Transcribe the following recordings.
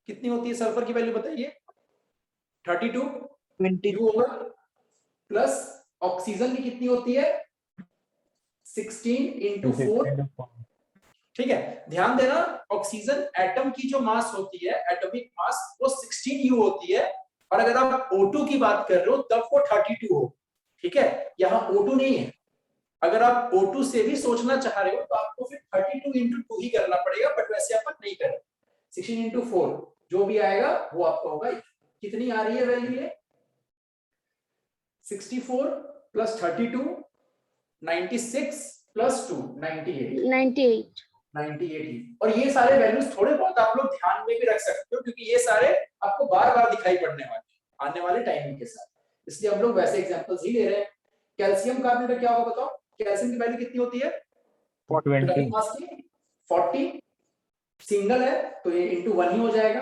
कितनी होती है सल्फर की वैल्यू बताइए? 32 20 यू होगा, प्लस ऑक्सीजन की कितनी होती है? 16 इंटू 4। ठीक है, ध्यान देना, ऑक्सीजन एटम की जो मास होती है, एटॉमिक मास, वो 16 यू होती है, और अगर आप O2 की बात कर रहे हो तब वो 32 हो। ठीक है, यहाँ O2 नहीं है। अगर आप O2 से भी सोचना चाह रहे हो तो आपको फिर 32 इंटू 2 ही करना पड़ेगा, बट वैसे अपन नहीं करें। 16 इंटू 4 जो भी आएगा वो आपका होगा। कितनी आ रही है वैल्यू ये? 64 प्लस 32 96 प्लस 2 98 98। और ये सारे वैल्यूज थोड़े बहुत आप लोग ध्यान में भी रख सकते हो, क्योंकि ये सारे आपको बार बार दिखाई पड़ने वाले हैं आने वाले टाइमिंग के साथ, इसलिए हम लोग वैसे एग्जांपल्स ही ले रहे हैं। कैल्शियम कार्बोनेट क्या होगा बताओ? कैल्शियम की वैल्यू कितनी होती है? 20 40 सिंगल है तो ये इंटू 1 ही हो जाएगा।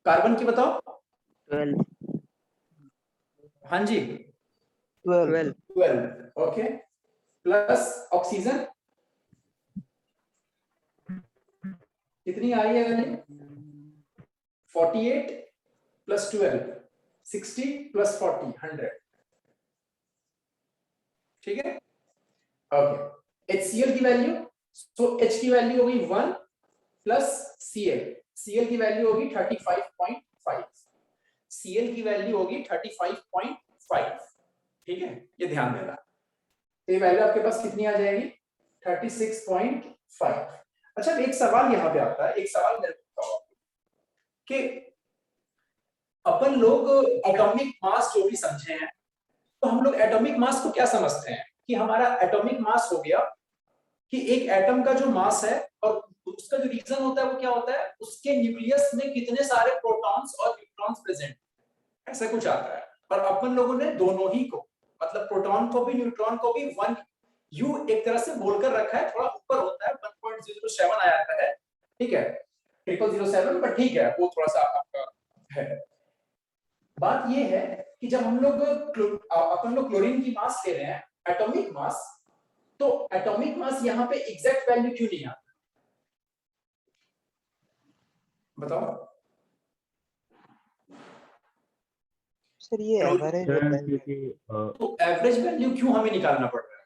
कार्बन की बताओ? 12 हाँ जी 12 ओके, प्लस ऑक्सीजन कितनी आ रही है वैल्यू? 48 plus 12 60 plus 40 100। ठीक है, ओके। HCl की वैल्यू, तो H की वैल्यू होगी 1 प्लस Cl की वैल्यू होगी 35.5, Cl की वैल्यू होगी 35.5। ठीक है, ये ध्यान देना। तो ये वैल्यू आपके पास कितनी आ जाएगी? 36.5। अच्छा, एक सवाल यहाँ पे आता है, एक सवाल मेरे को बताओ कि अपन लोग एटॉमिक मास जो भी समझे हैं, तो हम लोग एटॉमिक मास को क्या समझते हैं कि हमारा एटॉमिक मास हो गया कि एक एटम का जो मास है, और उसका जो रीजन होता है वो क्या होता है? उसके न्यूक्लियस में कितने सारे प्रोटॉन्स और न्यूट्रॉन्स प्रेजेंट, ऐसा कुछ आता है। और अपन लोगों ने दोनों ही को, मतलब प्रोटॉन को भी न्यूट्रॉन को भी 1 यू एक तरह से बोलकर रखा है, थोड़ा ऊपर होता है, 1.07 आ जाता है। ठीक है, 0007, बट ठीक है वो थोड़ा सा आपका है। बात ये है कि जब हम लोग अपन लोग क्लोरीन की मास ले रहे हैं, एटॉमिक मास, तो एटॉमिक मास यहाँ पे एग्जैक्ट वैल्यू क्यों नहीं आता? बताओ सर, ये एवरेज होता है। तो एवरेज वैल्यू क्यों हमें निकालना पड़ रहा है?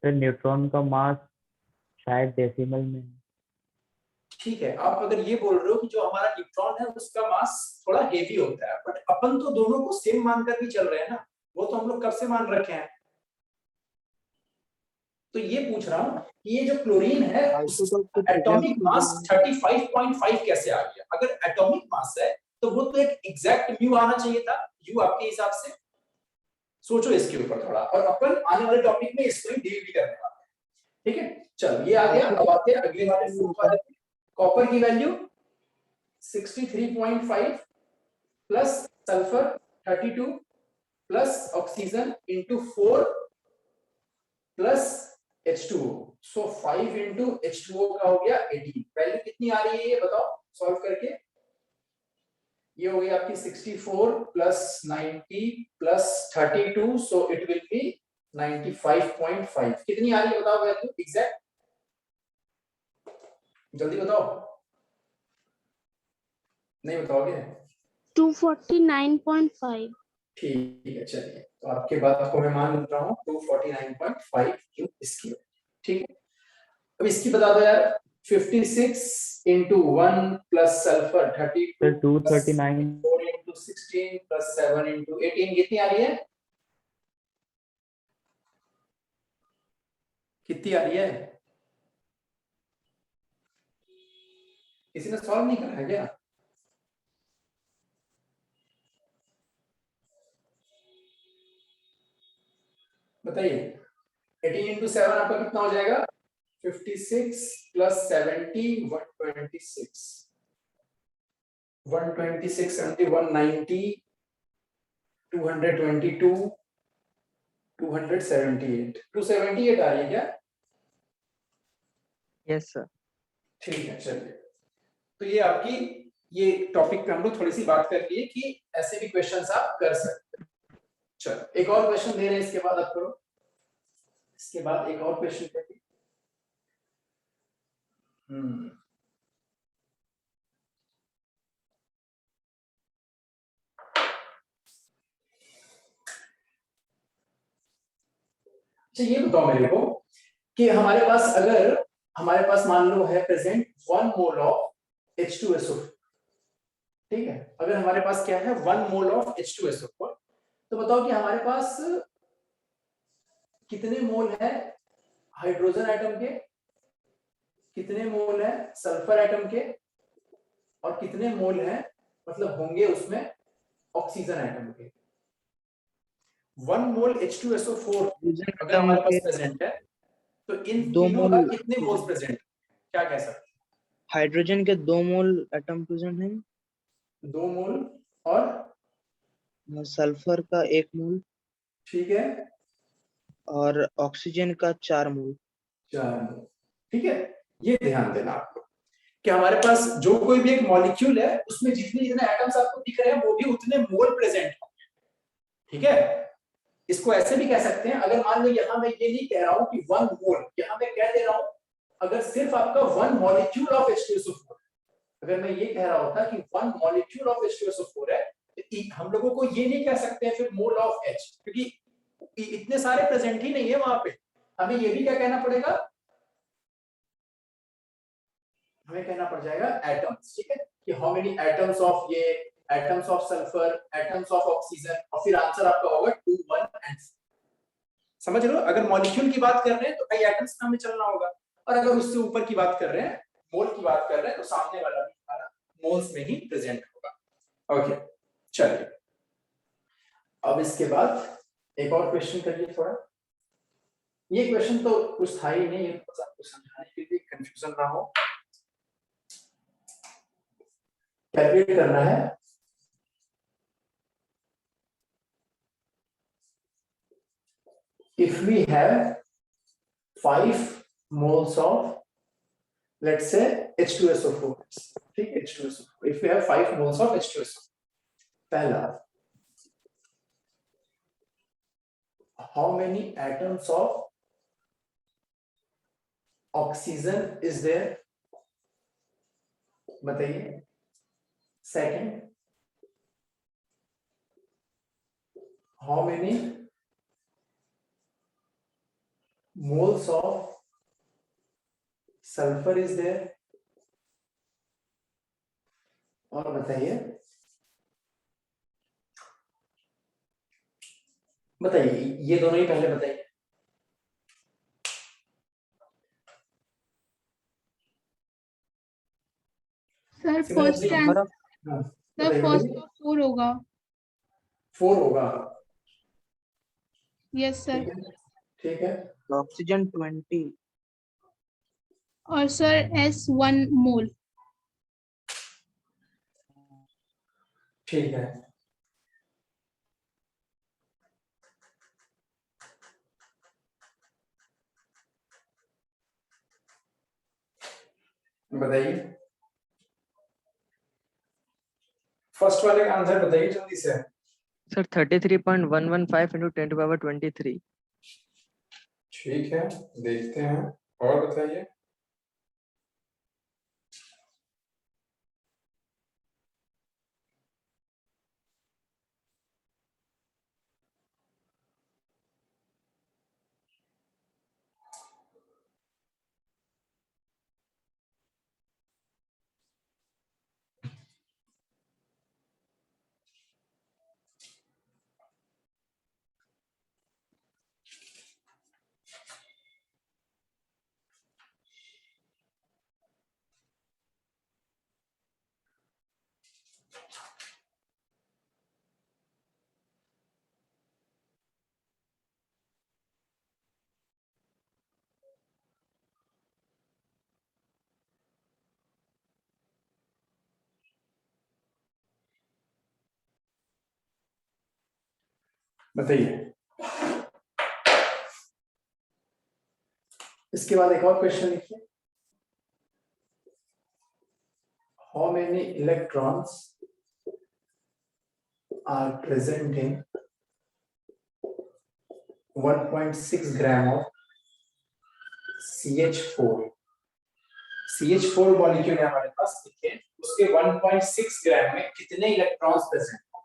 सर न्यूट्रॉन का मास शायद डेसिमल में है। ठीक है, आप अगर ये बोल रहे हो कि जो हमारा न्यूट्रॉन है उसका मास थोड़ा हेवी होता है, बट अपन तो दोनों को सेम मानकर भी चल रहे हैं ना, वो तो हम लोग कब से मान रखे हैं। तो ये पूछ रहा हूँ कि ये जो क्लोरीन है एटॉमिक मास 35.5 कैसे आ गया? अगर एटॉमिक मास है तो वो तो एक एग्जैक्ट म्यू आना चाहिए था, यू आपके हिसाब से। सोचो इसके ऊपर थोड़ा, और अपन आने वाले टॉपिक में इसको ही डील भी करने वाले हैं। ठीक है, चलो ये आ गया। अब आते हैं अगले वाले फोर्थ वाले। कॉपर की value 63.5 plus sulphur 32 plus oxygen into 4 plus H2O, सो 5 इंटू H2O का हो गया 18। वैल्यू कितनी आ रही है ये बताओ सॉल्व करके? ये हो गई आपकी 64 plus 90 plus 32, so it will be 95.5। कितनी आ रही है बताओ वैल्यू एग्जैक्ट, जल्दी बताओ। नहीं बताओगे? 249.5। ठीक है, चलिए, तो आपके बात को मैं मान रहा हूँ 249.5 क्यू इसकी। ठीक है, अब इसकी बता दो यार। 56 into 1 plus sulphur 32 239 4 into 16 plus 7 into 18 कितनी आ रही है? कितनी आ रही है? किसी ने सॉल्व नहीं करा है क्या? बताइए। 18 इंटू 7 आपका कितना हो जाएगा? 56 प्लस 70 126 126 70 190 222 278 278 आ रही है क्या? Yes sir. ठीक है, चलिए, तो ये आपकी ये टॉपिक पे हम लोग थोड़ी सी बात कर लिए कि ऐसे भी क्वेश्चंस आप कर सकते हैं। चलो एक और क्वेश्चन दे रहे हैं, इसके बाद आप करो। इसके बाद एक और क्वेश्चन करिए। अच्छा ये बताओ मेरे को कि हमारे पास मान लो है प्रेजेंट 1 मोल ऑफ H2SO4, ठीक है, अगर हमारे पास क्या है 1 मोल ऑफ H2SO4, तो बताओ कि हमारे पास कितने मोल है हाइड्रोजन एटम के, कितने मोल है सल्फर एटम के, और कितने मोल है मतलब होंगे उसमें ऑक्सीजन एटम के। 1 मोल H2SO4 हाइड्रोजन अगर एटम हमारे के पास प्रेजेंट है तो इन 2 तीनों मोल, का कितने मोल्स प्रेजेंट, क्या कह सकते हाइड्रोजन के 2 मोल एटम प्रेजेंट हैं, हैं? 2 मोल और सल्फर का 1 मोल ठीक है और ऑक्सीजन का 4 मोल। 4 मोल, ठीक है। ये ध्यान देना आपको कि हमारे पास जो कोई भी एक मॉलिक्यूल है उसमें जितने जितने एटम्स आपको दिख रहे हैं वो भी उतने मोल प्रेजेंट हैं, ठीक है। इसको ऐसे भी कह सकते हैं, अगर मान लो यहां मैं ये नहीं कह रहा हूं कि 1 मोल, यहां मैं कह दे रहा हूं अगर सिर्फ आपका 1 मॉलिक्यूल ऑफ H2SO4, अगर मैं ये कह रहा होता कि 1 मॉलिक्यूल ऑफ H2SO4 है, तो हम लोगों को ये नहीं कह सकते हैं फिर मोल ऑफ H, क्योंकि इतने सारे प्रेजेंट ही नहीं है वहां पे। हमें ये भी क्या कहना पड़ेगा, हमें कहना पड़ जाएगा एटम्स, ठीक है, कि हाउ मेनी एटम्स ऑफ ये, atoms of sulphur, atoms of oxygen, और फिर आंसर आपका होगा 2 1 एंड 4। समझ लो, अगर मॉलिक्यूल की बात कर रहे हैं तो कई एटम्स का हमें चलना होगा, और अगर उससे ऊपर की बात कर रहे हैं, मोल की बात कर रहे हैं, तो सामने वाला भी हमारा मोल्स में ही प्रेजेंट होगा। ओके चलिए, अब इसके बाद एक और क्वेश्चन करिए थोड़ा। ये क्वेश्चन तो कुछ था ही नहीं, ये तो बस आपको समझाने के लिए कंफ्यूजन ना हो। कैलकुलेट करना है if we have 5 moles of, let's say H2SO4, ठीक है, H2SO4, if we have 5 moles of H2SO4, पहला, how many atoms of oxygen is there, बताइए। Second, how many moles of sulfur is there, और बताइए ये दोनों ही पहले बताइए। Sir first number of sir first तो 4 होगा। 4 होगा, यस सर। ठीक है, ऑक्सीजन 20, और सर S1 मोल। ठीक है, बताइए फर्स्ट वाले का आंसर बताइए जल्दी से। Sir 33.115 into 10 to power 23। ठीक है, देखते हैं, और बताइए। बताइए, इसके बाद एक और क्वेश्चन लिखिए। How many electrons are present in 1.6 gram of CH4। CH4 molecule है हमारे पास, ठीक है, उसके 1.6 ग्राम में कितने इलेक्ट्रॉन्स प्रेजेंट हैं,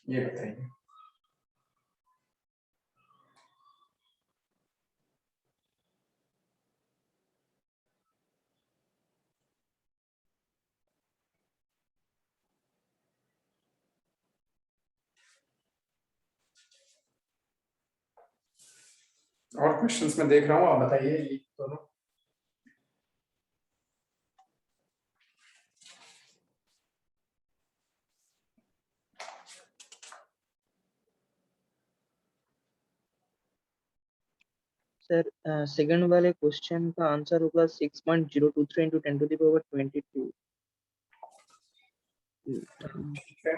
ये बताइए। और क्वेश्चंस में देख रहा हूँ, आप बताइए ये दोनों। सर सेकंड वाले क्वेश्चन का आंसर होगा 6.023 into 10 to the power 22। ठीक है,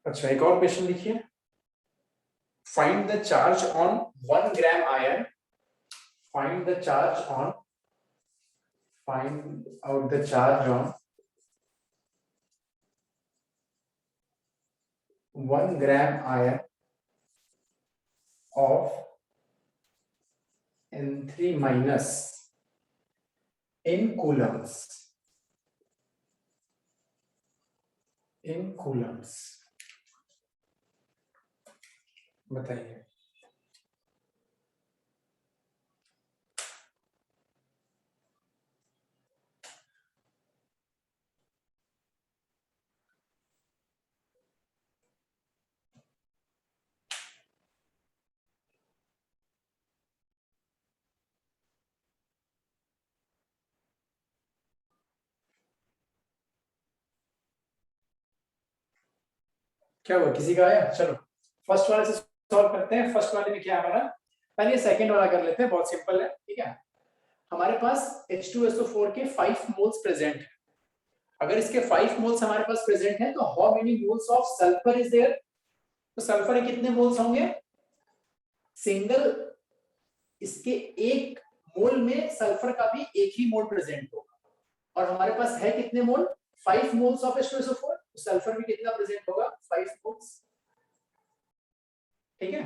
अच्छा एक और क्वेश्चन लिखिए। Find the charge on 1 gram ion, find the charge on, find out the charge on 1 gram ion of N3 minus in coulombs, in coulombs, बताइए। क्या हुआ, किसी का आया? चलो फर्स्ट वाले से सॉल्व करते हैं। फर्स्ट वाले में क्या है हमारा, पहले सेकंड वाला कर लेते हैं, बहुत सिंपल है। ठीक है, हमारे पास H2SO4 के 5 मोल्स प्रेजेंट है। अगर इसके 5 मोल्स हमारे पास प्रेजेंट है तो how many moles of sulphur is there? तो सल्फर के कितने मोल्स होंगे? सिंगल इसके एक मोल में सल्फर का भी एक ही मोल प्रेजेंट होगा। और हमारे पास है कितने मोल? 5 मोल्स ऑफ H2SO4, तो सल्फर भी कितना प्रेजेंट होगा? 5 मोल्स। ठीक है,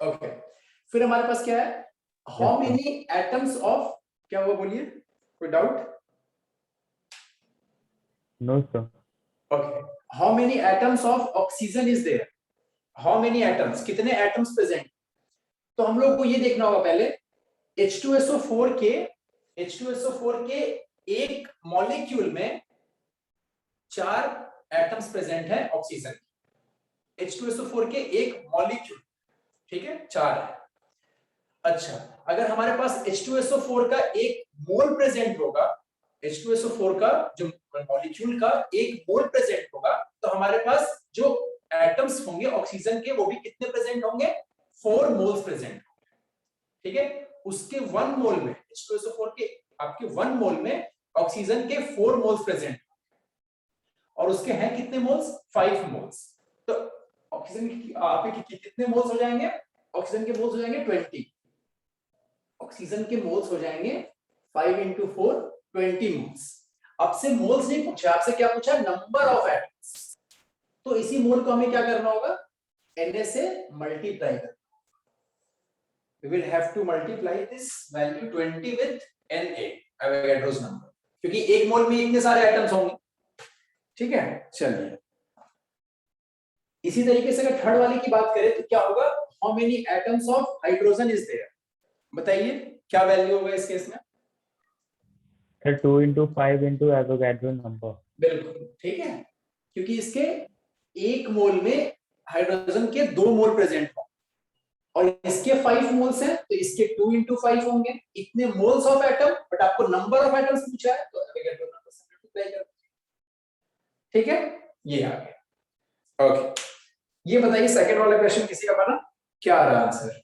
ओके। फिर हमारे पास क्या है, हाउ मेनी एटम्स ऑफ, क्या हुआ बोलिए, कोई doubt? No sir. Okay, how many atoms of oxygen is there? How many atoms, कितने एटम्स प्रेजेंट? तो हम लोग को ये देखना होगा पहले H2SO4 के एक मॉलिक्यूल में 4 एटम्स प्रेजेंट है ऑक्सीजन के। H2SO4 के एक मॉलिक्यूल, ठीक है, 4 है। अच्छा, अगर हमारे पास H2SO4 का एक मोल प्रेजेंट होगा, H2SO4 का जो मॉलिक्यूल का एक मोल प्रेजेंट होगा, तो हमारे पास जो एटम्स होंगे ऑक्सीजन के वो भी कितने प्रेजेंट होंगे? 4 मोल्स प्रेजेंट। ठीक है, उसके 1 मोल में, H2SO4 के आपके 1 मोल में ऑक्सीजन के 4 मोल्स प्रेजेंट, और उसके हैं कितने मोल्स? 5 मोल्स। तो ऑक्सीजन की आपके कितने मोल्स हो जाएंगे? ऑक्सीजन के मोल्स हो जाएंगे 20। ऑक्सीजन के मोल्स हो जाएंगे 5 into 4 20 मोल्स। आपसे मोल्स नहीं पूछा, आपसे क्या पूछा? Number of atoms. तो इसी मोल को हमें क्या करना होगा? Na से मल्टीप्लाई करना। We will have to multiply this value 20 with Na, Avogadro's number, क्योंकि एक मोल में इतने सारे एटम्स होंगे। ठीक है, चलिए इसी तरीके से अगर थर्ड वाले की बात करें तो क्या होगा? How many atoms of hydrogen is there? बताइए क्या वैल्यू होगा इस केस में? Sir 2 into 5 into Avogadro number। बिल्कुल ठीक है, क्योंकि इसके एक मोल में हाइड्रोजन के 2 मोल प्रेजेंट हों और इसके 5 मोल्स हैं, तो इसके 2 into 5 होंगे इतने मोल्स ऑफ एटम। बट आपको नंबर ऑफ एटम्स पूछा है तो एवोगैड्रो नंबर से मल्टीप्लाई कर। ठीक है, ये आ गया। ओके, ये बताइए सेकंड वाला क्वेश्चन किसी का बना? क्या आ रहा आंसर?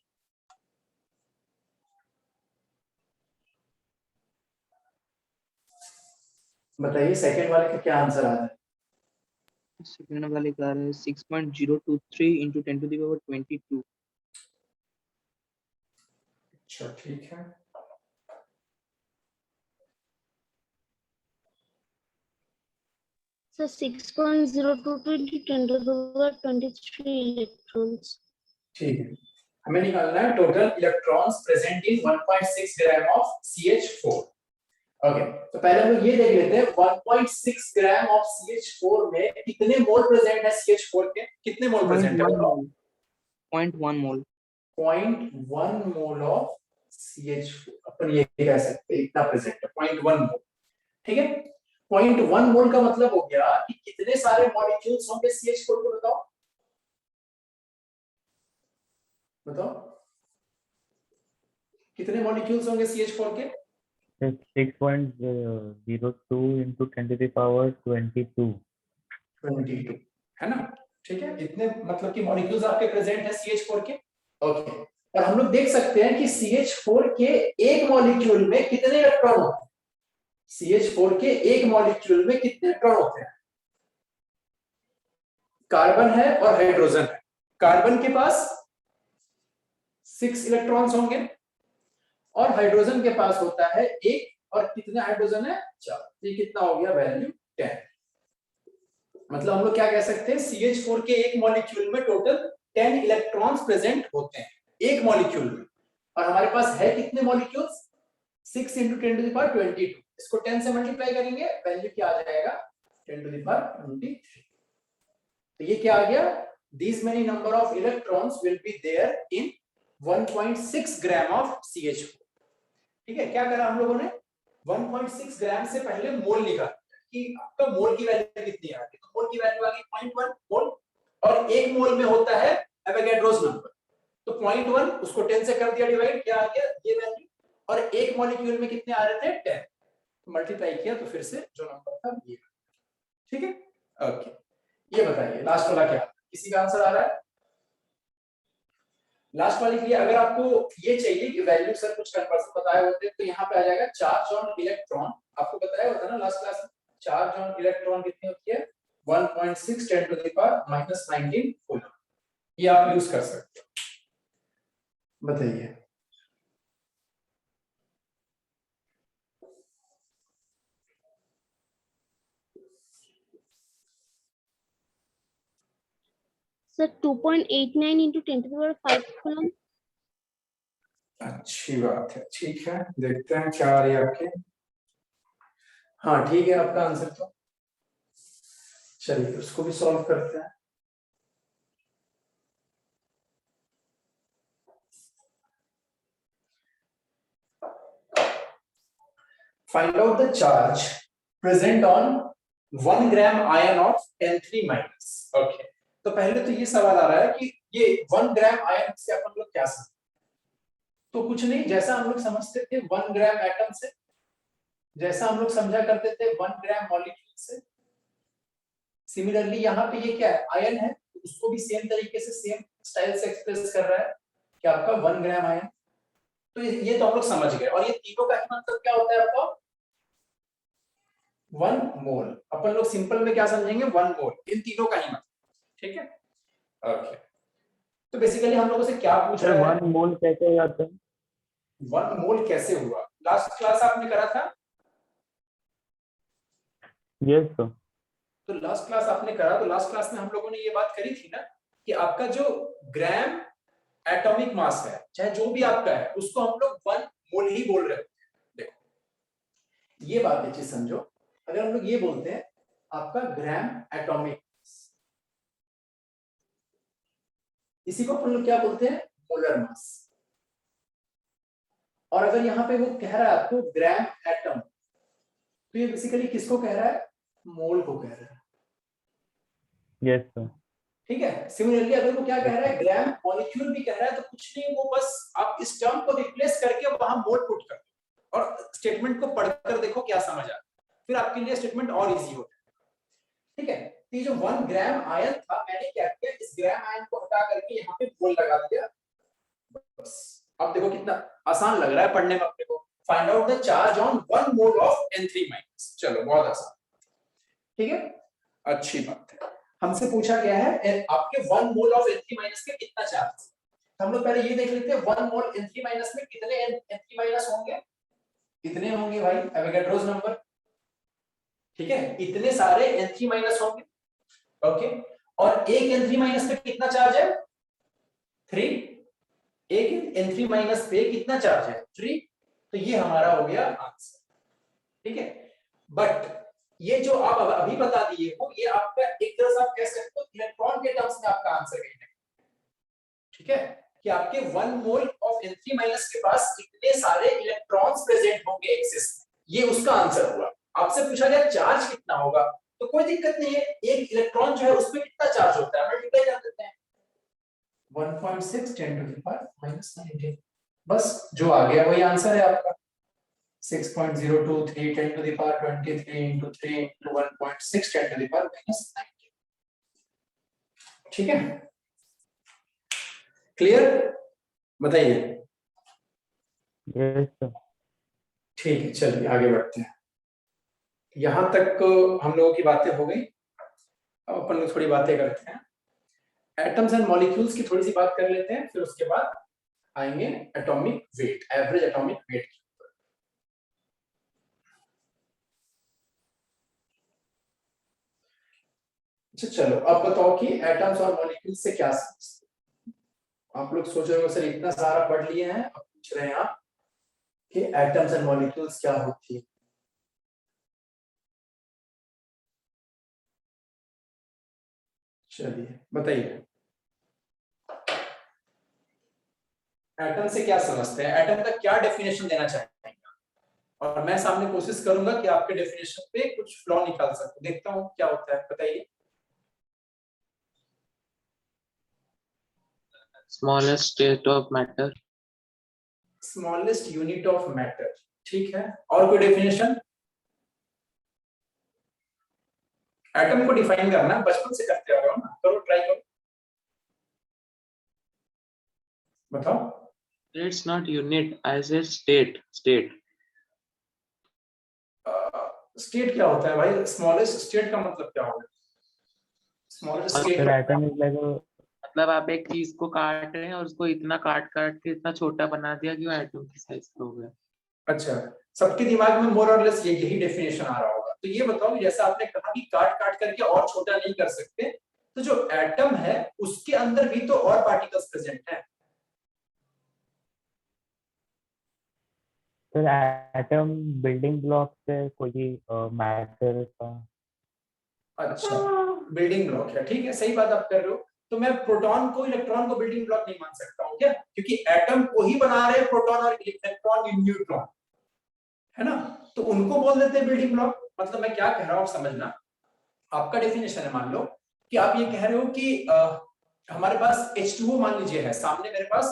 बताइए सेकंड वाले का क्या आंसर आ रहा है? सेकंड वाले का है 6.023 into 10 to the power 22। अच्छा ठीक है, So 6.022 into 10 to the power 23 electrons. ठीक है, हमें निकालना है total electrons present in 1.6 gram of CH4। Okay, तो पहले हम लोग ये देख लेते हैं 1.6 ग्राम ऑफ CH4 में कितने मोल प्रेजेंट है? CH4 के कितने मोल प्रेजेंट है? 0.1 मोल। 0.1 मोल ऑफ CH4 अपन ये कह सकते हैं, इतना प्रेजेंट है 0.1 मोल। ठीक है, 0.1 मोल का मतलब हो गया कि कितने सारे मॉलिक्यूल्स होंगे CH4 को? बताओ बताओ कितने मॉलिक्यूल्स होंगे CH4 के? 6.02 into 10 to the power 22. 22 है ना? ठीक है, इतने मतलब कि मॉलिक्यूल्स आपके प्रेजेंट है CH4 के। ओके, और हम लोग देख सकते हैं कि CH4 के एक मॉलिक्यूल में कितने इलेक्ट्रॉन होते हैं? CH4 के एक मॉलिक्यूल में कितने इलेक्ट्रॉन होते हैं? कार्बन है और हाइड्रोजन है। कार्बन के पास 6 इलेक्ट्रॉन्स होंगे और हाइड्रोजन के पास होता है 1, और कितने हाइड्रोजन है? 4। ये कितना हो गया? वैल्यू 10। मतलब हम लोग क्या कह सकते हैं, CH4 के एक मॉलिक्यूल में टोटल 10 इलेक्ट्रॉन्स प्रेजेंट होते हैं एक मॉलिक्यूल में, और हमारे पास है कितने molecules? 6 into 10 to the power 22। इसको 10 से मल्टीप्लाई करेंगे, वैल्यू क्या आ जाएगा? 10 to the power 23। तो ये क्या आ गया? These many number of electrons will be there in 1.6 gram of CH4। ठीक है, क्या करा हम लोगों ने? 1.6 ग्राम से पहले मोल लिखा कि आपका मोल की वैल्यू कितनी आ गई, तो मोल की वैल्यू आ गई 0.1 मोल, और एक मोल में होता है एवोगाड्रोस नंबर, तो 0.1 उसको 10 से कर दिया डिवाइड, क्या आ गया? ये वैल्यू। और एक मॉलिक्यूल में कितने आ रहे थे? 10, मल्टीप्लाई किया तो फिर से जो नंबर था ये। ठीक है, ओके। ये बताइए लास्ट वाला क्या, किसी का आंसर आ रहा है? लास्ट वाले के लिए अगर आपको ये चाहिए कि वैल्यू सर कुछ कन्वर्जन बताए होते तो यहाँ पे आ जाएगा चार्ज ऑन इलेक्ट्रॉन। आपको बताया होता ना लास्ट क्लास में, चार्ज ऑन इलेक्ट्रॉन कितनी होती है? 1.6 10 to the power -19 कूलम। ये आप यूज कर सकते हो। बताइए Sir, 2.89 into 10 to the power 5 coulomb. अच्छी बात है, ठीक है, देखते हैं क्या आ रही है आपके। हाँ ठीक है, आपका आंसर तो चलिए उसको भी सॉल्व करते हैं। Find out the charge present on 1 gram ion of N3 minus। Okay, तो पहले तो ये सवाल आ रहा है कि ये 1 ग्राम आयन से अपन लोग क्या समझते? तो कुछ नहीं, जैसा हम लोग समझते थे 1 ग्राम एटम से, जैसा हम लोग समझा करते थे 1 ग्राम मॉलिक्यूल से, सिमिलरली यहाँ पे ये क्या है? आयन है, तो उसको भी सेम तरीके से सेम स्टाइल से एक्सप्रेस कर रहा है कि आपका 1 ग्राम आयन। तो ये तो हम लोग समझ गए, और ये तीनों का मतलब क्या होता है आपका? 1 मोल। अपन लोग सिंपल में क्या समझेंगे? 1 मोल, इन तीनों का ही मतलब। ठीक है, ओके। तो बेसिकली हम लोगों से क्या पूछ रहा है? 1 मोल कैसे हो जाता है? 1 मोल कैसे हुआ? लास्ट क्लास आपने करा था? Yes sir. तो लास्ट क्लास आपने करा, तो लास्ट क्लास में हम लोगों ने ये बात करी थी ना कि आपका जो ग्राम एटॉमिक मास है, चाहे जो भी आपका है, उसको हम लोग 1 मोल ही बोल रहे होते हैं। देखो ये बात अच्छी समझो, अगर हम लोग ये बोलते हैं आपका ग्राम एटॉमिक, इसी को अपन लोग क्या बोलते हैं? Molar mass. और अगर यहाँ पे वो कह रहा है आपको ग्राम एटम, तो ये बेसिकली किसको कह रहा है? मोल को कह रहा है। Yes sir. ठीक है, सिमिलरली अगर वो क्या कह रहा है? ग्राम मॉलिक्यूल भी कह रहा है, तो कुछ नहीं, वो बस आप इस टर्म को रिप्लेस करके वहां मोल पुट कर दो और स्टेटमेंट को पढ़कर देखो क्या समझ आता है, फिर आपके लिए स्टेटमेंट और इजी हो जाएगा। ठीक है, तो ये जो 1 ग्राम आयन था, मैंने क्या किया, इस ग्राम आयन को हटा करके यहाँ पे मोल लगा दिया, बस। अब देखो कितना आसान लग रहा है पढ़ने में अपने को। Find out the charge on 1 mole of N3 minus. चलो बहुत आसान, ठीक है, अच्छी बात है। हमसे पूछा गया है आपके 1 मोल ऑफ N3 माइनस के कितना चार्ज है। हम लोग पहले ये देख लेते हैं 1 मोल N3 माइनस में कितने N3 माइनस होंगे। कितने होंगे भाई? Avogadro's number. ठीक है, इतने सारे N3 माइनस होंगे। ओके, और एक N3 माइनस पे कितना चार्ज है? 3। एक N3 माइनस पे कितना चार्ज है? 3। तो ये हमारा हो गया आंसर। ठीक है, बट ये जो आप अभी बता दिए हो, ये आपका एक तरह से आप कह सकते हो इलेक्ट्रॉन के टर्म्स में आपका आंसर है। ठीक है, कि आपके 1 मोल ऑफ N3 माइनस के पास इतने सारे इलेक्ट्रॉन्स प्रेजेंट होंगे एक्सिस में, ये उसका आंसर हुआ। आपसे पूछा गया चार्ज कितना होगा, तो कोई दिक्कत नहीं है, एक इलेक्ट्रॉन जो है उस पे कितना चार्ज होता है, मल्टीप्लाई कर देते हैं। 1.6 10 to the power -19। बस जो आ गया वही आंसर है आपका। 6.023 10 to the power 23 into 3 into 1.6 10 to the power -19। ठीक है, क्लियर? बताइए। Yes sir. ठीक है, चलिए आगे बढ़ते हैं। यहां तक हम लोगों की बातें हो गई। अब अपन लोग थोड़ी बातें करते हैं, एटम्स एंड मॉलिक्यूल्स की थोड़ी सी बात कर लेते हैं, फिर उसके बाद आएंगे atomic weight, average atomic wait के ऊपर। अच्छा चलो, अब बताओ कि एटम्स और मॉलिक्यूल्स से क्या समझते हैं? आप लोग सोच रहे हो सर इतना सारा पढ़ लिए हैं, अब पूछ रहे हैं आप कि एटम्स एंड मॉलिक्यूल्स क्या होती है। चलिए बताइए, एटम से क्या समझते हैं, एटम का क्या डेफिनेशन देना चाहेंगे? और मैं सामने कोशिश करूंगा कि आपके डेफिनेशन पे कुछ फ्लॉ निकाल सकूं, देखता हूं क्या होता है, बताइए। Smallest state of matter. Smallest unit of matter, ठीक है। और कोई डेफिनेशन? एटम को डिफाइन करना बचपन से करते आ रहे हो ना, करो ट्राई करो, बताओ। It's not unit, I said state. State. State क्या होता है भाई? स्मॉलेस्ट स्टेट का मतलब क्या होगा? Smallest sir state atom is like मतलब आप एक चीज को काट रहे हैं और उसको इतना काट काट के इतना छोटा बना दिया कि वो एटम की साइज का हो गया। अच्छा, सबके दिमाग में मोर और लेस यही डेफिनेशन आ रहा होगा। तो ये बताओ, जैसा आपने कहा कि काट काट करके और छोटा नहीं कर सकते, तो जो एटम है उसके अंदर भी तो और पार्टिकल्स प्रेजेंट हैं। सर एटम बिल्डिंग ब्लॉक से कोई मैटर का। अच्छा, बिल्डिंग ब्लॉक है, ठीक है, सही बात आप कर रहे हो। तो मैं प्रोटॉन को इलेक्ट्रॉन को बिल्डिंग ब्लॉक नहीं मान सकता हूँ क्या? क्योंकि एटम को ही बना रहे हैं प्रोटॉन और इलेक्ट्रॉन न्यूट्रॉन, है ना? तो उनको बोल देते हैं बिल्डिंग ब्लॉक। मतलब मैं क्या कह रहा हूँ समझना, आपका डेफिनेशन है, मान लो कि आप ये कह रहे हो कि हमारे पास H2O मान लीजिए है, सामने मेरे पास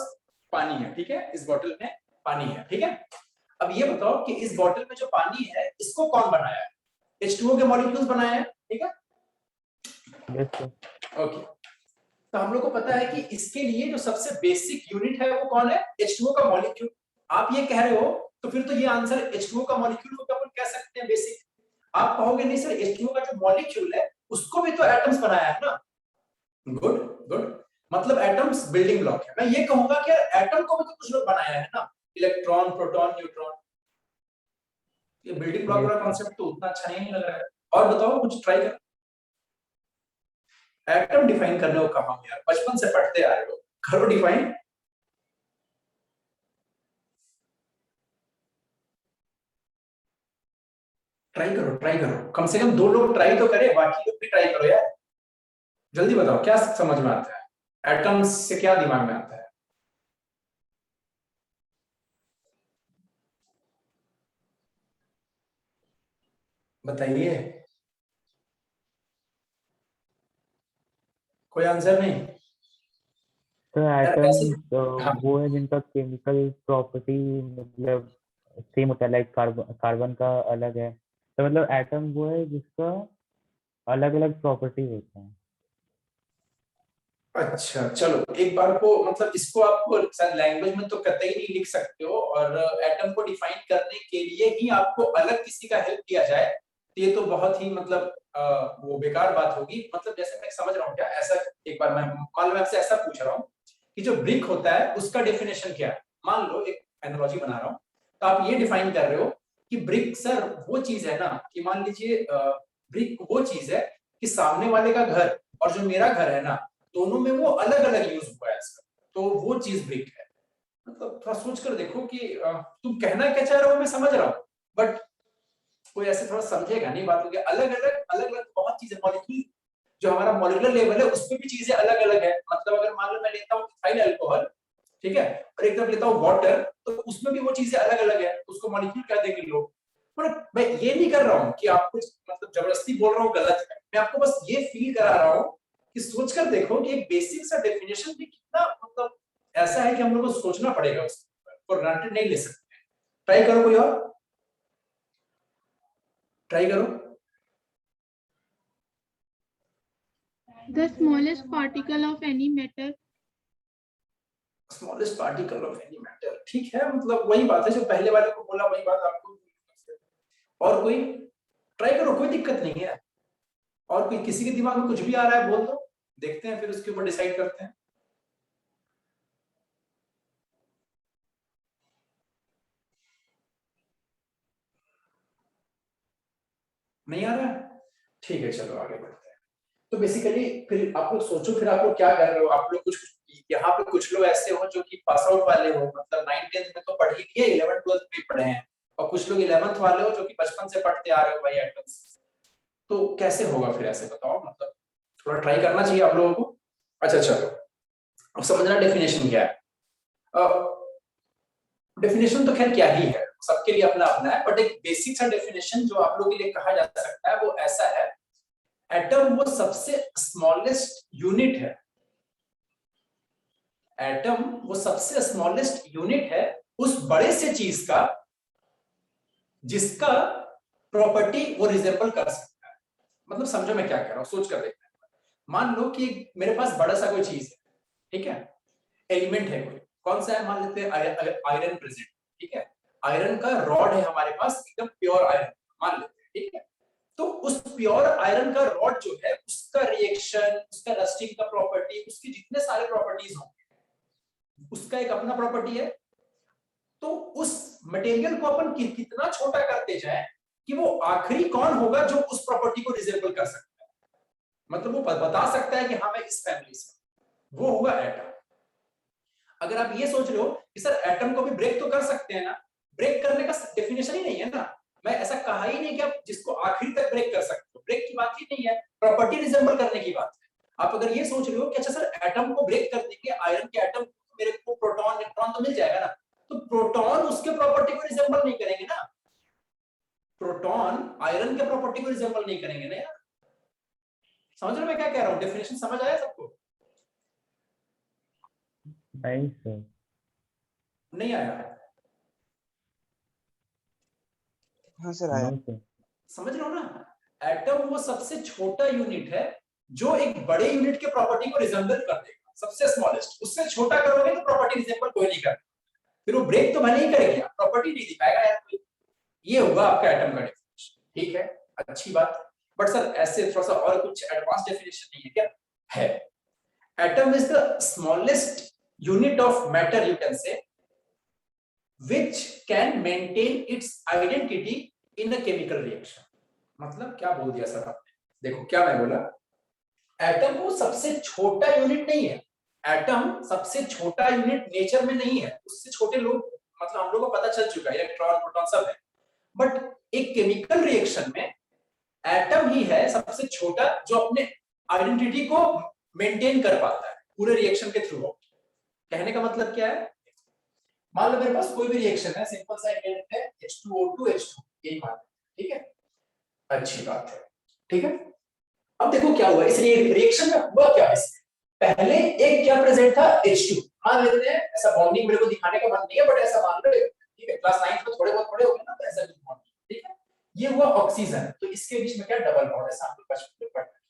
पानी है, ठीक है, इस बोतल में पानी है, ठीक है। अब ये बताओ कि इस बोतल में जो पानी है इसको कौन बनाया है? H2O के मॉलिक्यूल्स बनाए हैं, ठीक है। Yes sir. ओके, तो हम लोग को पता है कि इसके लिए जो सबसे बेसिक यूनिट है वो कौन है? H2O का मॉलिक्यूल। आप ये कह रहे हो तो फिर तो ये आंसर H2O का मॉलिक्यूल को अपन कह सकते हैं बेसिक। आप कहोगे नहीं सर, H2O का जो मॉलिक्यूल है उसको भी तो एटम्स बनाया है ना। गुड गुड, मतलब एटम्स बिल्डिंग ब्लॉक है। मैं ये कहूंगा कि एटम को भी तो कुछ लोग बनाया है ना, इलेक्ट्रॉन प्रोटॉन न्यूट्रॉन। ये बिल्डिंग ब्लॉक वाला कॉन्सेप्ट तो उतना अच्छा नहीं लग रहा है। और बताओ, कुछ ट्राई कर। एटम डिफाइन करने को कहा हूं यार, बचपन से पढ़ते आ रहे हो, करो डिफाइन। ट्राई करो, कम से कम 2 लोग ट्राई तो करें, बाकी लोग भी ट्राई करो यार। जल्दी बताओ क्या समझ में आता है, एटम्स से क्या दिमाग में आता है? बताइए, कोई आंसर नहीं? तो यार एटम ऐसे, हाँ, वो है जिनका केमिकल प्रॉपर्टी मतलब सेम होता है, लाइक कार्बन का अलग है, तो मतलब एटम वो है जिसका अलग अलग प्रॉपर्टी होता है। अच्छा चलो, एक बार को मतलब इसको आपको लैंग्वेज में तो कतई नहीं लिख सकते हो, और एटम को डिफाइन करने के लिए ही आपको अलग किसी का हेल्प किया जाए, तो ये तो बहुत ही मतलब वो बेकार बात होगी। मतलब जैसे मैं समझ रहा हूँ क्या, ऐसा एक बार मैं मान लो आपसे ऐसा पूछ रहा हूँ कि जो ब्रिक होता है उसका डेफिनेशन क्या है। मान लो एक एनालॉजी बना रहा हूँ, तो आप ये डिफाइन कर रहे हो कि ब्रिक सर वो चीज है ना, कि मान लीजिए ब्रिक वो चीज है कि सामने वाले का घर और जो मेरा घर है ना, दोनों में वो अलग अलग यूज हुआ है इसका, तो वो चीज ब्रिक है। मतलब थोड़ा सोच कर देखो कि तुम कहना क्या चाह रहे हो, मैं समझ रहा हूँ, बट कोई ऐसे थोड़ा समझेगा नहीं बात को। अलग अलग बहुत चीजें, मॉलिक्यूल जो हमारा मॉलिक्यूलर लेवल है उसमें भी चीजें अलग अलग है। मतलब अगर मान लो मैं लेता हूँ इथाइल अल्कोहल, ठीक है, और एक तरफ लेता हूँ वाटर, तो उसमें भी वो चीजें अलग अलग है, उसको मॉलिक्यूल कह देंगे लोग। पर मैं ये नहीं कर रहा हूँ कि आपको मतलब जबरदस्ती बोल रहा हूँ गलत है, मैं आपको बस ये फील करा रहा हूँ कि सोचकर देखो कि एक बेसिक सा डेफिनेशन भी कितना मतलब ऐसा है कि हम लोग को सोचना पड़ेगा, उसको फॉर ग्रांटेड नहीं ले सकते। ट्राई करो, कोई और ट्राई करो। The smallest particle of any matter. Smallest particle of any matter, ठीक है, मतलब वही बात है जो पहले वाले को बोला, वही बात आपको। और कोई ट्राई करो, कोई दिक्कत नहीं है। और कोई किसी के दिमाग में कुछ भी आ रहा है बोल दो, देखते हैं फिर उसके ऊपर डिसाइड करते हैं। नहीं आ रहा है, ठीक है, चलो आगे बढ़ते हैं। तो बेसिकली फिर आप लोग सोचो, फिर आप लोग क्या कर रहे हो। आप लोग कुछ यहाँ पे कुछ लोग ऐसे हो जो कि पास आउट वाले हो, मतलब 9th-10th में तो पढ़ ही लिए, 11th-12th में पढ़े हैं, और कुछ लोग 11th वाले हो जो कि बचपन से पढ़ते आ रहे हो भाई एटम्स। तो कैसे होगा फिर, ऐसे बताओ, मतलब थोड़ा ट्राई करना चाहिए आप लोगों को। अच्छा चलो, अब समझना डेफिनेशन क्या है। डेफिनेशन तो खैर क्या ही है, सबके लिए अपना अपना है, बट एक बेसिक सा डेफिनेशन जो आप लोगों के लिए कहा जा सकता है वो ऐसा है, एटम वो सबसे स्मॉलेस्ट यूनिट है। एटम वो सबसे स्मॉलेस्ट यूनिट है उस बड़े से चीज का जिसका प्रॉपर्टी वो रिजेंबल कर सकता है। मतलब समझो मैं क्या कह रहा हूं, सोच कर देखते हैं। मान लो कि मेरे पास बड़ा सा कोई चीज है, ठीक है, एलिमेंट है कोई, कौन सा है, मान लेते हैं आयरन प्रेजेंट, ठीक है, आयरन का रॉड है हमारे पास, एकदम प्योर आयरन मान लेते हैं, ठीक है। तो उस प्योर आयरन का रॉड जो है, उसका रिएक्शन, उसका रस्टिंग का प्रॉपर्टी, उसकी जितने सारे प्रॉपर्टीज होंगे, उसका एक अपना प्रॉपर्टी है। तो उस मटेरियल को अपन कितना छोटा करते जाए कि वो आखिरी कौन होगा जो उस प्रॉपर्टी को रिजेंबल कर सकता है, मतलब वो बता सकता है कि हाँ मैं इस फैमिली से, वो होगा एटम। अगर आप ये सोच रहे हो कि सर एटम को भी ब्रेक तो कर सकते हैं ना, ब्रेक करने का डेफिनेशन ही नहीं है ना, मैं ऐसा कहा ही नहीं कि आप जिसको आखिरी तक ब्रेक कर सकते हो, ब्रेक की बात ही नहीं है, प्रॉपर्टी रिजेंबल करने की बात है। आप अगर ये सोच रहे हो कि अच्छा सर एटम को ब्रेक कर देंगे, आयरन के एटम मेरे को प्रोटॉन इलेक्ट्रॉन तो मिल जाएगा ना, तो प्रोटॉन उसके प्रॉपर्टी को रिजेंबल नहीं करेंगे ना, प्रोटॉन आयरन के प्रॉपर्टी को रिजेंबल नहीं करेंगे ना यार। समझ रहे हो मैं क्या कह रहा हूं, डेफिनेशन समझ आया सबको? नहीं सर, नहीं आया? हाँ सर आया। No sir. समझ रहे हो ना, एटम वो सबसे छोटा यूनिट है जो एक बड़े यूनिट के प्रॉपर्टी को रिजेंबल कर देगा, सबसे स्मॉलेस्ट। उससे छोटा करोगे तो प्रॉपर्टी रिजेंबल कोई नहीं करेगा, फिर वो ब्रेक तो भले ही करेगा, प्रॉपर्टी नहीं दिखाएगा यार कोई। ये होगा आपका एटम का डेफिनेशन, ठीक है, अच्छी बात। बट सर ऐसे थोड़ा सा और कुछ एडवांस डेफिनेशन नहीं है क्या? है। Atom is the smallest unit of matter you can say which can maintain its identity in a chemical reaction। मतलब क्या बोल दिया सर आपने, देखो क्या मैं बोला, एटम वो सबसे छोटा यूनिट नहीं है, एटम सबसे छोटा यूनिट नेचर में नहीं है, उससे छोटे लोग मतलब हम लोगों को पता चल चुका है, इलेक्ट्रॉन प्रोटॉन सब है, बट एक केमिकल रिएक्शन में एटम ही है सबसे छोटा जो अपने आइडेंटिटी को मेंटेन कर पाता है पूरे रिएक्शन के थ्रू। कहने का मतलब क्या है, मान लो मेरे पास कोई भी रिएक्शन है, सिंपल सा इंग्रेडिएंट है H2O2 H2, यही मान, ठीक है, अच्छी बात है, ठीक है। अब देखो क्या हुआ इस रिएक्शन में, हुआ क्या है, पहले एक क्या प्रेजेंट था, H2 मान लेते हैं, ऐसा बॉन्डिंग मेरे को दिखाने का मन नहीं है बट ऐसा मान लो, ठीक है, क्लास 9 में थोड़े बहुत पढ़े होंगे ना, तो ऐसा कुछ बॉन्डिंग, ठीक है। ये हुआ ऑक्सीजन, तो इसके बीच में क्या डबल बॉन्ड, ऐसा हम लोग बचपन में पढ़ते हैं।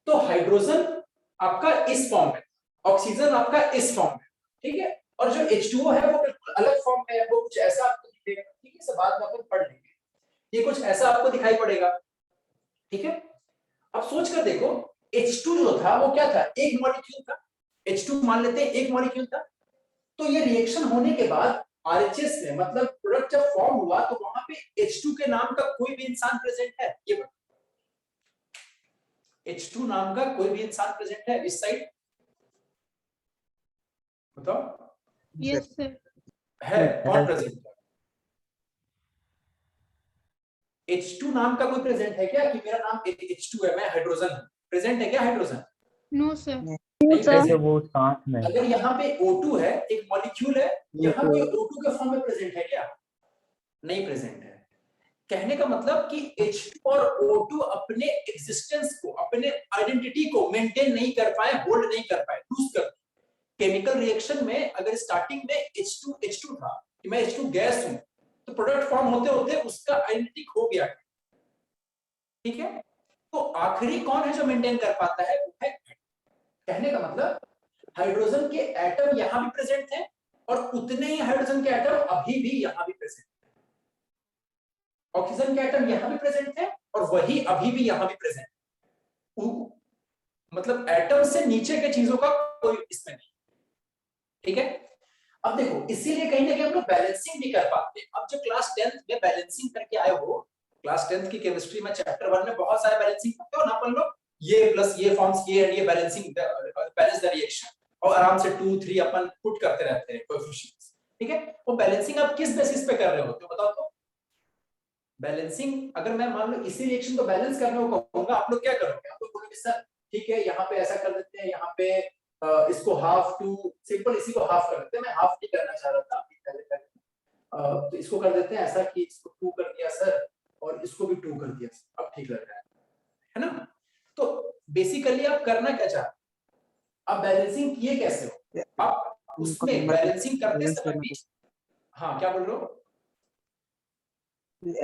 तो हाइड्रोजन आपका इस फॉर्म में, ऑक्सीजन आपका इस फॉर्म में, ठीक है, और जो H2O है वो बिल्कुल अलग फॉर्म में है, वो कुछ ऐसा आपको दिखेगा, ठीक है, सब बाद में अपन पढ़ लेंगे, ये कुछ ऐसा आपको दिखाई पड़ेगा, ठीक है। अब सोच कर देखो, H2 जो था वो क्या था, एक मॉलिक्यूल था, H2 मान लेते हैं एक मॉलिक्यूल था। तो ये रिएक्शन होने के बाद RHS में, मतलब प्रोडक्ट जब फॉर्म हुआ, तो वहां पे H2 के नाम का कोई भी इंसान प्रेजेंट है, ये बताओ, H2 नाम का कोई भी इंसान प्रेजेंट है इस साइड, बताओ। Yes sir. है, कौन प्रेजेंट है? H2 नाम का कोई प्रेजेंट है क्या, कि मेरा नाम H2 है, मैं हाइड्रोजन हूं, प्रेजेंट है क्या हाइड्रोजन? No sir. नहीं जैसे present। वो साथ में अगर यहाँ पे O2 है, एक मॉलिक्यूल है, यहाँ पे O2 के फॉर्म में प्रेजेंट है क्या? नहीं प्रेजेंट है। कहने का मतलब कि H2 और O2 अपने एग्जिस्टेंस को, अपने आइडेंटिटी को मेंटेन नहीं कर पाए, होल्ड नहीं कर पाए, लूज कर दिए। केमिकल रिएक्शन में अगर स्टार्टिंग में H2 था कि मैं H2 गैस हूं, तो प्रोडक्ट फॉर्म होते होते उसका आइडेंटिटी खो गया, ठीक है। तो आखिरी कौन है जो मेंटेन कर पाता है, वो है कहने का मतलब हाइड्रोजन के एटम यहां भी प्रेजेंट हैं और उतने ही हाइड्रोजन के एटम अभी भी यहां भी प्रेजेंट हैं। ऑक्सीजन के एटम यहां भी प्रेजेंट है और वही अभी भी यहां भी प्रेजेंट है। मतलब एटम से नीचे के चीजों का कोई इसमें नहीं, ठीक है। अब देखो, इसीलिए कहीं ना कहीं हम लोग बैलेंसिंग भी कर पाते हैं। अब जो क्लास 10th में बैलेंसिंग करके आए हो, क्लास 10th की केमिस्ट्री में चैप्टर 1 में बहुत सारे बैलेंसिंग करते हो ना अपन लोग, ये प्लस ये फॉर्म्स ये एंड ये बैलेंसिंग, बैलेंस द रिएक्शन, और आराम से 2 3 अपन पुट करते रहते हैं कोएफिशिएंट्स, ठीक है। वो बैलेंसिंग आप किस बेसिस पे कर रहे होते हो बताओ तो? बैलेंसिंग अगर मैं मान लो इसी रिएक्शन को बैलेंस करने को कहूंगा, आप लोग क्या करोगे? आप लोग बोलोगे सर ठीक है, यहाँ पे ऐसा कर देते हैं, यहाँ पे इसको हाफ टू, सिंपल इसी को हाफ कर देते हैं। मैं हाफ नहीं करना चाह रहा था अभी पहले, तो इसको कर देते हैं ऐसा कि इसको 2 कर दिया सर और इसको भी 2 कर दिया सर, अब ठीक लग रहा है ना। तो बेसिकली आप करना क्या चाहते हो? आप बैलेंसिंग किए कैसे हो? आप उसमें बैलेंसिंग करते समय भी, हाँ क्या बोल रहे हो?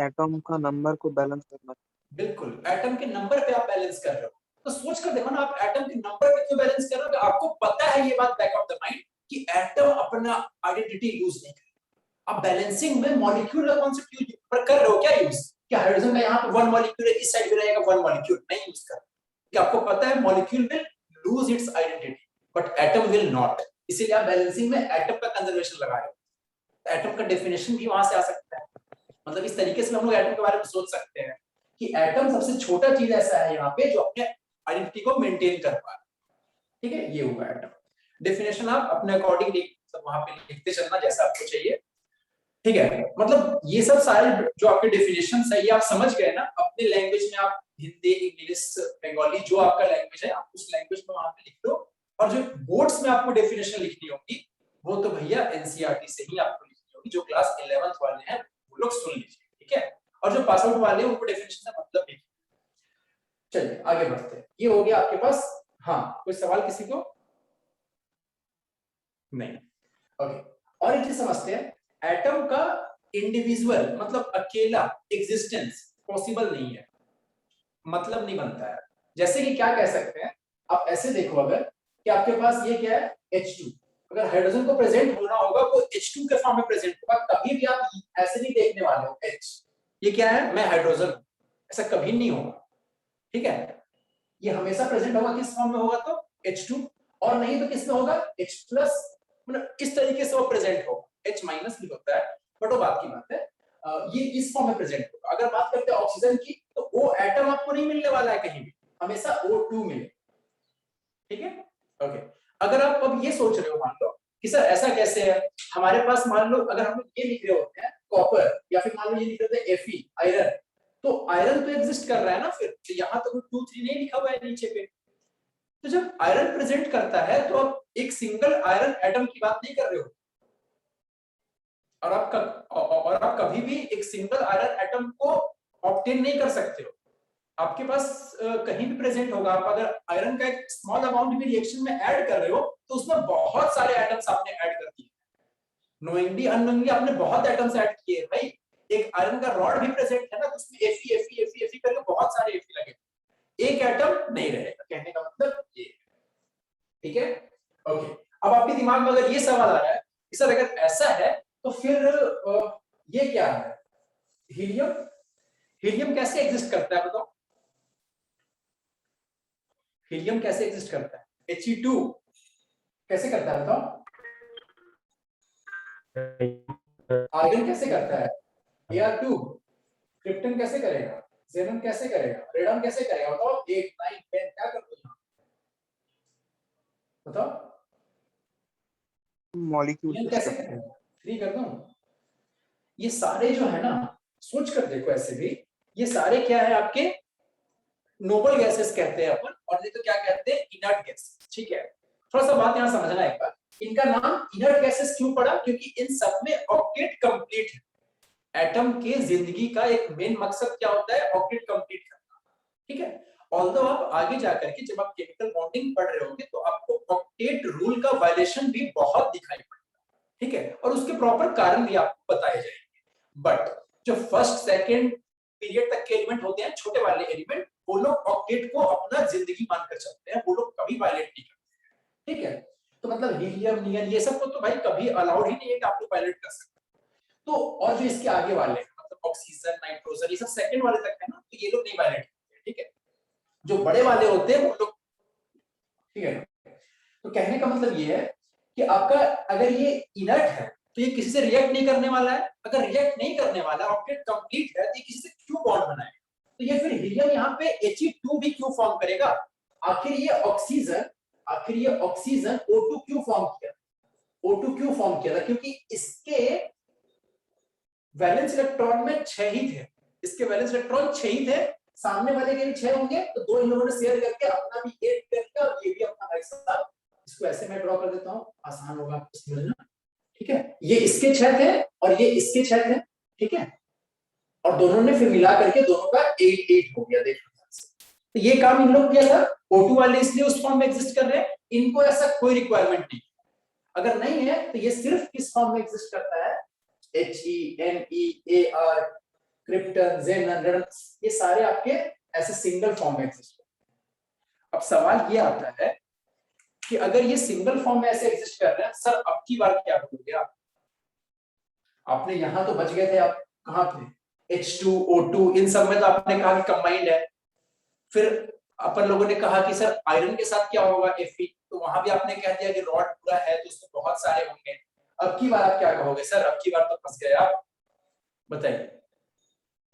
एटम का नंबर को बैलेंस करना। बिल्कुल, एटम के नंबर पे आप बैलेंस कर रहे हो। तो सोच कर देखो ना, आप एटम के नंबर पे क्यों बैलेंस कर रहे हो? आपको पता है ये बात बैक ऑफ द माइंड कि एटम अपना आइडेंटिटी लूज नहीं करेगा। आप बैलेंसिंग में मॉलिक्यूल का कॉन्सेप्ट यूज कर रहे हो क्या यूज? क्या हाइड्रोजन का यहाँ पे 1 मॉलिक्यूल है, इस साइड भी रहेगा 1 मॉलिक्यूल? नहीं यूज कर। क्या आपको पता है molecule will lose its identity but atom will not. इसीलिए आप बैलेंसिंग में एटम का कंजर्वेशन लगा रहे हो। एटम का डेफिनेशन भी वहां से आ सकता है। मतलब इस तरीके से हम लोग एटम के बारे में सोच सकते हैं कि एटम सबसे छोटा चीज ऐसा है यहाँ पे जो अपने आइडेंटिटी को मेंटेन कर पा रहा है, ठीक है। ये हुआ एटम। डेफिनेशन आप अपने अकॉर्डिंग वहां पे लिखते चलना जैसा आपको चाहिए, ठीक है। मतलब ये सब सारे जो आपके डेफिनेशन है ये आप समझ गए ना। अपने लैंग्वेज में आप हिंदी, इंग्लिश, बंगाली जो आपका लैंग्वेज है आप उस लैंग्वेज में वहां पे लिख लो। और जो बोर्ड्स में आपको डेफिनेशन लिखनी होगी वो तो भैया एनसीईआरटी से ही आपको लिखनी होगी। जो क्लास 11th वाले हैं वो लोग सुन लीजिए, ठीक है। और जो पास आउट वाले हैं उनको डेफिनेशन से मतलब नहीं। चलिए आगे बढ़ते हैं। ये हो गया आपके पास। हाँ, कोई सवाल किसी को? नहीं, ओके। और एक चीज समझते हैं, एटम का इंडिविजुअल मतलब अकेला एग्जिस्टेंस पॉसिबल नहीं है, मतलब नहीं बनता है। जैसे कि क्या कह सकते हैं, आप ऐसे देखो अगर कि आपके पास ये क्या है H2, अगर हाइड्रोजन को प्रेजेंट होना होगा वो H2 के फॉर्म में प्रेजेंट होगा। कभी भी आप ऐसे नहीं देखने वाले हो H, ये क्या है, मैं हाइड्रोजन हूं, ऐसा कभी नहीं होगा, ठीक है। ये हमेशा प्रेजेंट होगा किस फॉर्म में होगा तो H2, और नहीं तो किस में होगा H+, मतलब इस तरीके से वो प्रेजेंट होगा। H- भी होता है बट वो बात की बात है। ये इस फॉर्म में प्रेजेंट होगा। अगर बात करते हैं ऑक्सीजन की तो वो एटम आपको नहीं मिलने वाला है कहीं भी, हमेशा O2 मिले, ठीक है, ओके। अगर आप अब ये सोच रहे हो मान लो कि सर ऐसा कैसे है, हमारे पास मान लो अगर हम लोग ये लिख रहे होते हैं कॉपर, या फिर मान लो ये लिख रहे होते हैं Fe आयरन, तो आयरन तो एग्जिस्ट कर रहा है ना, फिर तो यहाँ तो 2 3 नहीं लिखा हुआ है नीचे पे। तो जब आयरन प्रेजेंट करता है तो आप एक सिंगल आयरन एटम की बात नहीं कर रहे हो, और आप कभी भी एक सिंगल आयरन एटम को ऑब्टेन नहीं कर सकते हो। आपके पास कहीं भी प्रेजेंट होगा। आप अगर आयरन का एक स्मॉल अमाउंट भी रिएक्शन में ऐड कर रहे हो तो उसमें बहुत सारे एटम्स आपने ऐड कर दिए, नोइंगली अननोइंगली आपने बहुत एटम्स ऐड किए भाई। एक आयरन का रॉड भी प्रेजेंट है ना, तो उसमें Fe करके बहुत सारे Fe लगे, एक एटम नहीं रहेगा। कहने का मतलब ये, ठीक है, ओके। अब आपके दिमाग में अगर ये सवाल आ रहा है कि सर अगर ऐसा है तो फिर ये क्या है, हीलियम? हीलियम कैसे एग्जिस्ट करता है बताओ? हीलियम कैसे एग्जिस्ट करता है? He2 कैसे करता है बताओ? आर्गन कैसे करता है? Ar2। क्रिप्टन कैसे करेगा? ज़ेनन कैसे करेगा? रेडन कैसे करेगा? बताओ 8 9 10 क्या करते हैं बताओ? मॉलिक्यूल कैसे करेगा? 3 कर दूं? ये सारे जो है ना, सोच कर देखो ऐसे भी, ये सारे क्या है आपके नोबल गैसेस कहते हैं अपन, और नहीं तो क्या कहते हैं इनर्ट गैस, ठीक है। थोड़ा सा बात यहाँ समझना एक बार, इनका नाम इनर्ट गैसेस क्यों पड़ा? क्योंकि इन सब में ऑक्टेट कंप्लीट है। एटम के जिंदगी का एक मेन मकसद क्या होता है? ऑक्टेट कंप्लीट करना, ठीक है। ऑल्दो आप आगे जाकर के जब आप केमिकल बॉन्डिंग पढ़ रहे होंगे तो आपको ऑक्टेट रूल का वायलेशन भी बहुत दिखाई पड़ेगा, ठीक है, और उसके प्रॉपर कारण भी आपको बताए जाएंगे। बट जो फर्स्ट सेकंड पीरियड तक के एलिमेंट होते हैं, छोटे वाले एलिमेंट, वो लोग ऑक्टेट को अपना जिंदगी मानकर चलते हैं, वो लोग कभी वायलेट नहीं करते हैं, ठीक है। तो मतलब हीलियम, नियन, ये सब को तो भाई कभी अलाउड ही नहीं है कि आप लोग वायलेट कर सकते। तो और जो इसके आगे वाले हैं, मतलब ऑक्सीजन, नाइट्रोजन, ये सब सेकंड वाले तक है ना, तो ये लोग नहीं वायलेट करते, ठीक है। जो बड़े वाले होते हैं वो लोग, ठीक है। तो कहने का मतलब ये है कि आपका अगर ये इनर्ट है तो ये किसी से रिएक्ट नहीं करने वाला है। अगर रिएक्ट नहीं करने वाला, ऑक्टेट कंप्लीट है, तो ये किसी से क्यों बॉन्ड बनाएगा? तो ये फिर हीलियम यहाँ पे He2 भी क्यों फॉर्म करेगा? आखिर ये ऑक्सीजन O2 क्यों फॉर्म किया? O2 क्यों फॉर्म किया था? क्योंकि इसके वैलेंस इलेक्ट्रॉन में 6 ही थे, इसके वैलेंस इलेक्ट्रॉन 6 ही थे, सामने वाले के भी 6 होंगे, तो दो इन लोगों ने शेयर करके अपना भी 8 कर लिया और ये भी अपना भाई साहब। इसको ऐसे मैं ड्रॉ कर देता हूं, आसान होगा आपको समझना, ठीक है। ये इसके 6 थे और ये इसके 6 थे, ठीक है, और दोनों ने फिर मिला करके दोनों का 8 हो गया, देखो। तो ये काम इन लोग किया था। O2 वाले इसलिए उस फॉर्म में एग्जिस्ट कर रहे हैं, इनको ऐसा कोई रिक्वायरमेंट नहीं। अगर नहीं है तो ये सिर्फ किस फॉर्म में एग्जिस्ट करता है? HENEAR, क्रिप्टन, ज़ेनन, रेडन, ये सारे आपके ऐसे सिंगल फॉर्म में एग्जिस्ट करते हैं। अब सवाल ये आता है कि अगर ये सिंगल फॉर्म में ऐसे एग्जिस्ट कर रहे हैं, सर अब की बार क्या करोगे आप? आपने यहां तो बच गए थे, आप कहां थे? H2O2, इन सब में तो आपने कहा कि कंबाइंड है। फिर अपन लोगों ने कहा कि सर आयरन के साथ क्या होगा? Fe, तो वहां भी आपने कह दिया कि रॉड पूरा है तो उसमें बहुत सारे होंगे। अब की बार आप क्या कहोगे? सर अब की बार तो फंस गए आप, बताइए।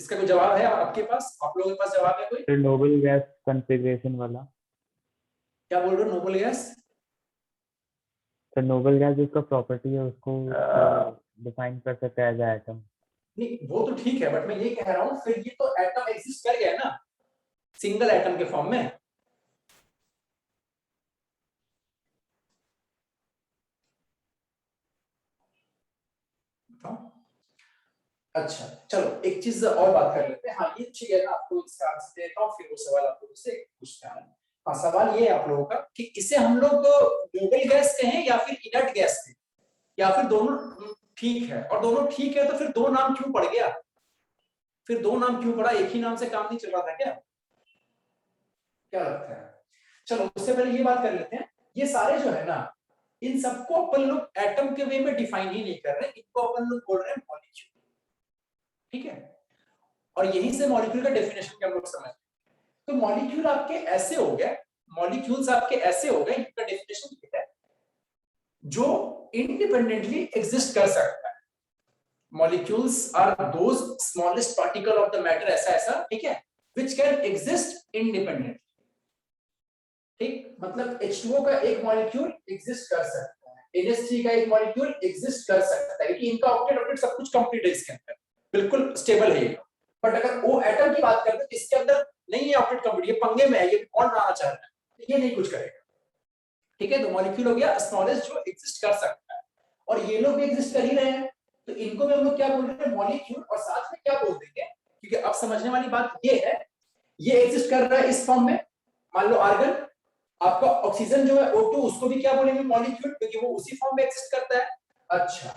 इसका कोई जवाब है आपके पास? आप लोगों के पास जवाब है कोई? फिर नोबल गैस कॉन्फ़िगरेशन वाला। क्या बोल रहे हो? Noble gas? तो नोबल गैस जिसका प्रॉपर्टी है उसको डिफाइन कर सकते हैं एज एटम। नहीं वो तो ठीक है, बट मैं ये कह रहा हूँ फिर ये तो एटम एग्जिस्ट कर गया ना सिंगल एटम के फॉर्म में। अच्छा चलो एक चीज और बात कर लेते हैं। हाँ ये ठीक है ना, आपको इसका आंसर देता हूँ, फिर वो सवाल आप लोगों से पूछता हूँ। हाँ सवाल ये है आप लोगों का कि इसे हम लोग नोबल गैस कहें या फिर इनर्ट गैस कहें, या फिर दोनों ठीक है? और दोनों ठीक है तो फिर दो नाम क्यों पड़ गया? फिर दो नाम क्यों पड़ा? एक ही नाम से काम नहीं चल रहा था क्या? क्या लगता है? चलो उससे पहले ये बात कर लेते हैं, ये सारे जो है ना, इन सबको अपन लोग एटम के वे में डिफाइन ही नहीं कर रहे, इनको अपन लोग बोल रहे हैं मॉलिक्यूल, ठीक है। और यहीं से मॉलिक्यूल का डेफिनेशन के हम लोग समझ। तो मॉलिक्यूल आपके ऐसे हो गए, मॉलिक्यूल्स आपके ऐसे हो गए, इनका डेफिनेशन क्या है? जो इंडिपेंडेंटली एग्जिस्ट कर सकता है। Molecules are those smallest particle of the matter, ऐसा, ठीक है, व्हिच कैन एग्जिस्ट इंडिपेंडेंटली। ठीक, मतलब H2O का एक मॉलिक्यूल एग्जिस्ट कर सकता है, NH3 का एक मॉलिक्यूल एग्जिस्ट कर सकता है, क्योंकि इनका ऑक्टेट सब कुछ कंप्लीट है इसके अंदर, बिल्कुल स्टेबल है ये। बट अगर O एटम की बात करते हैं, इसके अंदर नहीं है ऑक्टेट कंप्लीट, ये पंगे में है, ये कौन बनाना चाह रहा है, तो ये नहीं कुछ करेगा, ठीक है। तो मॉलिक्यूल हो गया स्मॉलेस्ट जो एग्जिस्ट कर सकता है, और ये लोग भी एग्जिस्ट कर ही रहे हैं, तो इनको भी हम लोग क्या बोल रहे हैं? मॉलिक्यूल। और साथ में क्या बोल देंगे, क्योंकि अब समझने वाली बात ये है, ये एग्जिस्ट कर रहा है इस फॉर्म में, मान लो आर्गन, आपका ऑक्सीजन जो है O2, उसको भी क्या बोलेंगे? मॉलिक्यूल, क्योंकि वो उसी फॉर्म में एग्जिस्ट करता है। अच्छा,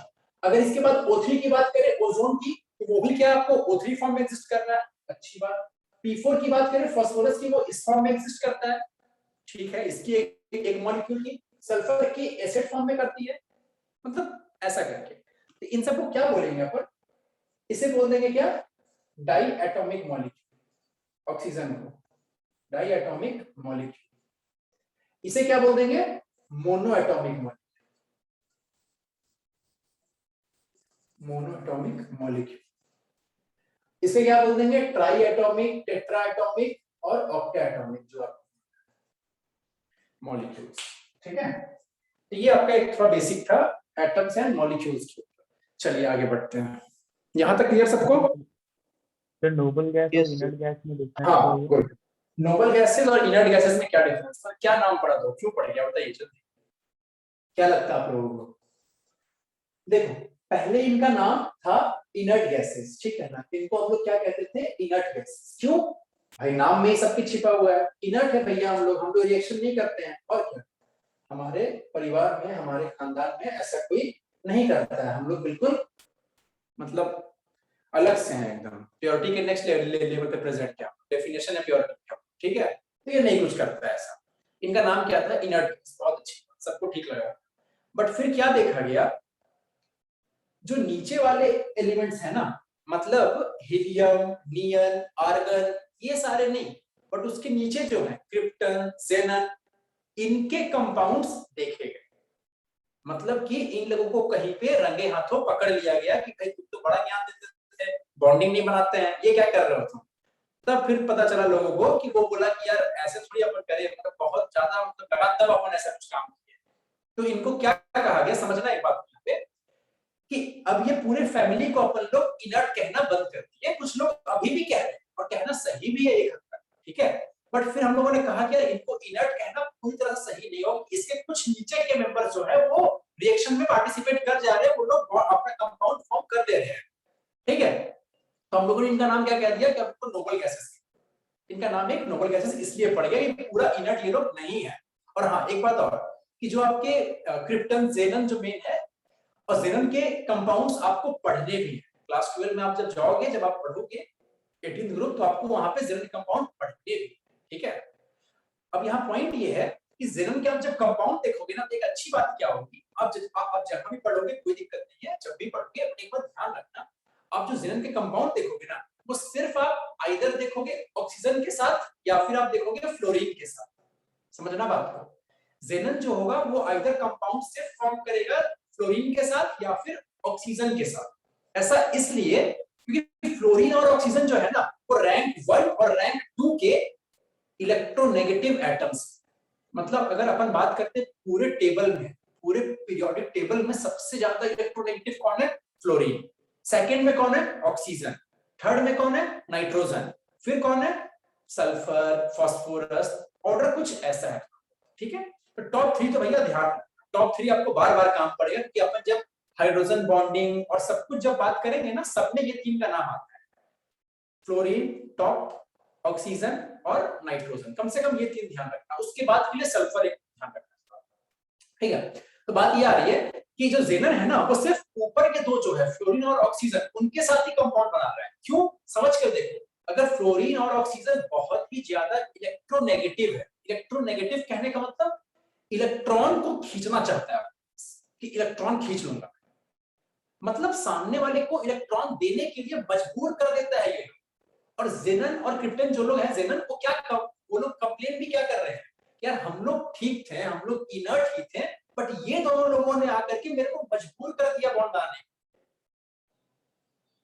अगर इसके बाद O3 की बात करें, ओजोन की, तो वो भी क्या आपको O3 फॉर्म में एग्जिस्ट कर रहा है, अच्छी बात। P4 की बात करें, फास्फोरस की, वो इस फॉर्म में एग्जिस्ट करता है, ठीक है, इसकी एक मॉलिक्यूल की। सल्फर की एसिड फॉर्म में करती है, मतलब ऐसा करके। तो इन सबको क्या बोलेंगे अपन? इसे बोल देंगे क्या? Diatomic molecule. ऑक्सीजन को डाई एटॉमिक मॉलिक्यूल। इसे क्या बोल देंगे? Monoatomic molecule. Monoatomic molecule. इसे क्या बोल देंगे? ट्राई एटॉमिक, टेट्रा एटॉमिक और ऑक्टा एटॉमिक जो आप मॉलिक्यूल्स, ठीक है। तो ये आपका एक थोड़ा बेसिक था एटम्स एंड मॉलिक्यूल्स के ऊपर। चलिए आगे बढ़ते हैं, यहां तक क्लियर सबको? तो नोबल गैस Yes, और sir. इनर्ट गैस में डिफरेंस हाँ है? गुड। नोबल गैसेस और इनर्ट गैसेस में क्या डिफरेंस था? क्या नाम पड़ा दो, क्यों पड़ गया, बताइए जल्दी। क्या लगता है आप लोगों को? देखो पहले इनका नाम था इनर्ट गैसेस, ठीक है ना, इनको हम लोग क्या कहते थे, इनर्ट गैसेस। क्यों भाई, नाम में ही सब कुछ छिपा हुआ है, इनर्ट है भैया, हम लोग रिएक्शन नहीं करते हैं, और क्या हमारे परिवार में, हमारे खानदान में ऐसा कोई नहीं करता है, हम लोग बिल्कुल मतलब अलग से हैं एकदम, प्योरिटी के नेक्स्ट लेवल पे प्रेजेंट क्या डेफिनेशन है प्योरिटी का, ठीक है। तो ये नहीं कुछ करता है ऐसा। इनका नाम क्या था, इनर्ट गैस, बहुत अच्छी बात, सबको ठीक लगा। बट फिर क्या देखा गया, जो नीचे वाले एलिमेंट्स है ना, मतलब हीलियम, नियन, आर्गन, ये सारे नहीं, बट उसके नीचे जो है क्रिप्टन, ज़ेनन, इनके कंपाउंड्स देखे गए। मतलब कि इन लोगों को कहीं पे रंगे हाथों पकड़ लिया गया कि भाई तुम तो बड़ा ज्ञान देते थे, बॉन्डिंग नहीं बनाते हैं, ये क्या कर रहे हो तुम। तब फिर पता चला लोगों को कि वो बोला कि यार ऐसे थोड़ी अपन करें, मतलब बहुत ज्यादा मतलब लगातार अपन ऐसा कुछ काम किए। तो इनको क्या कहा गया, समझना एक बात यहाँ पे, कि अब ये पूरे फैमिली को अपन लोग इनर्ट कहना बंद कर दिए। कुछ लोग अभी भी कह रहे हैं और कहना सही भी है एक हद तक, ठीक है, बट फिर हम लोगों ने कहा कि इनको इनर्ट कहना पूरी तरह सही नहीं हो, इसके कुछ नीचे के मेंबर्स जो है वो रिएक्शन में पार्टिसिपेट कर जा रहे हैं, वो लोग अपना कंपाउंड फॉर्म कर दे रहे हैं, ठीक है। तो हम लोगों ने इनका नाम क्या कह दिया कि आपको नोबल गैसेस, इनका नाम एक नोबल गैसेस इसलिए पड़ गया, ये पूरा इनर्ट ये लोग नहीं है। और हाँ एक बात और, कि जो आपके क्रिप्टन, ज़ेनन जो मेन है, और ज़ेनन के कंपाउंड्स आपको पढ़ने भी है। क्लास 12 में आप जब जाओगे, जब आप पढ़ोगे 18th ग्रुप, तो आपको वहां पे ज़ेनन के कंपाउंड पढ़ने भी, ठीक है। अब यहाँ पॉइंट ये है कि ज़ेनन के आप जब कंपाउंड देखोगे ना, तो एक अच्छी बात क्या होगी, आप जहां भी पढ़ोगे कोई दिक्कत नहीं है, जब भी पढ़ोगे एक बात ध्यान रखना, आप जो ज़ेनन के कंपाउंड देखोगे ना, वो सिर्फ आप आइदर देखोगे ऑक्सीजन के साथ या फिर आप देखोगे फ्लोरीन के साथ। समझना बात को, ज़ेनन जो होगा वो आइदर कंपाउंड से फॉर्म करेगा फ्लोरीन के साथ या फिर ऑक्सीजन के साथ। ऐसा इसलिए क्योंकि फ्लोरीन और ऑक्सीजन जो है ना, वो रैंक 1 और रैंक 2 के इलेक्ट्रोनेगेटिव एटम्स। मतलब अगर अपन बात करते हैं पूरे टेबल में, पूरे पीरियोडिक टेबल में सबसे ज्यादा इलेक्ट्रोनेगेटिव कौन है, फ्लोरीन। सेकंड में कौन है, ऑक्सीजन। थर्ड में कौन है, नाइट्रोजन। फिर कौन है, सल्फर, फास्फोरस, ऑर्डर कुछ ऐसा है, ठीक है। तो टॉप 3 तो भैया ध्यान, टॉप 3 आपको बार बार काम पड़ेगा कि अपन जब हाइड्रोजन बॉन्डिंग और सब कुछ जब बात करेंगे ना, सब में ये 3 का नाम आता है, फ्लोरीन टॉप, ऑक्सीजन और नाइट्रोजन, कम से कम ये 3 ध्यान रखना। उसके बाद के लिए सल्फर एक ध्यान रखना, ठीक है। तो बात ये आ रही है कि जो ज़ेनन है ना, वो सिर्फ ऊपर के 2 जो है फ्लोरीन और ऑक्सीजन, उनके साथ ही कंपाउंड बना रहा है। क्यों, समझ कर देखो, अगर फ्लोरीन और ऑक्सीजन बहुत ही ज्यादा इलेक्ट्रोनेगेटिव है, इलेक्ट्रोनेगेटिव कहने का मतलब इलेक्ट्रॉन को खींचना चाहता है कि इलेक्ट्रॉन खींच लूंगा, मतलब सामने वाले को इलेक्ट्रॉन देने के लिए मजबूर कर देता है ये। और ज़ेनन और क्रिप्टन जो लोग हैं, ज़ेनन को क्या वो लोग कंप्लेन भी क्या कर रहे हैं, यार हम लोग ठीक थे, हम लोग इनर्ट ही थे, बट ये दोनों लोगों ने आकर के मेरे को मजबूर कर दिया बॉन्ड बनाने,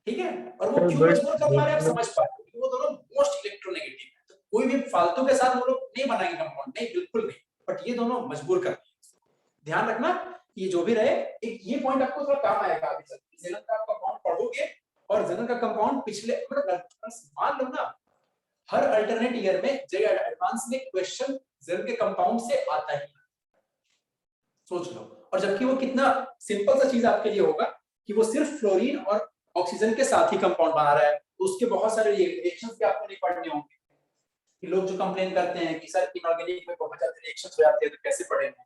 ठीक है। और वो क्यों मजबूर कर पा रहे हैं, आप समझ पा रहे हो, वो दोनों मोस्ट इलेक्ट्रोनेगेटिव है। तो कोई भी फालतू के साथ वो लोग नहीं बनाएंगे कंपाउंड, नहीं, बिल्कुल नहीं, बट ये दोनों मजबूर कर रहे हैं। ध्यान रखना, ये जो भी रहे, एक ये पॉइंट आपको थोड़ा काम आएगा अभी तक। ज़ेनन का कंपाउंड पढ़ोगे और ज़ेनन का कंपाउंड पिछले मान लो ना, हर अल्टरनेट ईयर में जेईई एडवांस में क्वेश्चन ज़ेनन के कंपाउंड से आता ही, सोच लो। और जबकि वो कितना सिंपल सा चीज आपके लिए होगा कि वो सिर्फ फ्लोरीन और ऑक्सीजन के साथ ही कंपाउंड बना रहा है, तो उसके बहुत सारे रिएक्शंस भी आपको नहीं पढ़ने होंगे। कि लोग जो कंप्लेन करते हैं कि सर इनऑर्गेनिक में बहुत ज्यादा रिएक्शंस हो जाते हैं, तो कैसे पढ़ेंगे,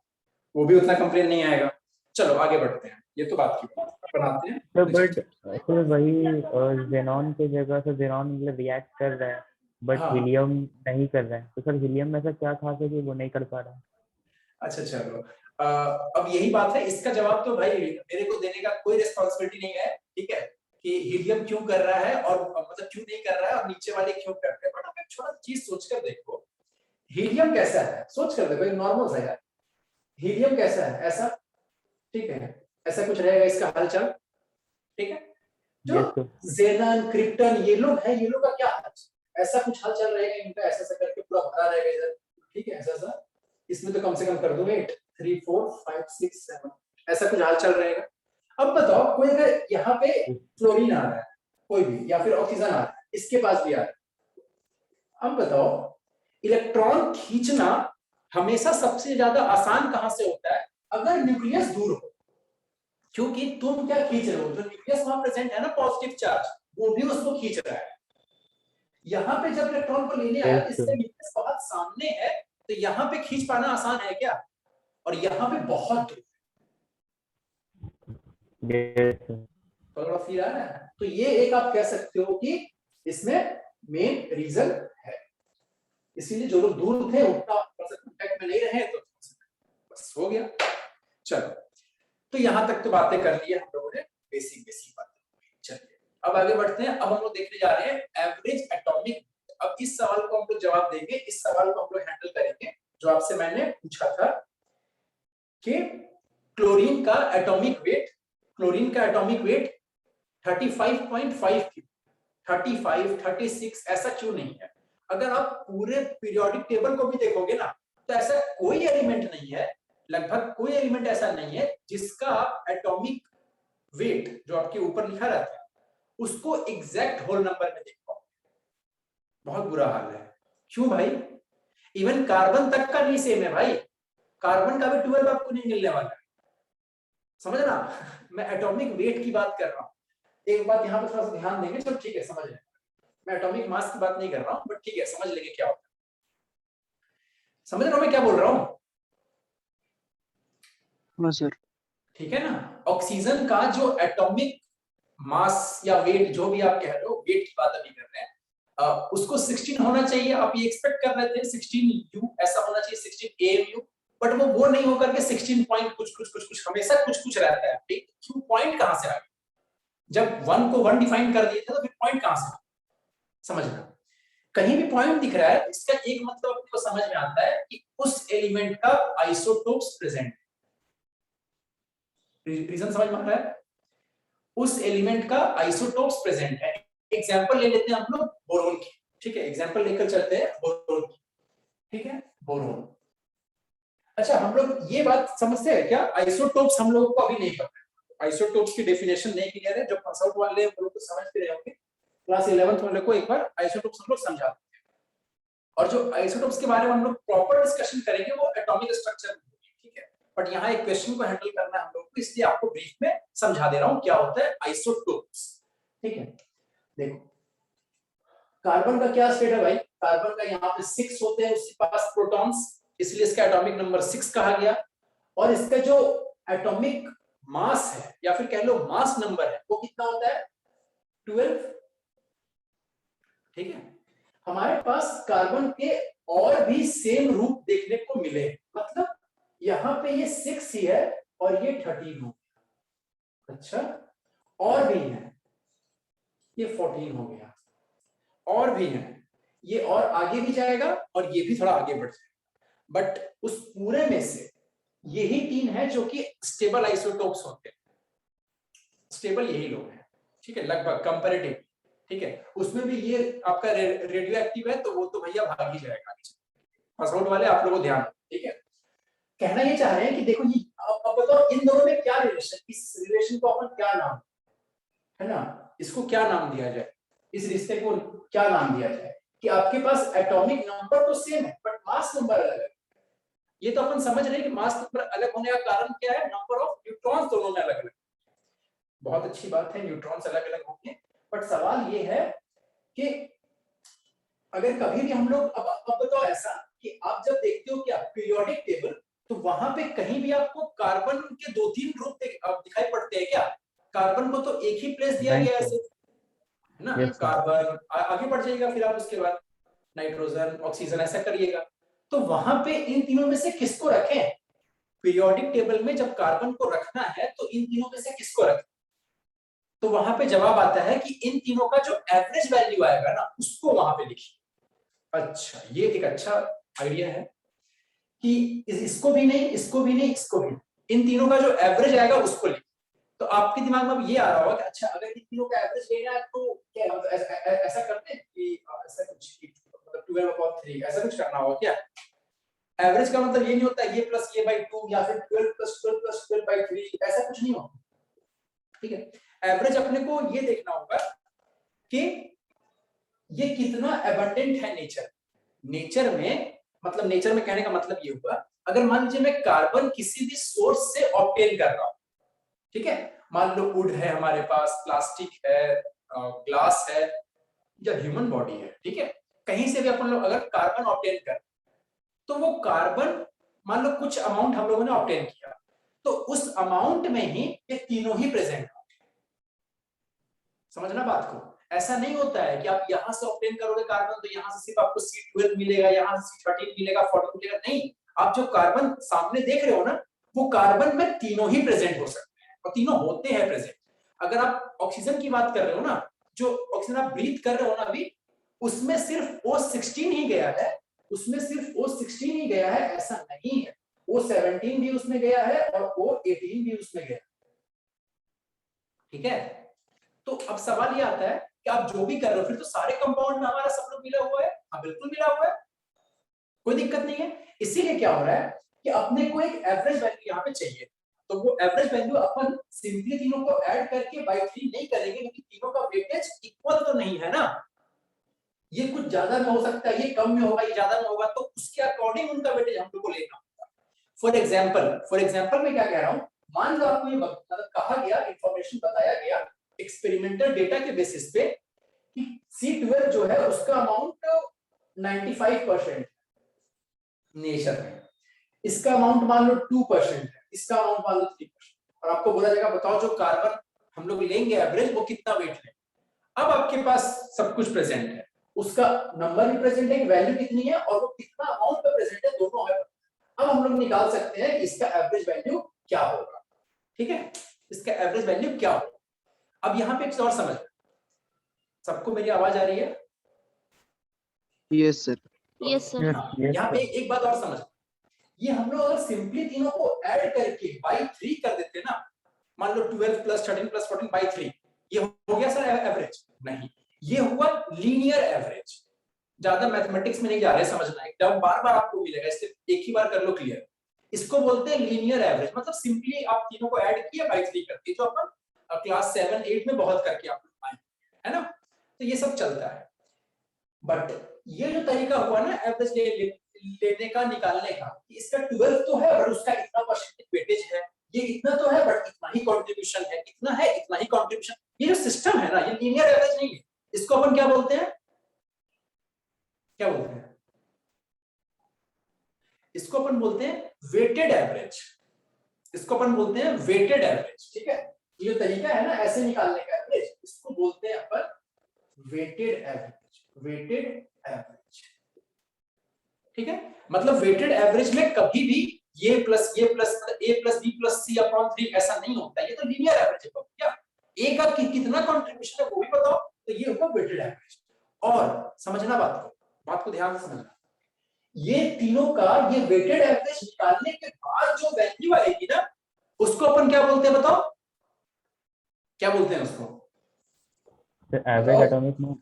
वो भी उतना कंप्लेन नहीं आएगा। चलो आगे बढ़ते हैं, ये तो बात की बनाते हैं। तो बट फिर वही ज़ेनॉन की जगह से ज़ेनॉन मतलब रिएक्ट कर रहा है, बट हाँ। हीलियम नहीं कर रहा है, तो सर हीलियम में ऐसा क्या खास है कि वो नहीं कर पा रहा है? अच्छा चलो, अब यही बात है, इसका जवाब तो भाई मेरे को देने का कोई रिस्पांसिबिलिटी नहीं है, ठीक है, कि हीलियम क्यों कर रहा है और मतलब क्यों नहीं कर रहा है और नीचे वाले क्यों कर रहे हैं। बट आप एक छोटा चीज सोचकर देखो, हीलियम कैसा है, सोच कर देखो, नॉर्मल सा यार, हीलियम कैसा है, ऐसा, ठीक है, ऐसा कुछ रहेगा इसका हालचाल, ठीक है। जो ज़ेनन, क्रिप्टन ये लोग हैं, ये लोग का क्या हाल, ऐसा कुछ हालचाल रहेगा इनका, ऐसा ऐसा करके पूरा भरा रहेगा इधर, ठीक है, ऐसा सा। इसमें तो कम से कम कर दूंगा 8 3 4 5 6 7, ऐसा कुछ हालचाल रहेगा। अब बताओ, कोई अगर यहाँ पे फ्लोरीन आ रहा है कोई भी, या फिर ऑक्सीजन आ रहा है, इसके पास भी आ रहा है, अब बताओ इलेक्ट्रॉन खींचना हमेशा सबसे ज्यादा आसान कहां से होता है, अगर न्यूक्लियस दूर हो। क्योंकि तुम क्या खींच रहे हो, जो न्यूक्लियस वहां प्रेजेंट है ना पॉजिटिव चार्ज, वो भी उसको खींच रहा है। यहाँ पे जब इलेक्ट्रॉन को लेने आया, इससे न्यूक्लियस बहुत सामने है, तो यहाँ पे खींच पाना आसान है क्या, और यहाँ पे बहुत दूर। थोड़ा फील आ रहा है। तो ये एक आप कह सकते हो कि इसमें मेन रीजन है। इसीलिए जो लोग दूर थे उतना कॉन्टेक्ट में नहीं रहे, तो बस हो गया। चलो, तो यहां तक तो बातें कर ली हम लोगों ने, बेसिक बातें। चलिए अब आगे बढ़ते हैं। अब हम लोग देखने जा रहे हैं एवरेज एटॉमिक। अब इस सवाल को हम लोग जवाब देंगे, इस सवाल को हम लोग हैंडल करेंगे जो आपसे मैंने पूछा था कि क्लोरीन का एटॉमिक वेट 35.5 थी, 35, 36 ऐसा क्यों नहीं है? अगर आप पूरे पीरियोडिक टेबल को भी देखोगे ना, तो ऐसा कोई एलिमेंट नहीं है, लगभग कोई एलिमेंट ऐसा नहीं है जिसका एटॉमिक वेट जो आपके ऊपर लिखा रहता है उसको एग्जैक्ट होल नंबर में देख पाओ। बहुत बुरा हाल है। क्यों भाई? इवन कार्बन तक का नहीं सेम है भाई, कार्बन का भी 12 आपको नहीं मिलने वाला है, समझ ना? मैं एटॉमिक वेट की बात कर रहा हूं। एक बात यहां पर थोड़ा सा ध्यान देंगे, चलो ठीक है, समझ लेंगे। मैं एटॉमिक मास की बात नहीं कर रहा हूं, बट ठीक है, समझ लेंगे क्या होता है। समझ रहे हो मैं क्या बोल रहा हूं? हाँ सर। ठीक है ना? ऑक्सीजन का जो एटॉमिक मास या वेट, जो भी आप कह रहे हो, वेट की बात अभी कर रहे हैं, उसको 16 होना चाहिए। आप ये एक्सपेक्ट कर रहे थे 16 U ऐसा होना चाहिए, 16 AMU, बट वो नहीं होकर के 16 पॉइंट कुछ हमेशा कुछ रहता है। ठीक, क्यों? पॉइंट कहां से आ गया? जब 1 को 1 डिफाइन कर दिए थे तो फिर पॉइंट कहां से? समझना, कहीं भी पॉइंट दिख रहा है, इसका एक मतलब आपको समझ में आता है कि उस एलिमेंट का आइसोटोप्स प्रेजेंट है। रीजन समझ में आ रहा है? उस एलिमेंट का आइसोटोप्स प्रेजेंट है। एग्जांपल ले लेते हैं हम लोग बोरोन की, ठीक है? एग्जांपल लेकर चलते हैं बोरोन की, ठीक है? बोरोन। अच्छा, हम लोग ये बात समझते हैं क्या? आइसोटोप्स हम लोगों को अभी नहीं पता है, आइसोटोप्स की डेफिनेशन नहीं क्लियर है। जो पास आउट वाले हम लोग तो समझ के रहे होंगे, क्लास 11th वाले को एक बार आइसोटोप्स हम लोग समझा देते हैं। और जो आइसोटोप्स के बारे में हम लोग प्रॉपर डिस्कशन करेंगे वो एटॉमिक स्ट्रक्चर में होगी, ठीक है? बट यहाँ एक क्वेश्चन को हैंडल करना है हम लोग को, इसलिए आपको ब्रीफ में समझा दे रहा हूं क्या होता है आइसोटोप्स, ठीक है? देखो, कार्बन का क्या स्टेट है भाई? कार्बन का यहाँ पे 6 होते हैं उसके पास प्रोटॉन्स, इसलिए इसका एटॉमिक नंबर 6 कहा गया। और इसका जो एटॉमिक मास है या फिर कह लो मास नंबर है, वो कितना होता है? 12, ठीक है? हमारे पास कार्बन के और भी सेम रूप देखने को मिले, मतलब यहाँ पे ये 6 ही है और ये 13 हो गया। अच्छा, और भी है, ये 14 हो गया, और भी है, ये और आगे भी जाएगा और ये भी थोड़ा आगे बढ़ जाएगा। बट उस पूरे में से यही 3 है जो कि स्टेबल आइसोटोप्स होते हैं। स्टेबल यही लोग हैं, ठीक है? लगभग कंपैरेटिव, ठीक है? उसमें भी ये आपका रेडियो एक्टिव है, तो वो तो भैया भाग ही जाएगा। पास आउट वाले आप लोगों को ध्यान, ठीक है? कहना ये चाह रहे हैं कि देखो ये अब बताओ इन दोनों में क्या रिलेशन, इस रिलेशन को अपन क्या नाम है ना, इसको क्या नाम दिया जाए, इस रिश्ते को क्या नाम दिया जाए? कि आपके पास एटॉमिक नंबर तो सेम है बट मास नंबर अलग है। ये तो अपन समझ रहे हैं कि मास नंबर अलग होने का कारण क्या है? नंबर ऑफ न्यूट्रॉन्स दोनों में अलग अलग। बहुत अच्छी बात है, न्यूट्रॉन्स अलग अलग होंगे, बट सवाल ये है कि अगर कभी भी हम लोग अब बताओ ऐसा कि आप जब देखते हो क्या पीरियोडिक टेबल, तो वहां पे कहीं भी आपको कार्बन के 2-3 ग्रुप दिखाई पड़ते हैं क्या? कार्बन को तो एक ही प्लेस दिया गया है सिर्फ, है ना? कार्बन आगे बढ़ जाएगा, फिर आप उसके बाद नाइट्रोजन, ऑक्सीजन ऐसा करिएगा। तो वहां पे इन तीनों में से किसको रखें? पीरियोडिक टेबल में जब कार्बन को रखना है तो इन तीनों में से किसको रखें? तो वहां पे जवाब आता है कि इन तीनों का जो एवरेज वैल्यू आएगा ना, उसको वहां पे लिखिए। अच्छा, ये एक अच्छा आइडिया है कि इसको भी नहीं, इसको भी नहीं, इसको भी नहीं, इन तीनों का जो एवरेज आएगा उसको लिखिए। तो आपके दिमाग में अब ये आ रहा होगा कि अच्छा, अगर इन तीनों का एवरेज लेना है तो क्या ऐसा करते हैं कि ऐसा कुछ मतलब 12/3 ऐसा कुछ करना होगा क्या? एवरेज का मतलब ये नहीं होता ये प्लस ये बाई 2 या फिर 12 प्लस 12 प्लस 12/3, ऐसा कुछ नहीं होगा, ठीक है? एवरेज अपने को ये देखना होगा कि ये कितना एबंडेंट है नेचर में। मतलब नेचर में कहने का मतलब ये हुआ, अगर मान लीजिए मैं कार्बन किसी भी सोर्स से ऑब्टेन कर रहा हूं, ठीक है, मान लो वुड है हमारे पास, प्लास्टिक है, ग्लास है या ह्यूमन बॉडी है, ठीक है, कहीं से भी अपन लोग अगर कार्बन ऑब्टेन कर, तो वो कार्बन मान लो कुछ अमाउंट हम लोगों ने ऑब्टेन किया, तो उस अमाउंट में ही ये तीनों ही प्रेजेंट होंगे। समझना बात को, ऐसा नहीं होता है कि आप यहां से ऑब्टेन करोगे कार्बन तो यहां से सिर्फ आपको C12 मिलेगा, यहां से C13 मिलेगा, 14 मिलेगा, नहीं, आप जो कार्बन सामने देख रहे हो ना, वो कार्बन में तीनों ही प्रेजेंट हो सकते हैं और तीनों होते हैं प्रेजेंट। अगर आप ऑक्सीजन की बात कर रहे हो ना, जो ऑक्सीजन आप ब्रीथ कर रहे हो ना अभी, उसमें सिर्फ O16 ही गया है, उसमें सिर्फ O16 ही गया है, ऐसा नहीं है, O17 भी उसमें गया है और O18 भी उसमें गया है। ठीक है, तो अब सवाल ये आता है कि आप जो भी कर रहे हो फिर तो सारे कंपाउंड में हमारा सब लोग मिला हुआ है। हाँ बिल्कुल मिला हुआ है, कोई दिक्कत नहीं है। इसीलिए क्या हो रहा है कि अपने को एक एवरेज वैल्यू यहाँ पे चाहिए, तो वो एवरेज वैल्यू अपन सिंपली तीनों को ऐड करके बाय 3 नहीं करेंगे, क्योंकि तीनों का वेटेज इक्वल तो नहीं है ना, ये कुछ ज्यादा में हो सकता है, ये कम में होगा, ये ज्यादा में होगा, तो उसके अकॉर्डिंग उनका वेटेज हम लोग को लेना होगा। फॉर एग्जांपल मैं क्या कह रहा हूँ, मान लो आपको ये मतलब कहा गया, इंफॉर्मेशन बताया गया एक्सपेरिमेंटल डेटा के बेसिस पे कि C12 जो है उसका अमाउंट 95% नेचर में, इसका अमाउंट मान लो 2% है, इसका अमाउंट मान लो 3%, और आपको बोला जाएगा बताओ जो कार्बन हम लोग लेंगे एवरेज वो कितना वेट है। अब आपके पास सब कुछ प्रेजेंट है, उसका नंबर भी प्रेजेंट है, वैल्यू कितनी है और वो कितना अमाउंट पे प्रेजेंट है, दोनों है। अब हम लोग निकाल सकते हैं कि इसका एवरेज वैल्यू क्या होगा। ठीक है, इसका एवरेज वैल्यू क्या होगा। अब यहाँ पे एक और समझ, सबको मेरी आवाज आ रही है? Yes sir. Yes, sir. यहाँ पे एक बात और समझ, ये हम लोग अगर सिंपली तीनों को ऐड करके बाय 3 कर देते ना, मान लो 12 प्लस 13 प्लस 14 बाय 3, ये हो गया सर एवरेज? नहीं, ये हुआ लीनियर एवरेज। ज्यादा मैथमेटिक्स में नहीं जा रहे, समझना, एक टर्म बार बार आपको मिलेगा, इससे एक ही बार कर लो क्लियर। इसको बोलते हैं लीनियर एवरेज, मतलब सिंपली आप तीनों को ऐड किया बाय 3 करके, जो अपन क्लास 7 8 में बहुत करके आप लोग आए, है ना, तो ये सब चलता है। बट ये जो तरीका हुआ ना एवरेज लेने का, निकालने का, इसका 12 तो है बट उसका इतना परसेंटेज वेटेज है, ये इतना तो है बट इतना ही कंट्रीब्यूशन है, इतना है इतना ही कंट्रीब्यूशन, ये जो सिस्टम है ना, ये लीनियर एवरेज नहीं है। इसको अपन क्या बोलते हैं, क्या बोलते हैं, इसको अपन बोलते हैं वेटेड एवरेज, इसको अपन बोलते हैं वेटेड एवरेज। ठीक है, ये जो तरीका है ना ऐसे निकालने का एवरेज, इसको बोलते हैं अपन वेटेड एवरेज, वेटेड एवरेज। ठीक है, मतलब वेटेड एवरेज में कभी भी ये plus a plus b plus c upon 3 ऐसा नहीं होता, ये तो लीनियर एवरेज है। क्या a का कितना कंट्रीब्यूशन है वो भी बताओ, तो ये होगा वेटेड एवरेज। और समझना बात को ध्यान से समझना, ये तीनों का ये वेटेड एवरेज निकालने के बाद जो वैल्यू आएगी ना, उसको अपन क्या बोलते हैं बताओ, क्या बोलते हैं उसको? एवरेज एटॉमिक मास।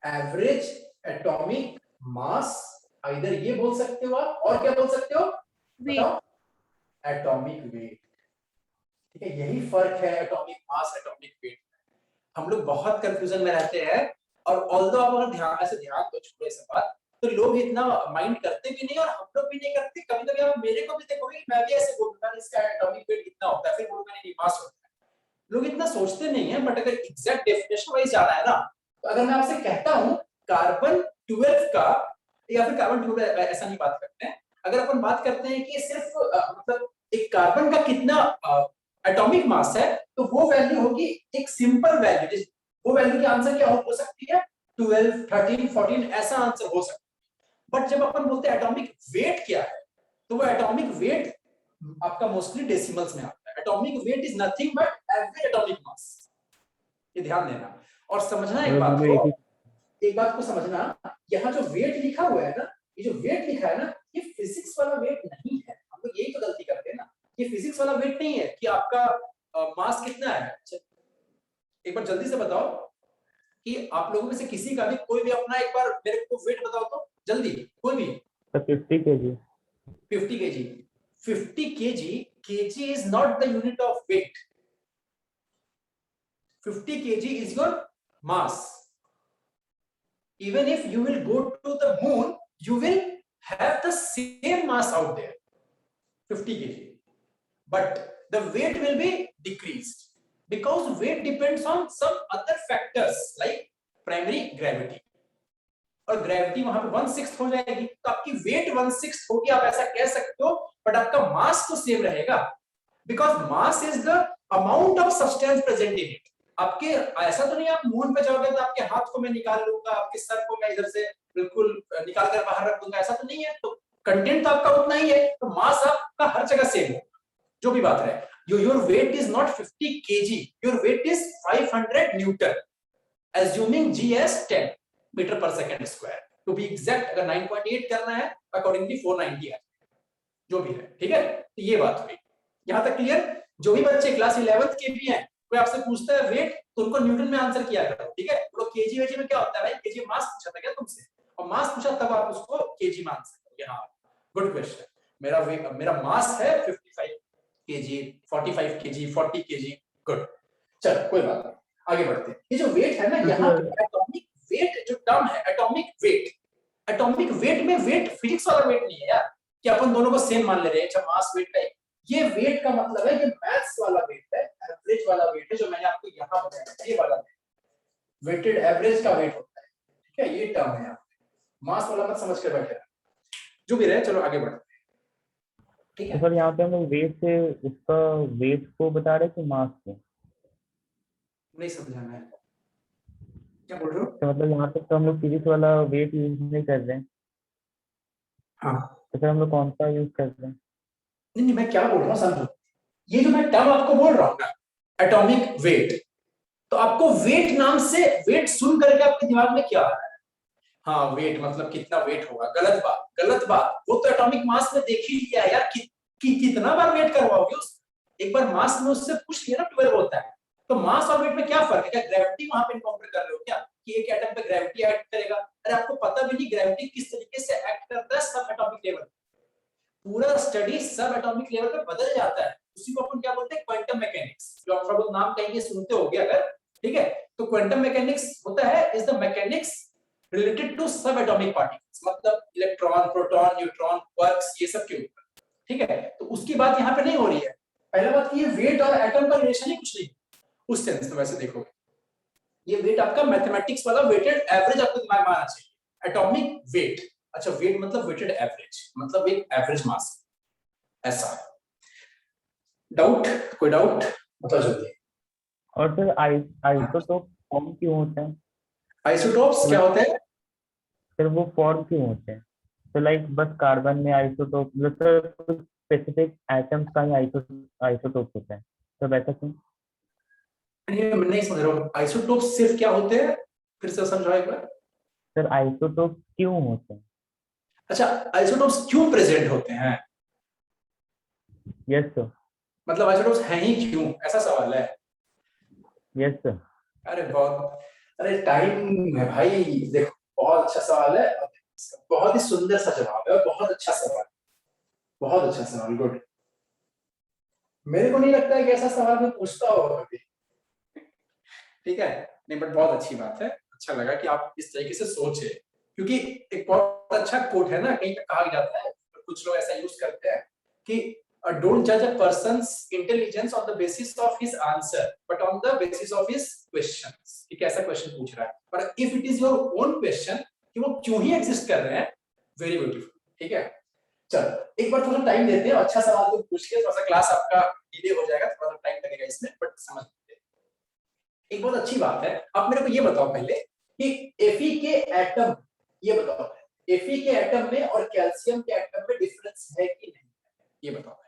एवरेज एटॉमिक मास, इधर ये बोल सकते हो आप, और क्या बोल सकते हो बताओ? Atomic weight. ठीक है, यही फर्क है एटॉमिक मास एटॉमिक वेट। हम लोग बहुत कंफ्यूजन में रहते हैं, और ऑल्दो आप अगर ध्यान तो छोड़ो इस बात, तो लोग इतना माइंड करते भी नहीं और हम लोग भी नहीं करते। कभी कभी आप मेरे को भी देखोगे, मैं भी ऐसे बोलूंगा इसका एटॉमिक वेट इतना होता है, फिर बोलूंगा नहीं मास होता है। लोग इतना सोचते नहीं है, बट अगर एग्जैक्ट डेफिनेशन वाइज जाना है ना, तो अगर मैं आपसे कहता हूं कार्बन 12 का, या फिर कार्बन 12 ऐसा नहीं बात करते हैं, अगर अपन बात करते हैं कि सिर्फ मतलब एक कार्बन का कितना एटॉमिक मास है, तो वो वैल्यू होगी एक सिंपल वैल्यू, वो वैल्यू की आंसर क्या हो सकती है 12 13 14 ऐसा आंसर हो सकता है। बट जब अपन बोलते हैं एटॉमिक वेट क्या है, तो वो एटॉमिक वेट आपका मोस्टली डेसिमल्स में आता है। Atomic weight is nothing but average atomic मास, ये ध्यान देना और समझना। एक बात को समझना, यहाँ जो वेट लिखा हुआ है ना, ये जो वेट लिखा है ना, ये फिजिक्स वाला वेट नहीं है। हम लोग यही तो गलती करते हैं ना, ये फिजिक्स वाला वेट नहीं है कि आपका मास कितना है। एक बार जल्दी से बताओ कि आप लोगों में से किसी का भी, कोई भी अपना एक बार मेरे को वेट बताओ तो जल्दी, कोई भी। 50 kg। 50 kg। 50 kg, kg is not the unit of weight. 50 kg is your mass. Even if you will go to the moon, you will have the same mass out there, 50 kg, but the weight will be decreased because weight depends on some other factors like primary gravity, और gravity वहां पे 1/6 हो जाएगी, तो आपकी wait 1/6 होगी, आप ऐसा कह सकते हो, बट आपका मास तो सेम रहेगा, because mass is the amount of substance present in it. आपके ऐसा तो नहीं आप मून पे जाओगे तो आपके हाथ को मैं निकाल लूंगा, आपके सर को मैं इधर से बिल्कुल निकाल कर बाहर रख दूंगा, ऐसा तो नहीं है। तो कंटेंट तो आपका उतना ही है, तो मास आपका हर जगह सेम होगा, जो भी बात है। Your weight is not 50 kg, your weight is 500 newton, assuming g as 10 metre per second square, to be exact. अगर 9.8 करना है अकॉर्डिंगली 490 है, जो भी है, ठीक है। तो ये बात हुई, यहां तक क्लियर। जो भी बच्चे क्लास 11th के भी हैं, कोई आपसे पूछता है वेट, तो उनको न्यूटन में आंसर किया करो, ठीक है। वो केजी वेजी में क्या होता है भाई, केजी मास पूछा था क्या तुमसे, और मास पूछा तब आप उसको केजी में आंसर करोगे। हाँ, गुड क्वेश्चन। मेरा मास है 55 केजी, 45 केजी, 40 केजी, गुड। चलो कोई बात नहीं, आगे बढ़ते हैं। ये जो वेट है ना, यहाँ पे एटॉमिक वेट जो टर्म है, एटॉमिक वेट में वेट फिजिक्स वाला वेट नहीं है यार, कि अपन दोनों को सेम मान ले रहे हैं। अच्छा मास वेट का ये वेट का मतलब है, ये मैथ्स वाला वेट है, एवरेज वाला वेट है, जो मैंने आपको यहाँ बताया, ये वाला वेटेड एवरेज का वेट होता है, ठीक है। ये टर्म है यहाँ पे, मास वाला मत समझ के बैठे, जो भी रहे। चलो आगे बढ़ते हैं, ठीक है। सर यहाँ पे हम लोग वेट से उसका वेट को बता रहे थे मास को, नहीं समझा मैं, क्या बोल रहे हो? तो मतलब यहाँ पे तो हम लोग फिजिक्स वाला वेट यूज नहीं कर रहे हैं, हाँ, तो फिर हम लोग कौन सा यूज कर रहे हैं? नहीं मैं क्या बोल रहा हूँ समझो, ये जो मैं टर्म आपको बोल रहा हूँ ना, एटॉमिक वेट, तो आपको वेट नाम से, वेट सुन करके आपके दिमाग में क्या आ रहा है? हाँ वेट मतलब कितना वेट होगा, गलत बात। वो तो एटॉमिक मास में देख ही लिया है यार, कितना बार वेट करवाओगे उस, एक बार मास में उससे पूछ लिया ना 12 होता है। तो मास और वेट में क्या फर्क है? क्या ग्रेविटी वहां पे इनकाउंटर कर रहे हो क्या, कि एक एटम पे ग्रेविटी एक्ट करेगा? अरे आपको पता भी नहीं ग्रेविटी किस तरीके से एक्ट करता है सब एटॉमिक लेवल। पूरा स्टडी सब एटॉमिक लेवल पे बदल जाता है, उसी को अपन क्या बोलते हैं, क्वांटम मैकेनिक्स। जो आप सब नाम कहेंगे सुनते होगे अगर, ठीक है। तो क्वांटम मैकेनिक्स होता है is the mechanics related to subatomic particles, मतलब इलेक्ट्रॉन, प्रोटॉन, न्यूट्रॉन, क्वार्क्स, ये सब के ऊपर, ठीक है। तो उसकी बात यहाँ पे नहीं हो रही है। पहला बात ये वेट और एटम का रिलेशन ही कुछ नहीं उस सेंस में, वैसे देखोगे ये वेट आपका मैथमेटिक्स वाला वेटेड एवरेज आपको दिमाग में आना चाहिए, एटॉमिक वेट। अच्छा वेट मतलब वेटेड एवरेज, मतलब एक एवरेज मास, ऐसा। डाउट, कोई डाउट मतलब जल्दी। और फिर आइसोटोप फॉर्म क्यों होते हैं? आइसोटोप्स क्या होते हैं? फिर वो फॉर्म क्यों होते हैं? तो लाइक बस कार्बन में आइसोटोप, मतलब कुछ स्पेसिफिक एटम्स का ही आइसोटोप होता है, तो वैसा क्यों? नहीं समझ रहा हूँ, आइसोटोप सिर्फ क्या होते हैं, फिर से समझाओ एक बार। सर आइसोटोप क्यों होते हैं? अच्छा आइसोटोप्स क्यों प्रेजेंट होते हैं? Yes sir. मतलब आइसोटोप्स हैं ही क्यों, ऐसा सवाल है? Yes sir. अरे बहुत, अरे टाइम है भाई, देखो बहुत अच्छा सवाल है, बहुत ही सुंदर सा जवाब है, बहुत अच्छा सवाल, बहुत अच्छा सवाल, गुड। मेरे को नहीं लगता है कि ऐसा सवाल मैं पूछता होगा कभी, ठीक है। नहीं बट बहुत अच्छी बात है, अच्छा लगा कि आप इस तरीके से सोचे, क्योंकि एक बहुत अच्छा कोट है ना, कहीं पे कहा जाता है, कुछ लोग ऐसा यूज करते हैं कि don't judge a person's intelligence on the basis of his answer but on the basis of his questions, कि कैसा क्वेश्चन पूछ रहा है। but if it is your own question कि वो क्यों ही एग्जिस्ट कर रहे हैं, वेरी ब्यूटीफुल, ठीक है। चलो एक बार थोड़ा टाइम देते हैं, अच्छा सवाल तो पूछ के, थोड़ा सा क्लास आपका डिले हो जाएगा, थोड़ा सा टाइम लगेगा इसमें, बट समझ लेते हैं। एक बहुत अच्छी बात है, आप मेरे को ये बताओ पहले कि Fe के एटम, ये बताओ Fe के एटम में और कैल्शियम के एटम में डिफरेंस है कि नहीं, ये बताओ पहले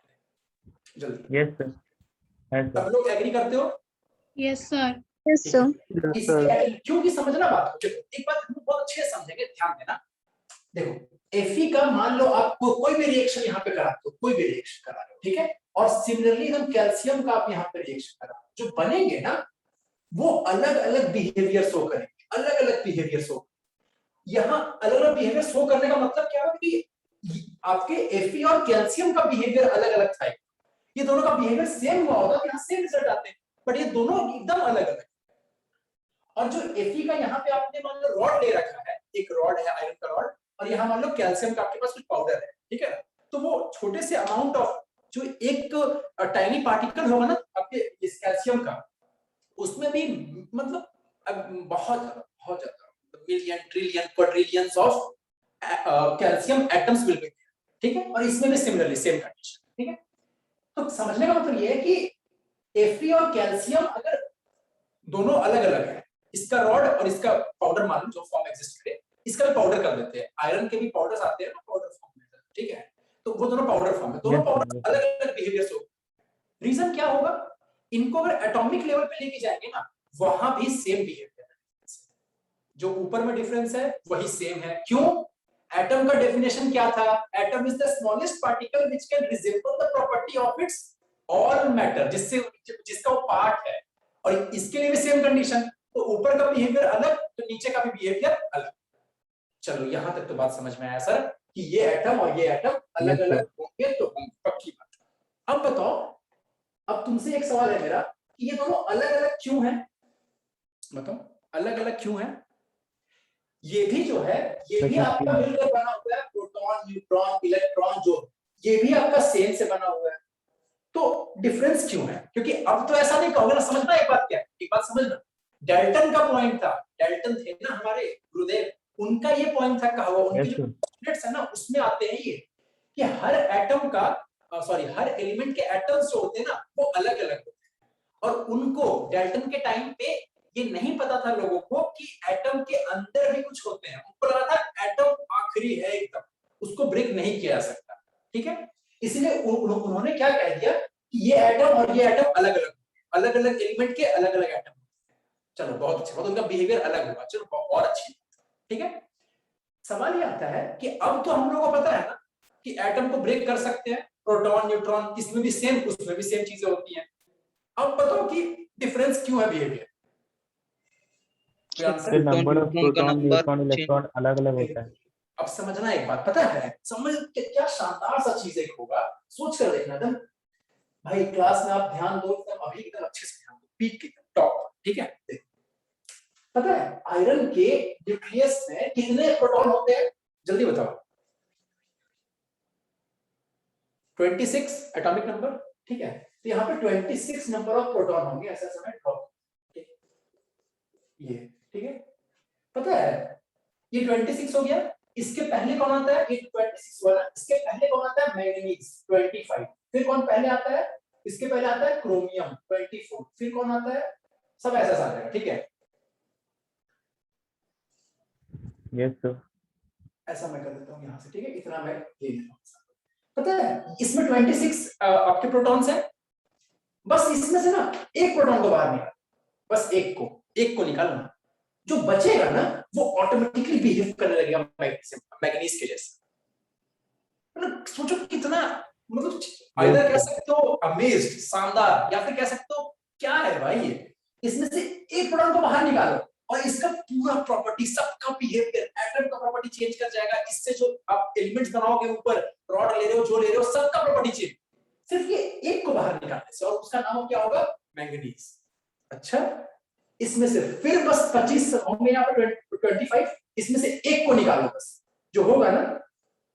जल्दी। यस सर, है सब सर। लोग एग्री करते हो? Yes, sir. Yes, sir. क्योंकि समझना बात को, एक बात हम बहुत अच्छे से समझेंगे, ध्यान देना। देखो Fe का मान लो आप कोई भी रिएक्शन यहाँ पे कराते हो, कोई भी रिएक्शन करा रहे हो, ठीक है, और सिमिलरली हम कैल्शियम का आप यहाँ पे रिएक्शन करा, जो बनेंगे ना वो अलग अलग बिहेवियर शो करेंगे, अलग अलग बिहेवियर शो। यहाँ अलग अलग बिहेवियर शो करने का मतलब क्या है कि आपके Fe और कैल्शियम का बिहेवियर अलग अलग था, ये दोनों का बिहेवियर सेम हुआ होगा, यहाँ सेम रिजल्ट आते हैं, बट ये दोनों एकदम अलग अलग। और जो Fe का यहाँ पे आपने मान लो रॉड ले रखा है, एक रॉड है आयरन का रॉड, और यहाँ मान लो कैल्शियम का आपके पास कुछ पाउडर है, ठीक है ना, तो वो छोटे से अमाउंट ऑफ जो एक टाइनी पार्टिकल होगा ना आपके इस कैल्शियम का, उसमें भी मतलब बहुत बहुत ज्यादा million trillion quadrillions of calcium atoms will be, ठीक है। और इसमें भी सिमिलरली सेम कंडीशन, ठीक है। तो समझने का मतलब ये है कि Fe और कैल्शियम अगर दोनों अलग अलग है, इसका रॉड और इसका पाउडर मान लो जो फॉर्म एग्जिस्ट करे, इसका भी पाउडर कर देते हैं, आयरन के भी पाउडर्स आते हैं ना पाउडर फॉर्म में, ठीक है। तो वो दोनों पाउडर फॉर्म है, दोनों पाउडर अलग अलग बिहेवियर होगा। रीजन क्या होगा, इनको अगर एटॉमिक लेवल पे लेके जाएंगे ना, वहां भी सेम बिहेवियर है, जो ऊपर में डिफरेंस है वही सेम है। क्यों? एटम का डेफिनेशन क्या था? Atom is the smallest particle which can resemble the property of its all matter, जिसका वो पार्ट है। और इसके लिए भी सेम कंडीशन, तो ऊपर का बिहेवियर अलग तो नीचे का भी बिहेवियर अलग। चलो यहां तक तो बात समझ में आया सर कि ये एटम और ये एटम अलग अलग होंगे, तो पक्की बात। अब बताओ, अब तुमसे एक सवाल है मेरा कि ये दोनों अलग अलग क्यों हैं? बताओ अलग अलग क्यों हैं? ये भी जो है, ये भी आपका मिलकर बना हुआ है, प्रोटॉन न्यूट्रॉन इलेक्ट्रॉन, जो ये भी आपका सेम से बना हुआ है। तो डिफरेंस क्यों है? क्योंकि अब तो ऐसा नहीं कहोगे ना, समझना एक बात क्या है, एक बात समझना, डाल्टन का पॉइंट था, डाल्टन थे ना हमारे गुरुदेव, उनका ये पॉइंट था, कहा हुआ उनके जो पोस्टुलेट्स है ना, उसमें आते हैं ये कि हर एटम का हर एलिमेंट के एटम्स जो होते हैं ना, वो अलग अलग होते हैं। और उनको डाल्टन के टाइम पे ये नहीं पता था लोगों को कि एटम के अंदर भी कुछ होते हैं। उनको लगा था एटम आखिरी है एकदम, उसको ब्रेक नहीं किया जा सकता, ठीक है। इसलिए उन्होंने क्या कह दिया कि ये एटम और ये एटम अलग अलग, अलग अलग एलिमेंट के अलग अलग एटम। चलो बहुत अच्छा, मतलब उनका बिहेवियर अलग होगा, चलो और अच्छी, ठीक है। सवाल ये आता है कि अब तो हम लोगों को पता है ना कि एटम को ब्रेक कर सकते हैं, प्रोटॉन न्यूट्रॉन, इसमें भी सेम उसमें भी सेम चीजें होती हैं। अब बताओ कि डिफरेंस क्यों है behaviour? The number of proton, neutron, electron अलग अलग होता है। अब समझना एक बात, पता है समझ क्या शानदार सा चीज एक होगा, सोच कर देखना एकदम भाई, क्लास में आप ध्यान दो एकदम, अभी एकदम अच्छे से ध्यान दो, पीक की टॉप, ठीक है। पता है आयरन के न्यूक्लियस में कितने प्रोटॉन होते हैं? जल्दी बताओ। 26 एटॉमिक नंबर, ठीक है। तो यहाँ पे 26 नंबर ऑफ प्रोटॉन होंगे, ऐसा समय ड्रॉप, ये ठीक है। पता है ये 26 हो गया, इसके पहले कौन आता है? ये 26 वाला, इसके पहले कौन आता है? मैंगनीज 25। फिर कौन पहले आता है? इसके पहले आता है क्रोमियम 24। फिर कौन आता है? सब ऐसा आ जाएगा, ठीक है। यस सर, ऐसा मैं कर देता हूँ यहाँ से, ठीक है, इतना मैं ले लेता हूँ। पता है इसमें 26 आपके प्रोटॉन्स हैं, बस इसमें से ना एक प्रोटॉन को बाहर निकाल, बस एक को निकालना, जो बचेगा ना वो ऑटोमेटिकली बिहेव करने लगेगा मैग्नीज के जैसे। मतलब सोचो कितना, मतलब आइदर कह सकते हो अमेज्ड, शानदार, या फिर कह सकते हो क्या है भाई ये, इसमें से एक प्रोटॉन को बाहर निकालो और इसका पूरा प्रॉपर्टी, सबका बिहेवियर, एटम का प्रॉपर्टी चेंज कर जाएगा। इससे जो आप एलिमेंट्स बनाओगे ऊपर, रॉड ले रहे हो, जो ले रहे हो, सबका प्रॉपर्टी चेंज, सिर्फ ये एक को बाहर निकालने से, और उसका नाम क्या होगा? मैंगनीज। अच्छा, इसमें से फिर बस 25 होंगे यहाँ पर 25, इसमें से एक को निकालो बस, जो होगा ना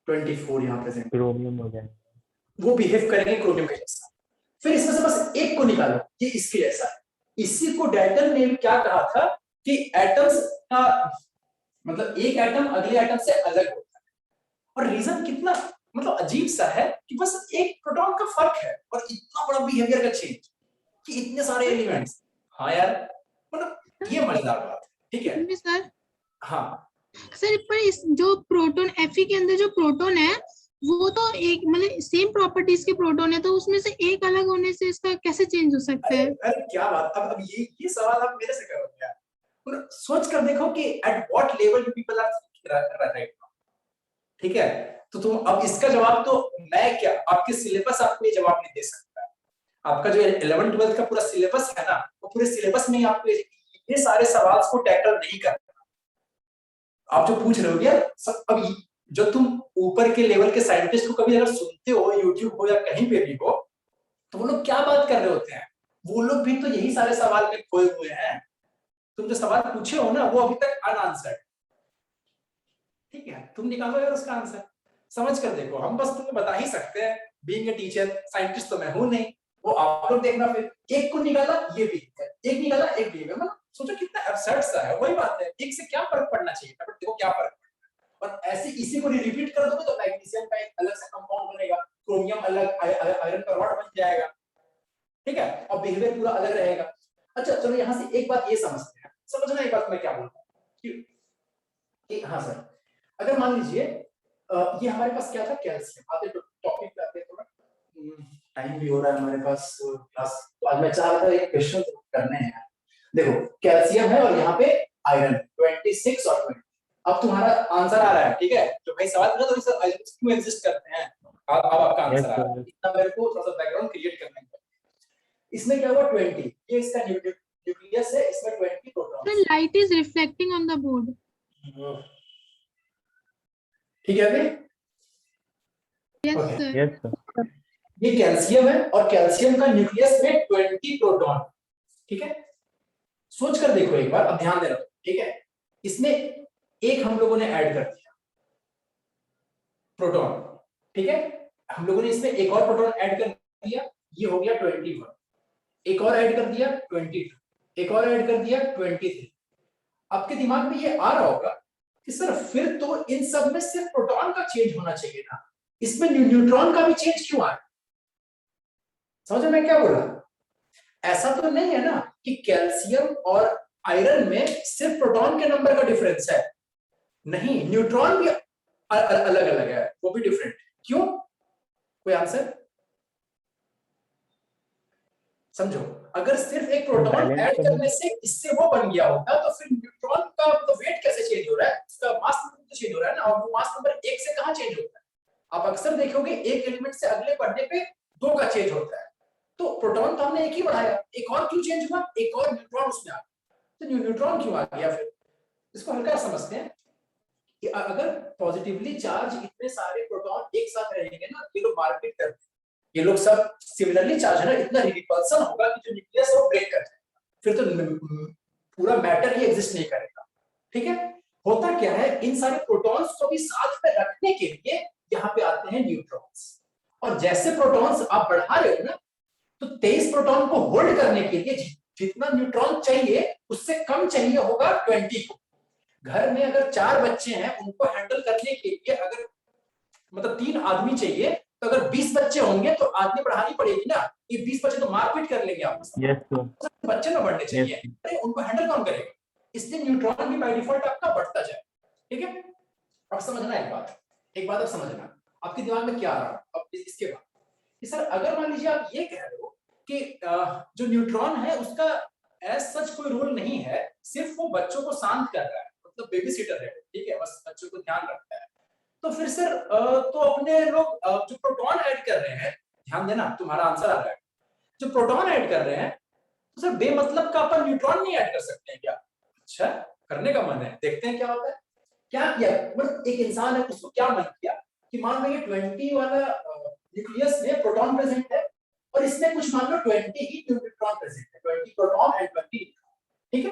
24 यहाँ प्रेजेंट, क्रोमियम हो जाएगा, वो बिहेव करेंगे क्रोमियम के जैसा। फिर इसमें से बस एक को निकालो, ये इसके जैसा है। इसी को डाल्टन ने क्या कहा था कि एटम्स का मतलब एक एटम अगले एटम से अलग होता है। और रीजन कितना मतलब अजीब सा है कि बस एक प्रोटॉन का फर्क है और इतना बड़ा बिहेवियर का चेंज कि इतने सारे एलिमेंट्स। हाँ यार, मतलब ये मजेदार बात है, ठीक है। सर हाँ सर, पर इस जो प्रोटॉन Fe के अंदर जो प्रोटॉन है वो तो एक मतलब सेम प्रॉपर्टीज के प्रोटॉन है, तो उसमें से एक अलग होने से इसका कैसे चेंज हो सकता है? अरे क्या बात, अब ये सवाल आप मेरे से करोगे यार। सोच कर देखो कि at what level you people are right now, ठीक है। तो तुम अब इसका जवाब तो मैं क्या, आपके सिलेबस आपको ये जवाब नहीं दे सकता। आपका जो 11 12 का पूरा सिलेबस है ना, वो पूरे सिलेबस में ही आपको ये सारे सवाल को टैकल नहीं करना। आप जो पूछ रहे हो यार सब, अब जो तुम ऊपर के लेवल के साइंटिस्ट को कभी अगर सुनते हो, यूट्यूब हो या कहीं पे भी हो, तो वो लोग क्या बात कर रहे होते हैं, वो लोग भी तो यही सारे सवाल में खोए हुए हैं। तुम जो सवाल पूछे हो ना वो अभी तक अनआंसर्ड, ठीक है। तुम निकालो यार उसका आंसर, समझ कर देखो। हम बस तुम्हें बता ही सकते हैं बीइंग ए टीचर, साइंटिस्ट तो मैं हूं नहीं, वो आप लोग देखना। फिर एक को निकाला ये भी है, एक निकाला एक भी है, मतलब सोचो कितना एब्सर्ड सा है। वही बात है, एक से क्या फर्क पड़ना चाहिए था, बट देखो क्या फर्क पड़ा। और ऐसे इसी को रिपीट कर दोगे तो मैग्नीशियम का एक अलग सा कंपाउंड बनेगा, क्रोमियम अलग, आयरन का रॉड बन जाएगा, ठीक है, और बिहेवियर पूरा अलग रहेगा। अच्छा चलो यहाँ से एक बात ये समझते हैं, समझना एक बात मैं क्या बोल रहा हूँ कि हाँ सर, अगर मान लीजिए ये हमारे पास क्या था, कैल्शियम। आते टॉपिक पे आते, थोड़ा टाइम भी हो रहा है हमारे पास क्लास, तो आज मैं चाह रहा था एक क्वेश्चन करने हैं। देखो कैल्शियम है और यहाँ पे आयरन 26 और 20। अब तुम्हारा आंसर आ रहा है, ठीक है, जो भाई सवाल पूछा तो सर क्यों एग्जिस्ट करते हैं, अब आपका आंसर आ रहा है। इतना मेरे को थोड़ा सा बैकग्राउंड क्रिएट करने का। इसमें क्या हुआ 20, ये इसका न्यूक्लियस है, इसमें 20 proton. The light is reflecting on the board. ठीक है अभी? Yes Okay. sir. Yes sir. ये कैल्शियम है और कैल्शियम का न्यूक्लियस में 20 प्रोटॉन, ठीक है। सोच कर देखो एक बार, अब ध्यान देना, ठीक है। इसमें एक हम लोगों ने ऐड कर दिया प्रोटॉन, ठीक है, हम लोगों ने इसमें एक और प्रोटॉन ऐड कर दिया, ये हो गया 21। एक और ऐड कर दिया 22, एक और ऐड कर दिया 23। आपके दिमाग में ये आ रहा होगा कि सर फिर तो इन सब में सिर्फ प्रोटॉन का चेंज होना चाहिए था, इसमें न्यूट्रॉन का भी चेंज क्यों आया? समझ में क्या बोला? ऐसा तो नहीं है ना कि कैल्शियम और आयरन में सिर्फ प्रोटॉन के नंबर का डिफरेंस है, नहीं, न्यूट्रॉन भी अलग अलग है, वो भी डिफरेंट। क्यों? कोई आंसर समझो। अगर सिर्फ एक प्रोटॉन ऐड करने से इससे वो बन गया होता तो फिर न्यूट्रॉन का तो वेट कैसे चेंज हो रहा है, उसका मास नंबर तो चेंज हो रहा है ना, और वो मास नंबर 1 से कहां चेंज होता है? आप अक्सर देखोगे एक एलिमेंट से अगले बढ़ने पे 2 का चेंज होता है, तो प्रोटॉन तो हमने एक ही बढ़ाया, एक और क्यों चेंज हुआ, एक और न्यूट्रॉन उसमें आ गया, तो न्यूट्रॉन क्यों आ गया? फिर इसको हल्का समझते हैं कि अगर पॉजिटिवली चार्ज इतने सारे प्रोटॉन एक साथ रहेंगे ना, ये लोग मारपीट करते हैं, ये लोग सब सिमिलरली चार्ज है ना, इतना रिपल्सन होगा कि जो न्यूक्लियस है वो ब्रेक कर जाएगा, फिर तो पूरा मैटर ही एग्जिस्ट नहीं करेगा, ठीक है। होता क्या है, इन सारे प्रोटॉन्स को भी साथ में रखने के लिए यहाँ पे आते हैं न्यूट्रॉन्स, और जैसे प्रोटॉन्स आप बढ़ा रहे हो ना, तो 23 प्रोटॉन को होल्ड करने के लिए जितना न्यूट्रॉन चाहिए उससे कम चाहिए होगा 20 को। घर में अगर 4 बच्चे हैं, उनको हैंडल करने के लिए अगर मतलब 3 आदमी चाहिए, तो अगर 20 बच्चे होंगे तो आदमी बढ़ानी पड़ेगी ना, ये 20 बच्चे तो मारपीट कर लेंगे आपस में। Yes sir. बच्चे ना बढ़ने चाहिए, अरे उनको हैंडल कौन करेगा? इसलिए न्यूट्रॉन भी बाय डिफॉल्ट आपका बढ़ता जाए, ठीक है। अब समझना एक बात अब समझना, आपके दिमाग में क्या आ रहा है अब इसके बाद कि सर अगर मान लीजिए आप ये कह रहे हो कि जो न्यूट्रॉन है उसका एज सच कोई रोल नहीं है, सिर्फ वो बच्चों को शांत कर रहा है, मतलब बेबी सीटर है, ठीक है, बस बच्चों को ध्यान रखता है, तो फिर सर तो अपने लोग जो प्रोटॉन ऐड कर रहे हैं, ध्यान देना तुम्हारा आंसर आ रहा है, जो प्रोटॉन ऐड कर रहे हैं तो सर बेमतलब का अपन न्यूट्रॉन नहीं ऐड कर सकते हैं क्या? अच्छा, करने का मन है, देखते हैं क्या होता है। क्या किया, मतलब एक इंसान है, उसको क्या मन किया कि मान लो ये 20 वाला न्यूक्लियस में प्रोटॉन प्रेजेंट है और इसमें कुछ मान लो 20 ही न्यूट्रॉन प्रेजेंट है, 20 प्रोटॉन एंड 20 न्यूट्रॉन, ठीक है।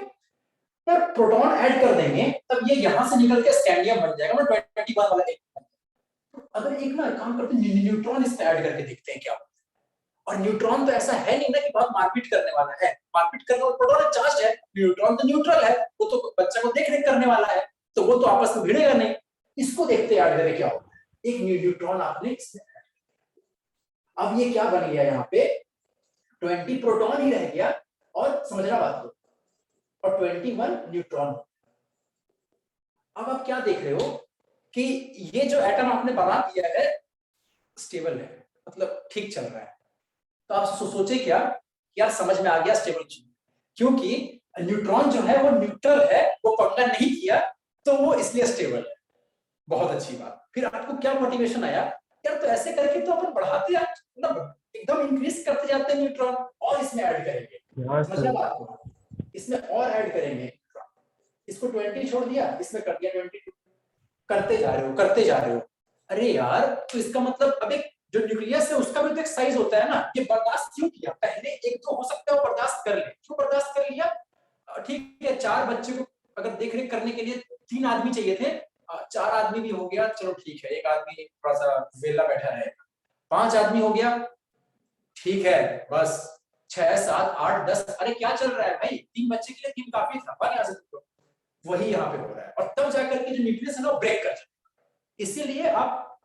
पर प्रोटॉन ऐड कर देंगे तब ये यहां से निकल के स्कैंडियम बन जाएगा, मतलब 21 वाला एक। अगर एक ना काम करते हैं, न्यूट्रॉन इसमें ऐड करके देखते हैं क्या होता है। और न्यूट्रॉन तो ऐसा है नहीं ना कि बहुत मारपीट करने वाला है, मारपीट करने वाला प्रोटॉन चार्ज है, न्यूट्रॉन तो न्यूट्रल है, वो तो बच्चा को देख रेख करने वाला है, तो वो तो आपस में भिड़ेगा नहीं। इसको देखते ऐड करके क्या होता है, एक न्यूट्रॉन आपने इसमें, अब ये क्या बन गया, यहाँ पे 20 प्रोटॉन ही रह गया, और समझना बात को, और 21 न्यूट्रॉन। अब आप क्या देख रहे हो कि ये जो एटम आपने बना दिया है स्टेबल है, मतलब ठीक चल रहा है, तो आप सोचे क्या यार, समझ में आ गया स्टेबल चीज, क्योंकि न्यूट्रॉन जो है वो न्यूट्रल है, वो पंगा नहीं किया, तो वो इसलिए स्टेबल है। बहुत अच्छी बात। फिर आपको क्या मोटिवेशन आया यार, तो ऐसे करके तो अपन बढ़ाते जाते, मतलब एकदम इंक्रीज करते जाते हैं न्यूट्रॉन, और इसमें ऐड करेंगे, समझना बात को, इसमें और ऐड करेंगे, इसको 20 छोड़ दिया, इसमें कर दिया 22, करते जा रहे हो। अरे यार, तो इसका मतलब अब एक जो न्यूक्लियस है उसका भी तो एक साइज होता है ना, ये बर्दाश्त क्यों किया? पहले एक तो हो सकता है वो बर्दाश्त कर ले, क्यों बर्दाश्त कर लिया? ठीक है, 4 बच्चे को अगर देख रेख करने के लिए 3 आदमी चाहिए थे, 4 आदमी भी हो गया, चलो ठीक है, एक आदमी थोड़ा सा वेला बैठा रहेगा। 5 आदमी हो गया, ठीक है, बस 6 7 8 10, अरे क्या चल रहा है भाई, 3 बच्चे के लिए 3 काफी था, बन यहाँ से तो वही यहाँ पे हो रहा है। और तब जाकर के जो न्यूक्लियस है ना ब्रेक कर जाए, इसीलिए आप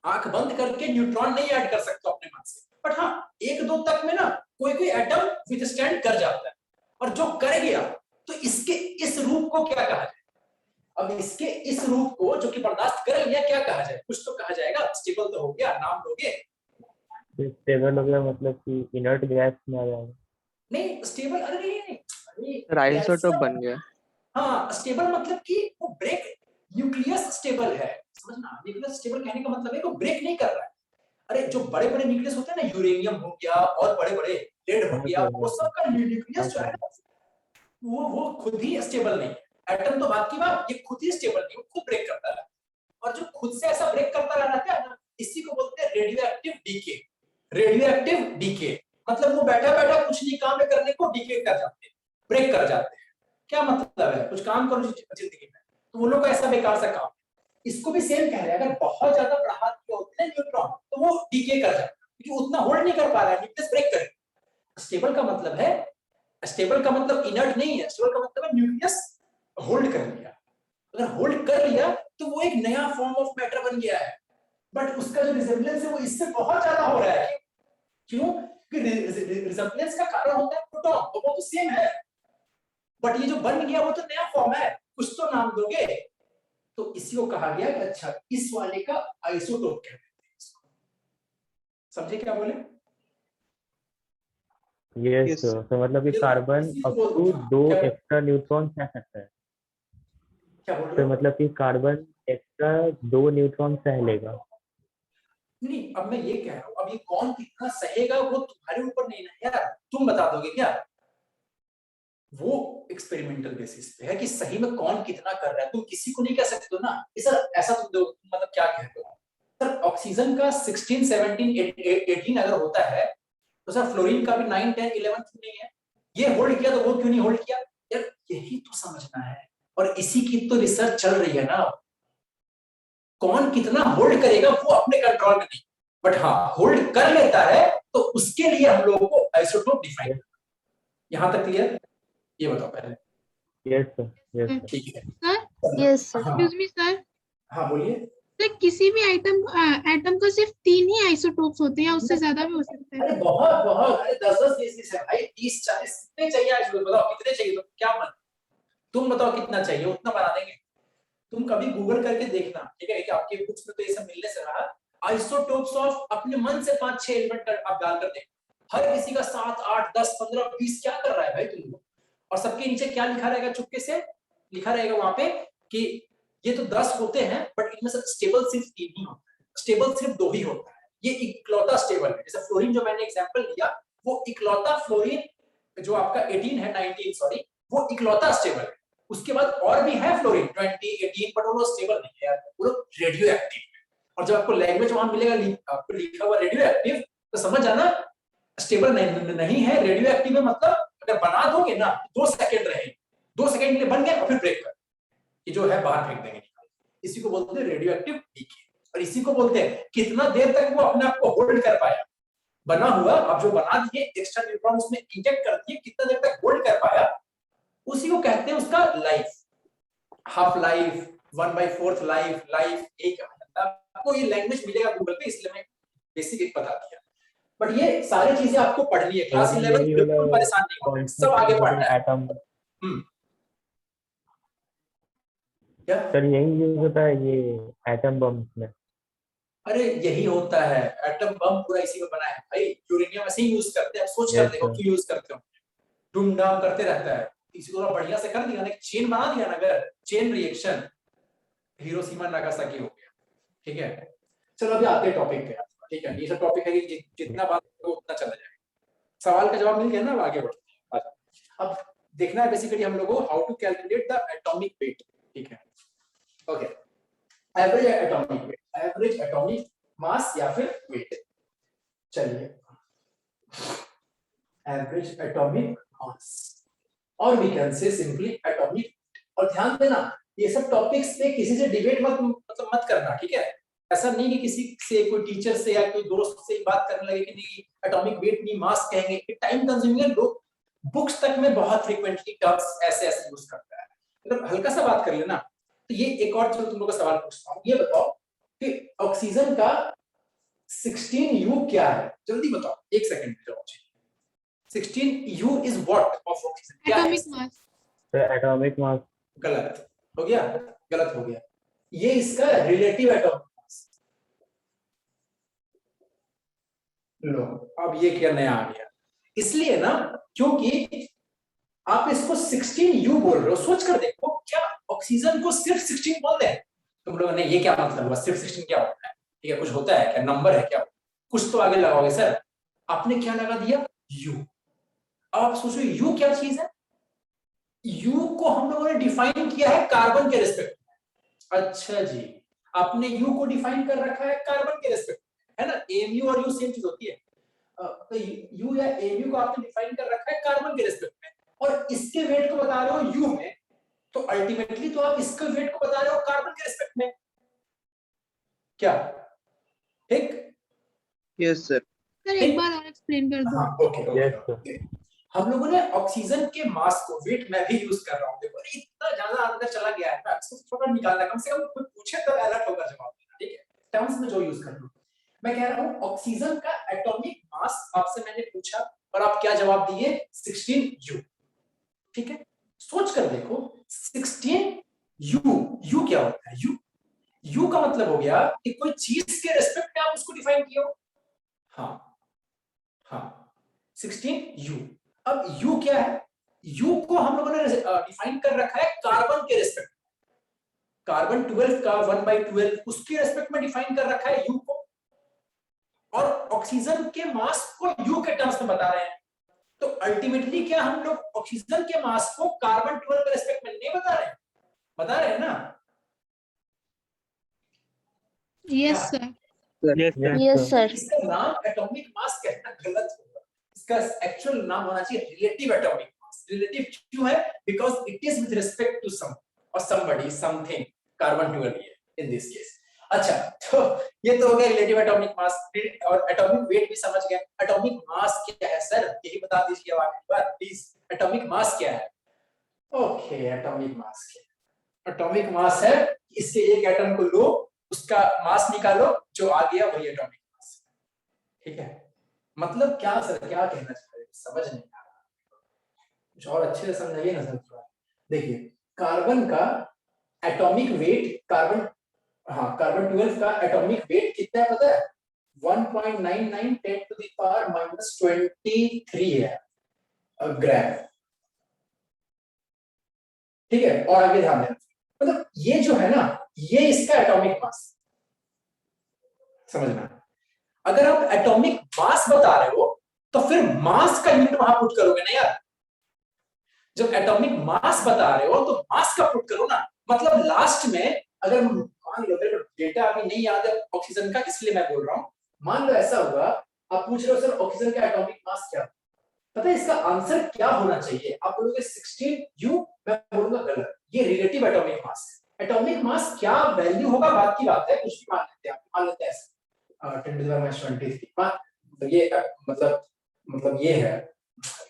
आंख बंद करके न्यूट्रॉन नहीं ऐड कर सकते अपने मन से, बट हाँ 1-2 तक में ना कोई एटम विथस्टैंड कर जाता है, और जो कर गया तो इसके इस रूप को क्या कहा जाए? अब इसके इस रूप को जो कि बर्दाश्त कर लिया क्या कहा जाए? कुछ तो कहा जाएगा, स्टेबल तो हो गया, नाम लोगे? स्टेबल हो गया मतलब कि इनर्ट गैस में आ जाएगा। नहीं स्टेबल, अरे नहीं, सर आइसोटोप बन गया। हाँ स्टेबल मतलब कि वो ब्रेक, न्यूक्लियस स्टेबल है, समझना, न्यूक्लियस स्टेबल कहने का मतलब है कि वो ब्रेक नहीं कर रहा है। अरे जो बड़े बड़े न्यूक्लियस होते हैं ना, यूरेनियम हो गया और बड़े बड़े लेड हो गया, वो सब का न्यूक्लियस जो है वो खुद ही स्टेबल नहीं है। एटम तो बात की बात, ये खुद ही स्टेबल नहीं, वो खुद ब्रेक करता है, और जो खुद से ऐसा ब्रेक करता रहता है ना, इसी को बोलते हैं radioactive decay. Radioactive decay मतलब वो बैठा बैठा कुछ नहीं काम करने को डीके कर जाते हैं, ब्रेक कर जाते हैं। क्या मतलब है? कुछ काम करो जिंदगी में, तो वो लोग का ऐसा बेकार सा काम। इसको भी सेम कह रहे हैं, अगर बहुत ज्यादा बढ़ा दिया होते हैं न्यूट्रॉन तो वो डीके कर जाता है, क्योंकि उतना होल्ड नहीं कर पा रहा है, न्यूक्लियस ब्रेक करेगा। स्टेबल का मतलब है, स्टेबल का मतलब इनर्ट नहीं है, स्टेबल का मतलब है न्यूक्लियस होल्ड कर लिया। अगर होल्ड कर लिया तो वो एक नया फॉर्म ऑफ मैटर बन गया है, बट उसका जो रिजेम्बलेंस है वो इससे बहुत ज्यादा हो रहा है। क्यों? कि रिजेम्बलेंस का कारण होता है प्रोटॉन, तो वो तो सेम है, बट ये जो बन गया वो तो नया फॉर्म है, कुछ तो नाम दोगे। तो इसी को कहा गया कि अच्छा इस वाले का आइसोटोप कहते हैं इसको। समझे क्या बोले? यस सर, तो मतलब कि carbon up to 2 extra neutron सह सकता है। क्या बोल रहे तो हो? मतलब कि कार्बन एक्स्ट्रा 2 न्यूट्रॉन सह लेगा। नहीं, अब मैं ये कह रहा हूँ, अब ये कौन कितना सहेगा वो तुम्हारे ऊपर नहीं ना यार, तुम बता दोगे क्या? वो एक्सपेरिमेंटल बेसिस पे है कि सही में कौन कितना कर रहा है, तुम किसी को नहीं कह सकते हो ना। सर ऐसा तुम मतलब क्या कहते हो सर, ऑक्सीजन का 16 17 18 अगर होता है तो सर फ्लोरीन का भी 9 10 11 क्यों नहीं है? ये होल्ड किया तो वो क्यों नहीं होल्ड किया यार? यही तो समझना है, और इसी की तो रिसर्च चल रही है ना। कौन कितना होल्ड करेगा वो अपने कंट्रोल में नहीं, बट हाँ होल्ड कर लेता है तो उसके लिए हम लोगों को आइसोटोप डिफाइन करना। यहां तक क्लियर? ये बताओ पहले। Yes sir, yes sir. ठीक है sir yes sir. Excuse me sir, हाँ बोलिए। सर किसी भी एटम का सिर्फ 3 ही आइसोटोप्स होते हैं या उससे ज्यादा भी हो सकते हैं? अरे बहुत बहुत, अरे 10 20 है भाई, 30 40 कितने चाहिए आइसोटोप? बताओ कितने चाहिए? तो क्या मन, तुम बताओ कितना चाहिए, उतना बना देंगे। तुम कभी गूगल करके देखना, ठीक है, कि आपके बुक्स में तो ये सब मिलने से रहा। आइसोटोप्स ऑफ अपने मन से 5-6 एलिमेंट आप डाल कर देखो, हर किसी का 7 8 10 15 20 क्या कर रहा है भाई तुम लोग? और सबके नीचे क्या लिखा रहेगा? चुपके से लिखा रहेगा वहां पे कि ये तो 10 होते हैं, बट इनमें से स्टेबल सिर्फ 3 ही होता है, स्टेबल सिर्फ 2 ही होता है, ये इकलौता स्टेबल है। जैसे फ्लोरीन जो मैंने एग्जांपल दिया, वो इकलौता फ्लोरीन जो आपका 18 है 19 सॉरी, वो इकलौता स्टेबल है। उसके बाद और भी है फ्लोरीन 20 18, बट वो स्टेबल नहीं है यार, वो रेडियो एक्टिव है। और जब आपको लैंग्वेज वहां मिलेगा आपको लिखा हुआ रेडियो एक्टिव, तो समझ जाना स्टेबल नहीं है, रेडियो एक्टिव है। मतलब अगर बना दोगे ना 2 सेकंड रहेंगे, 2 सेकंड के लिए बन गए और फिर ब्रेक कर, ये जो है बाहर फेंक देंगे। इसी को बोलते हैं रेडियो एक्टिव डीके, और इसी को बोलते हैं कितना देर तक वो अपने आप को होल्ड कर पाया। बना हुआ आप जो बना दिए, एक्स्ट्रा न्यूट्रॉन उसमें इंजेक्ट कर दिए, कितना देर तक होल्ड कर पाया, उसी को कहते हैं उसका life, half life, 1/4 life, life एक। आपको ये लैंग्वेज मिलेगा गूगल पे, इसलिए मैं बेसिक एक बता दिया। बट ये सारी चीजें आपको पढ़नी है, क्लास 11 बिल्कुल परेशान नहीं होना, सब आगे पढ़ना है। एटम क्या सर यही यूज होता है ये एटम बम में? अरे यही होता है, एटम बम पूरा इसी में बना है भाई। यूरेनियम ऐसे ही यूज करते हैं, सोच कर देखो क्यों यूज करते हो, डूम डाम करते रहता है। इसी को बढ़िया से कर दिया ना, चेन बना दिया ना, अगर चेन रिएक्शन, हिरोशिमा नागासाकी हो गया। ठीक है, चलो अभी आते हैं टॉपिक पे। ठीक है, ये सब टॉपिक है कि जितना बात करो उतना चला जाएगा। सवाल का जवाब मिल गया ना, अब आगे बढ़ते हैं। अब देखना है बेसिकली हम लोगों को how to calculate the atomic weight. ठीक है, okay, average atomic weight, average atomic mass या फिर वेट। चलिए, एवरेज एटॉमिक मास, और we can say simply atomic. और ध्यान देना, ये सब टॉपिक्स पे किसी से डिबेट मत करना, ठीक है? ऐसा नहीं कि किसी से, कोई टीचर से या कोई दोस्त से बात करने लगे कि नहीं एटॉमिक वेट नहीं मास कहेंगे, ये टाइम कंज्यूमिंग है। लोग बुक्स तक में बहुत फ्रीक्वेंटली टर्म्स ऐसे ऐसे यूज करता है। अगर हल्का सा बात कर लेना तो ये एक और चलो तुम लोग का सवाल पूछता हूँ, ये बताओ कि ऑक्सीजन का 16U क्या है? जल्दी बताओ, 1 सेकंड में जवाब चाहिए। 16U is what of oxygen? क्या है? Atomic mass. Atomic mass. गलत हो गया, गलत हो गया। ये इसका रिलेटिव एटॉमिक मास। लो अब ये क्या नया आ गया, इसलिए ना क्योंकि आप इसको 16U बोल रहे हो। सोच कर देखो, क्या ऑक्सीजन को सिर्फ 16 बोल दें? तुम लोगों ने ये क्या मतलब हुआ, सिर्फ 16 क्या होता है? ठीक है, कुछ होता है क्या, नंबर है क्या? कुछ तो आगे लगाओगे सर। आपने क्या लगा दिया? U। आप सोचो U क्या चीज है? U को हम लोगों ने डिफाइन किया है कार्बन के रिस्पेक्ट में। अच्छा जी, आपने U को डिफाइन कर रखा है कार्बन के रिस्पेक्ट में, है ना? AMU और U सेम चीज होती है। तो U या AMU को आपने डिफाइन कर रखा है कार्बन के रिस्पेक्ट में, और इसके वेट को बता रहे हो U में, तो अल्टीमेटली तो आप इसके वेट को बता रहे हो कार्बन के रिस्पेक्ट में। क्या ठीक? Yes sir. सर एक बार और एक्सप्लेन कर दो। हाँ ओके ओके। हम लोगों ने ऑक्सीजन के मास को, वेट मैं भी यूज कर रहा हूँ, देखो इतना ज्यादा अंदर चला गया है, मैं थोड़ा निकालना, कम से कम कोई पूछे तब अलर्ट होकर जवाब देना, ठीक है? टर्म्स में जो यूज कर लूं, मैं कह रहा हूँ ऑक्सीजन का एटॉमिक मास आपसे मैंने पूछा और आप क्या जवाब दिए? 16U। ठीक है, सोच कर देखो 16U क्या होता है? U का मतलब हो गया कि कोई चीज के रेस्पेक्ट में आप उसको डिफाइन किए हो। हाँ हाँ, 16U। अब U क्या है? U को हम लोगों ने डिफाइन कर रखा है कार्बन के रेस्पेक्ट। कार्बन 12 का 1/12 उसके रेस्पेक्ट में डिफाइन कर रखा है U को, और ऑक्सीजन के मास को U के टर्म्स में बता रहे हैं। तो अल्टीमेटली क्या हम लोग ऑक्सीजन के मास को कार्बन 12 के रेस्पेक्ट में नहीं बता रहे हैं? बता रहे हैं ना? Yes sir. Yes sir. इसका नाम एटॉमिक मास कहना गलत होगा, इसका एक्चुअल नाम होना चाहिए रिलेटिव एटॉमिक मास। रिलेटिव क्यों है? Because it is with respect to some और समबडी समथिंग, कार्बन 12 ये इन दिस केस। अच्छा, तो ये तो हो गया रिलेटिव एटॉमिक मास, और एटॉमिक वेट भी समझ गए। एटॉमिक मास क्या है सर, यही बता दीजिए आगे एक बार प्लीज। एटॉमिक मास क्या है? ओके, एटॉमिक मास क्या है? एटॉमिक मास है इसके एक एटम को लो, उसका मास निकालो, जो आ गया वही एटॉमिक मास। ठीक है, मतलब क्या सर, क्या कहना चाह रहे, समझ नहीं आ रहा, कुछ और अच्छे से समझाइए ना सर थोड़ा। देखिए, कार्बन का एटॉमिक वेट, कार्बन 12 का एटॉमिक वेट कितना है पता है? 1.99 10 to the power -23 है ग्राम। ठीक है, और आगे ध्यान देना, मतलब ये जो है ना, ये इसका एटॉमिक मास, समझना। अगर आप एटॉमिक मास बता रहे हो तो फिर मास का यूनिट वहां पुट करोगे ना यार। जब एटॉमिक मास बता रहे हो तो मास का पुट करो ना। मतलब लास्ट में अगर मान लो, मेरे को डेटा अभी नहीं याद है ऑक्सीजन का, इसलिए मैं बोल रहा हूं। मान लो ऐसा हुआ, आप पूछ रहे हो सर ऑक्सीजन का एटॉमिक मास क्या, पता है इसका आंसर क्या होना चाहिए? आप बोलोगे 16U, मैं बोलूंगा गलत, ये रिलेटिव एटॉमिक मास है। एटॉमिक मास क्या वैल्यू होगा बात की बात है, कुछ भी मान लेते हैं, मान लेते हैं 10⁻23, ये मतलब ये है,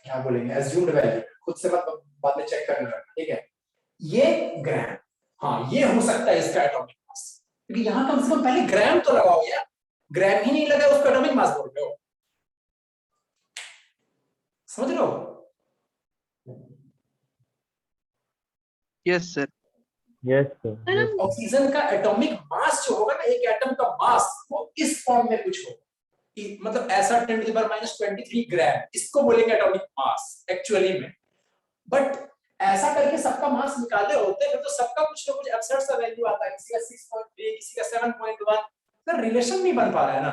क्या बोलेंगे, एज्यूम्ड वैल्यू, खुद से मत बाद में चेक करना, ठीक है? ये ग्राम, हाँ ये हो सकता है इसका एटॉमिक मास, क्योंकि यहाँ कम से कम पहले ग्राम तो लगाओ यार। ग्राम ही नहीं लगा, उसका एटॉमिक मास बोल रहे हो, समझ रहे हो? Yes sir. Yes sir. Oxygen का एटॉमिक मास जो होगा ना, एक एटम का मास, वो इस फॉर्म में कुछ होगा, मतलब ऐसा 10⁻23 ग्राम, इसको बोलेंगे एटॉमिक मास एक्चुअली में। बट ऐसा करके सबका मास निकाले होते हैं तो सबका कुछ ना कुछ एब्सर्ड सा वैल्यू आता है, किसी का 6.3, किसी का 7.1, तो रिलेशन नहीं बन पा रहा है ना।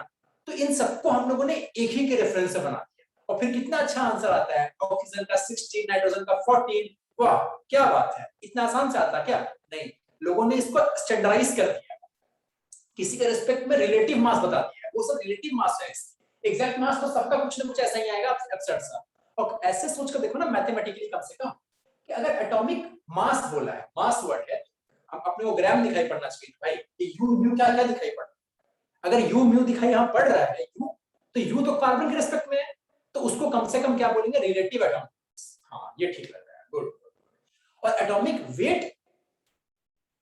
तो इन सबको हम लोगों ने एक ही के रेफरेंस से बना दिया, और फिर कितना अच्छा आंसर आता है, ऑक्सीजन का 16, नाइट्रोजन का 14। वाह क्या बात है, इतना आसान से आता क्या? नहीं, लोगों ने इसको स्टैंडर्डाइज कर दिया, किसी के रिस्पेक्ट में रिलेटिव मास बता दिया, वो सब रिलेटिव मास है। एग्जैक्ट मास तो सबका कुछ ना कुछ ऐसा ही आएगा, एब्सर्ड सा। और ऐसे सोच कर देखो ना मैथमेटिकली, कम से कम कि अगर एटॉमिक मास बोला है, मास वर्ड है, हम अपने को ग्राम दिखाई पड़ना चाहिए भाई, ये यू क्या क्या दिखाई पड़ता है, अगर यू म्यू दिखाई यहाँ पड़ रहा है यू, तो यू तो कार्बन के रेस्पेक्ट में है, तो उसको कम से कम क्या बोलेंगे, रिलेटिव एटॉमिक मास। हाँ ये ठीक लग रहा है, गुड। और एटॉमिक वेट,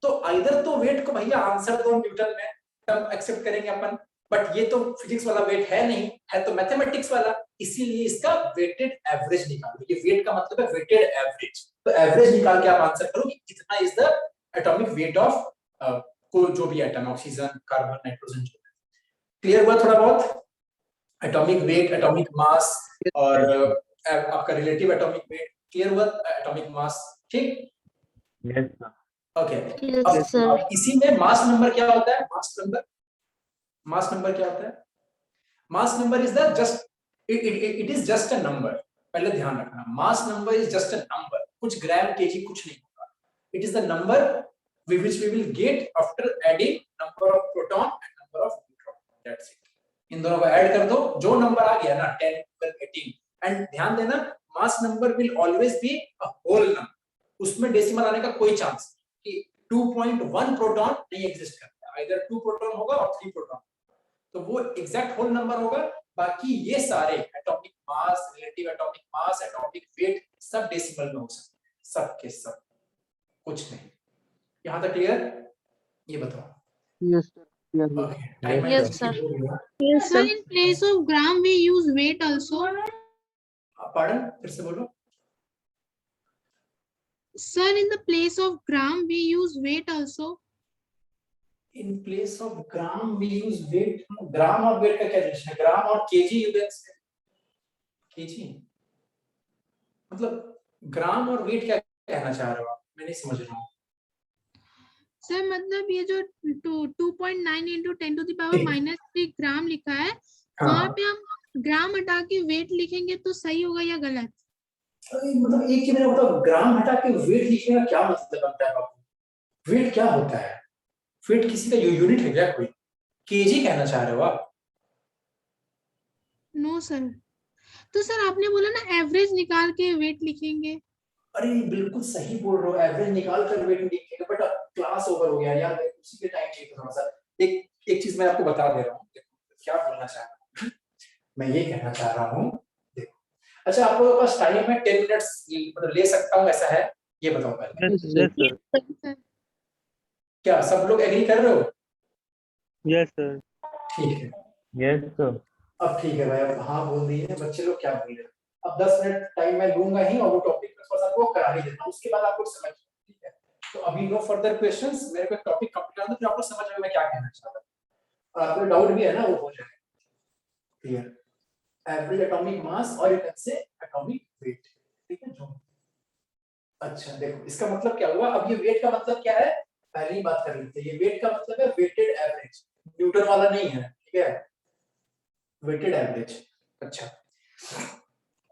तो आइदर तो वेट को भैया आंसर दो न्यूटन में, तब एक्सेप्ट करेंगे अपन, बट ये तो फिजिक्स वाला वेट है नहीं, है तो मैथमेटिक्स वाला, इसीलिए इसका वेटेड एवरेज निकालो। ये वेट का मतलब है वेटेड एवरेज, तो एवरेज निकाल के आप आंसर करो कि कितना is the atomic weight of को जो भी एटम, ऑक्सीजन, कार्बन, नाइट्रोजन, जो है। क्लियर हुआ थोड़ा बहुत? एटॉमिक वेट, एटॉमिक मास और आपका रिलेटिव एटॉमिक वेट, क्लियर हुआ? एटॉमिक मास, ठीक? Yes sir. Okay. Yes, sir. अब इसी में मास नंबर क्या होता है? मास नंबर क्या होता है? Mass number is the just, it is just a number. पहले ध्यान रखना, mass number is just a number, कुछ ग्राम केजी कुछ नहीं होगा। It is the number which we will get after adding number of proton and number of neutron, that's it। इन दोनों को add कर दो, जो नंबर आ गया ना 10, 12, 18, एंड ध्यान देना mass number will always be a whole number, उसमें डेसिमल आने का कोई चांस नहीं कि 2.1 प्रोटॉन नहीं एग्जिस्ट करता, आइदर 2 प्रोटॉन होगा और 3 प्रोटॉन, तो वो एग्जैक्ट होल नंबर होगा। बाकी ये सारे atomic mass, relative atomic mass, atomic weight सब डेसिमल में हो सकते हैं, सब के सब, कुछ नहीं। यहाँ तक क्लियर? ये बताओ। Yes, sir. Clear. Okay, time Yes, sir. Yes, Sir, sir. in place of gram we use weight also. Pardon, फिर से बोलो। Sir, in the place of gram we use weight also. In place of gram we use weight. Gram और weight का क्या relation है? ग्राम और KG units, KG मतलब ग्राम और वेट क्या कहना चाह रहे हो आप? मैं नहीं समझ रहा हूँ। सर मतलब ये जो 2.9 into 10 to the power -3 ग्राम लिखा है, वहाँ पे हम ग्राम हटा के वेट लिखेंगे तो सही होगा या गलत? मतलब एक चीज मेरे को बताओ, ग्राम हटा के वेट लिखने का क्या मतलब बनता है बाबू? वेट क्या होता है? वेट किसी का यूनिट है क्या कोई? केजी कहना चाह रहे हो आप? No sir. तो सर आपने बोला ना एवरेज निकाल के वेट लिखेंगे। अरे बिल्कुल सही बोल रहे हो, एवरेज निकाल कर वेट लिखेगा, बट क्लास ओवर हो गया यार, मेरे को उसी के टाइम चाहिए थोड़ा सा। एक चीज मैं आपको बता दे रहा हूँ, क्या बोलना चाह रहा हूँ मैं ये कहना चाह रहा हूँ, देखो। अच्छा, आपके पास टाइम है 10 मिनट्स, मतलब ले सकता हूँ, ऐसा है? ये बताओ पहले। Yes sir. क्या सब लोग एग्री कर रहे हो? Yes sir. ठीक है, यस सर। अब ठीक है भाई, अब हाँ बोल दिए बच्चे लोग, क्या बोल रहे हैं। अब 10 मिनट टाइम मैं लूंगा ही, और वो टॉपिक आपको करा ही देता हूँ, उसके बाद आपको समझ, ठीक है? तो अभी नो फर्दर क्वेश्चंस, मेरे को टॉपिक कंप्लीट करना, फिर आपको समझ में मैं क्या कहना चाहता हूँ, और आपको डाउट भी है ना, वो हो जाएगा क्लियर। एवरेज एटॉमिक मास और you can say atomic weight, ठीक है? जो अच्छा देखो, इसका मतलब क्या हुआ? अब ये वेट का मतलब क्या है, पहले ही बात कर लेते हैं। ये वेट का मतलब है वेटेड एवरेज, न्यूटन वाला नहीं है, ठीक है? Weighted average. अच्छा,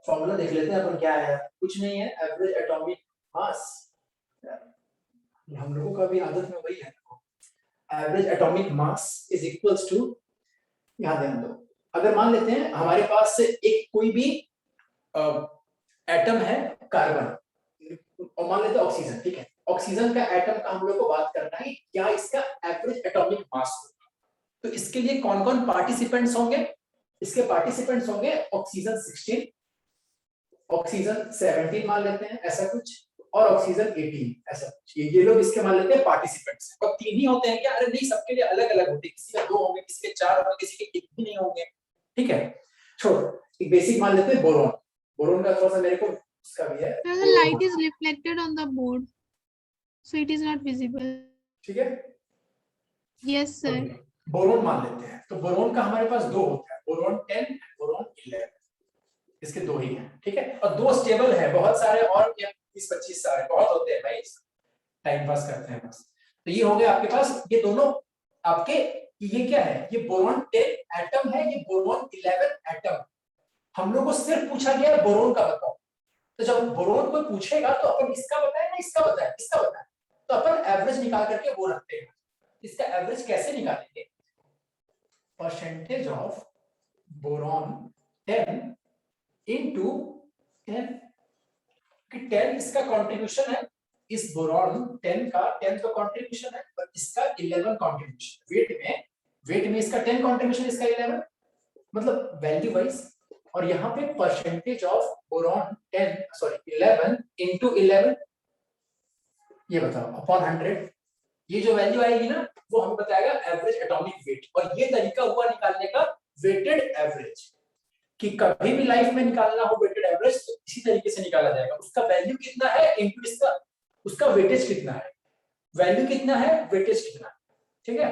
फॉर्मूला देख लेते हैं अपन, क्या है? कुछ नहीं है, एवरेज एटॉमिक मास, हम लोगों का भी आदत में वही है। Average atomic mass is equals to, यहां ध्यान दो, अगर मान लेते हैं हमारे पास से एक कोई भी एटम है कार्बन, और मान लेते हैं ऑक्सीजन, ठीक है? ऑक्सीजन का एटम का हम लोग को बात करना है, क्या इसका एवरेज एटॉमिक मास होगा। तो इसके लिए कौन कौन पार्टिसिपेंट्स होंगे? इसके पार्टिसिपेंट्स होंगे ऑक्सीजन 16, ऑक्सीजन 17 मान लेते हैं, ऐसा कुछ, और ऑक्सीजन 18, ऐसा कुछ। ये लोग इसके मान लेते हैं पार्टिसिपेंट्स। और 3 ही होते हैं क्या? अरे नहीं, सबके लिए अलग अलग होते हैं, किसी का 2 होंगे, किसी के 4 होंगे, किसी के 1 भी नहीं होंगे, ठीक है? छोड़ो, एक बेसिक मान लेते हैं बोरोन। बोरोन का थोड़ा सा मेरे को उसका भी है, The light is reflected on the board, so it is not visible. ठीक है? Yes sir. बोरोन मान लेते हैं, तो बोरोन का हमारे पास 2 होता है, बोरोन 10, बोरोन 11, इसके 2 ही हैं, ठीक है? और 2 स्टेबल है, बहुत सारे और 20-25 सारे बहुत होते हैं भाई, टाइम पास करते हैं बस। तो ये हो गए आपके पास, ये दोनों आपके, ये क्या है? ये बोरोन 10 एटम है, ये बोरोन 11 एटम। हम लोग को सिर्फ पूछा गया है बोरोन का बताओ, तो जब बोरोन कोई पूछेगा तो अपन इसका बताए ना, इसका बताए, इसका बताए, तो अपन एवरेज निकाल करके वो रखते हैं। इसका एवरेज कैसे निकालेंगे? परसेंटेज ऑफ बोरॉन 10 into 10, कि 10 इसका कंट्रीब्यूशन है, इस बोरॉन 10 का 10 का कंट्रीब्यूशन है, और इसका 11 कंट्रीब्यूशन। वेट में वेट में इसका 10 कंट्रीब्यूशन, इसका 11, मतलब वैल्यू वाइज। और यहाँ पे परसेंटेज ऑफ बोरॉन 11 into 11, ये बताओ अपॉन 100, ये जो वैल्यू आएगी ना वो हमें बताएगा एवरेज एटॉमिक वेट। और ये तरीका हुआ निकालने का वेटेड एवरेज, कि कभी भी लाइफ में निकालना हो वेटेड एवरेज तो इसी तरीके से निकाला जाएगा। उसका वैल्यू कितना है इनटू इसका, उसका वेटेज कितना है, वैल्यू कितना है वेटेज कितना है, ठीक है।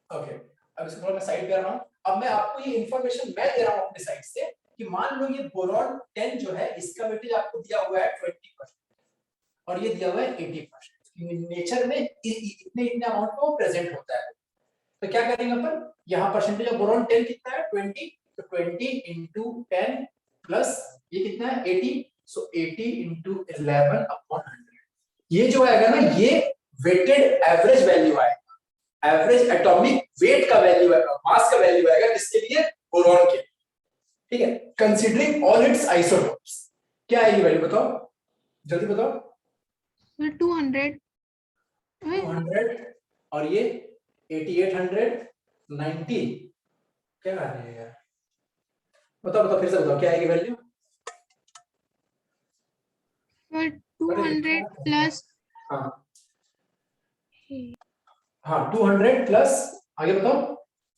ओके, अब इसको थोड़ा मैं साइड कर रहा हूं। अब मैं आपको ये इंफॉर्मेशन मैं दे रहा हूं अपने साइड से कि मान लो ये बोरॉन 10 जो है इसका वेटेज आपको दिया हुआ है 20% और ये दिया हुआ है 80%। नेचर में इतने इतने अमाउंट में वो प्रेजेंट होता है। तो क्या करेंगे अपन, यहाँ परसेंटेज ऑफ बोरॉन 10 कितना है 20, तो 20 into 10 प्लस ये कितना है 80, सो 80 into 11 upon 100। ये जो आएगा ना ये वेटेड एवरेज वैल्यू आएगा, एवरेज एटॉमिक वेट का वैल्यू आएगा, मास का वैल्यू आएगा किसके लिए, बोरॉन के, ठीक है, कंसीडरिंग ऑल इट्स आइसोटोप्स। क्या आएगी वैल्यू बताओ, जल्दी बताओ। 200 और ये 8800 90, क्या आ रही है यार, बताओ बताओ फिर से बताओ क्या आएगी वैल्यू। 200 प्लस हाँ हाँ 200 प्लस आगे बताओ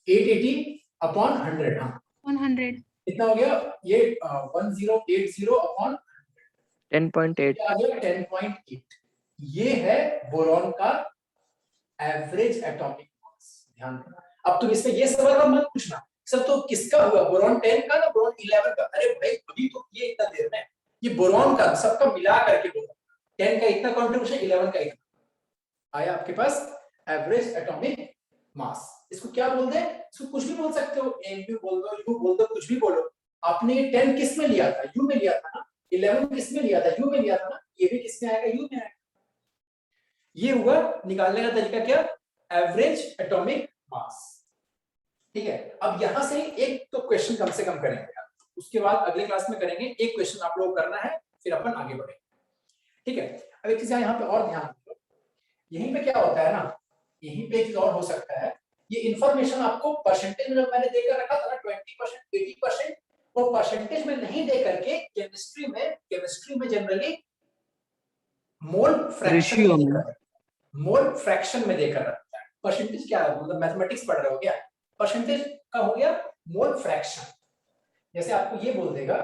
880 अपॉन 100। हाँ 100 कितना हो गया ये 1080 अपॉन 10.8। आ गया 10.8। ये है बोरॉन का एवरेज एटॉमिक मास। ध्यान रखना, अब तुम इसमें ये सवाल मत पूछना सर तो किसका हुआ, बोरॉन 10 का ना बोरॉन 11 का। अरे भाई अभी तो ये इतना देर में ये बोरॉन का सबका मिला करके बोलो, 10 का इतना कंट्रीब्यूशन, 11 का इतना आया आपके पास एवरेज एटॉमिक मास। इसको क्या बोलते हैं, इसको कुछ भी बोल सकते हो, एम भी बोल दो, यू बोल दो, कुछ भी बोलो। आपने ये 10 किस में लिया था, यू में लिया था ना, 11 किस में लिया था, यू में लिया था ना, ये भी किस में आएगा, यू में आएगा। ये हुआ निकालने का तरीका क्या, एवरेज एटॉमिक मास, ठीक है। अब यहां से एक तो क्वेश्चन कम से कम करेंगे, उसके बाद अगले क्लास में करेंगे एक क्वेश्चन आप लोग करना है, फिर अपन आगे बढ़ेंगे, ठीक है। अब एक चीज यहाँ पे और ध्यान दो, यहीं पे क्या होता है ना, यहीं पे एक चीज और हो सकता है, ये इंफॉर्मेशन आपको परसेंटेज में जब मैंने देकर रखा था ना 20% 80%, वो परसेंटेज में नहीं दे करके केमिस्ट्री में जनरली मोल फ्रैक्शन में देकर रखता है। परसेंटेज क्या है, मतलब मैथमेटिक्स पढ़ रहे हो क्या, परसेंटेज का हो गया मोल फ्रैक्शन। जैसे आपको ये बोल देगा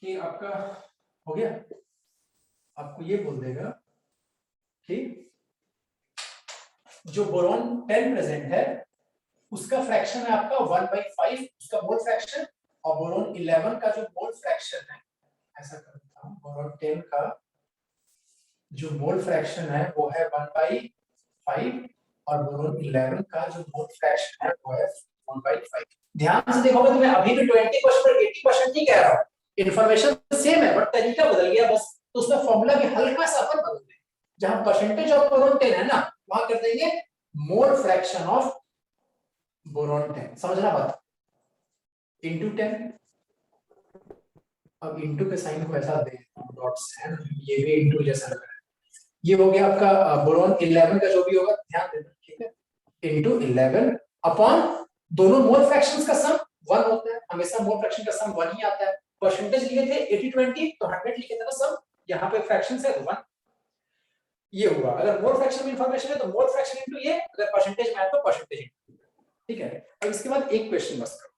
कि आपका हो गया, आपको ये बोल देगा कि जो बोरॉन 10 प्रेजेंट है उसका फ्रैक्शन है आपका 1/5 उसका मोल फ्रैक्शन, और बोरॉन 11 का जो मोल फ्रैक्शन है, ऐसा करता हूं, बोरॉन 10 का जो मोल फ्रैक्शन है वो है 1/5 और बोरॉन 11 का जो मोल फ्रैक्शन है वो है 1/5। ध्यान से देखोगे तो मैं अभी भी 20% और 80% नहीं कह रहा हूं, इंफॉर्मेशन सेम है बट तरीका बदल गया बस। तो उसमें फॉर्मूला भी हल्का सा अपन बदल देंगे, जहां परसेंटेज ऑफ बोरॉन 10 है ना वहां कर देंगे मोल फ्रैक्शन ऑफ बोरॉन 10, समझना बात, इनटू 10। अब इनटू के साइन को ऐसा दे डॉट्स है, ये भी इनटू जैसा लग रहा है। ये हो गया आपका बोरॉन 11 का जो भी होगा ध्यान देना, ठीक है, इनटू 11 अपॉन दोनों मोल फ्रैक्शंस का सम 1 होता है, हमेशा मोल फ्रैक्शन का सम 1 ही आता है। परसेंटेज लिए थे 80-20 तो 100 लिखे थे ना सम, यहाँ पे फ्रैक्शंस है तो 1। ये हुआ, अगर मोल फ्रैक्शन में इंफॉर्मेशन है तो मोल फ्रैक्शन इनटू ये, अगर परसेंटेज में है तो परसेंटेज इनटू, ठीक है। अब इसके बाद एक क्वेश्चन बस करो,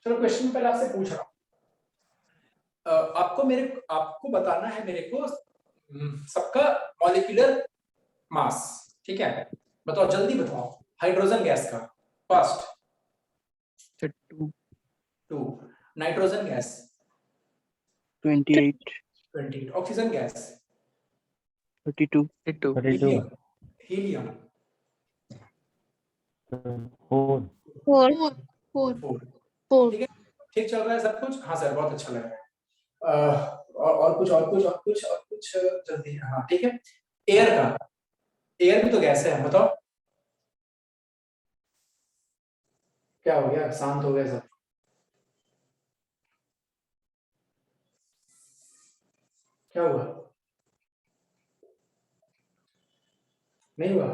चलो क्वेश्चन पहले आपसे पूछ रहा हूं, आपको बताना है मेरे को सबका मॉलिक्यूलर मास, ठीक है, बताओ जल्दी बताओ, हाइड्रोजन गैस का first 2, nitrogen gas 28, oxygen gas 32, helium 4 4 ठीक है, ठीक चल रहा है सब कुछ, हाँ सर बहुत अच्छा लग रहा है। और कुछ जल्दी, हाँ ठीक है। एयर भी तो गैस है, बताओ क्या हो गया, शांत हो गया सब, क्या हुआ, नहीं हुआ,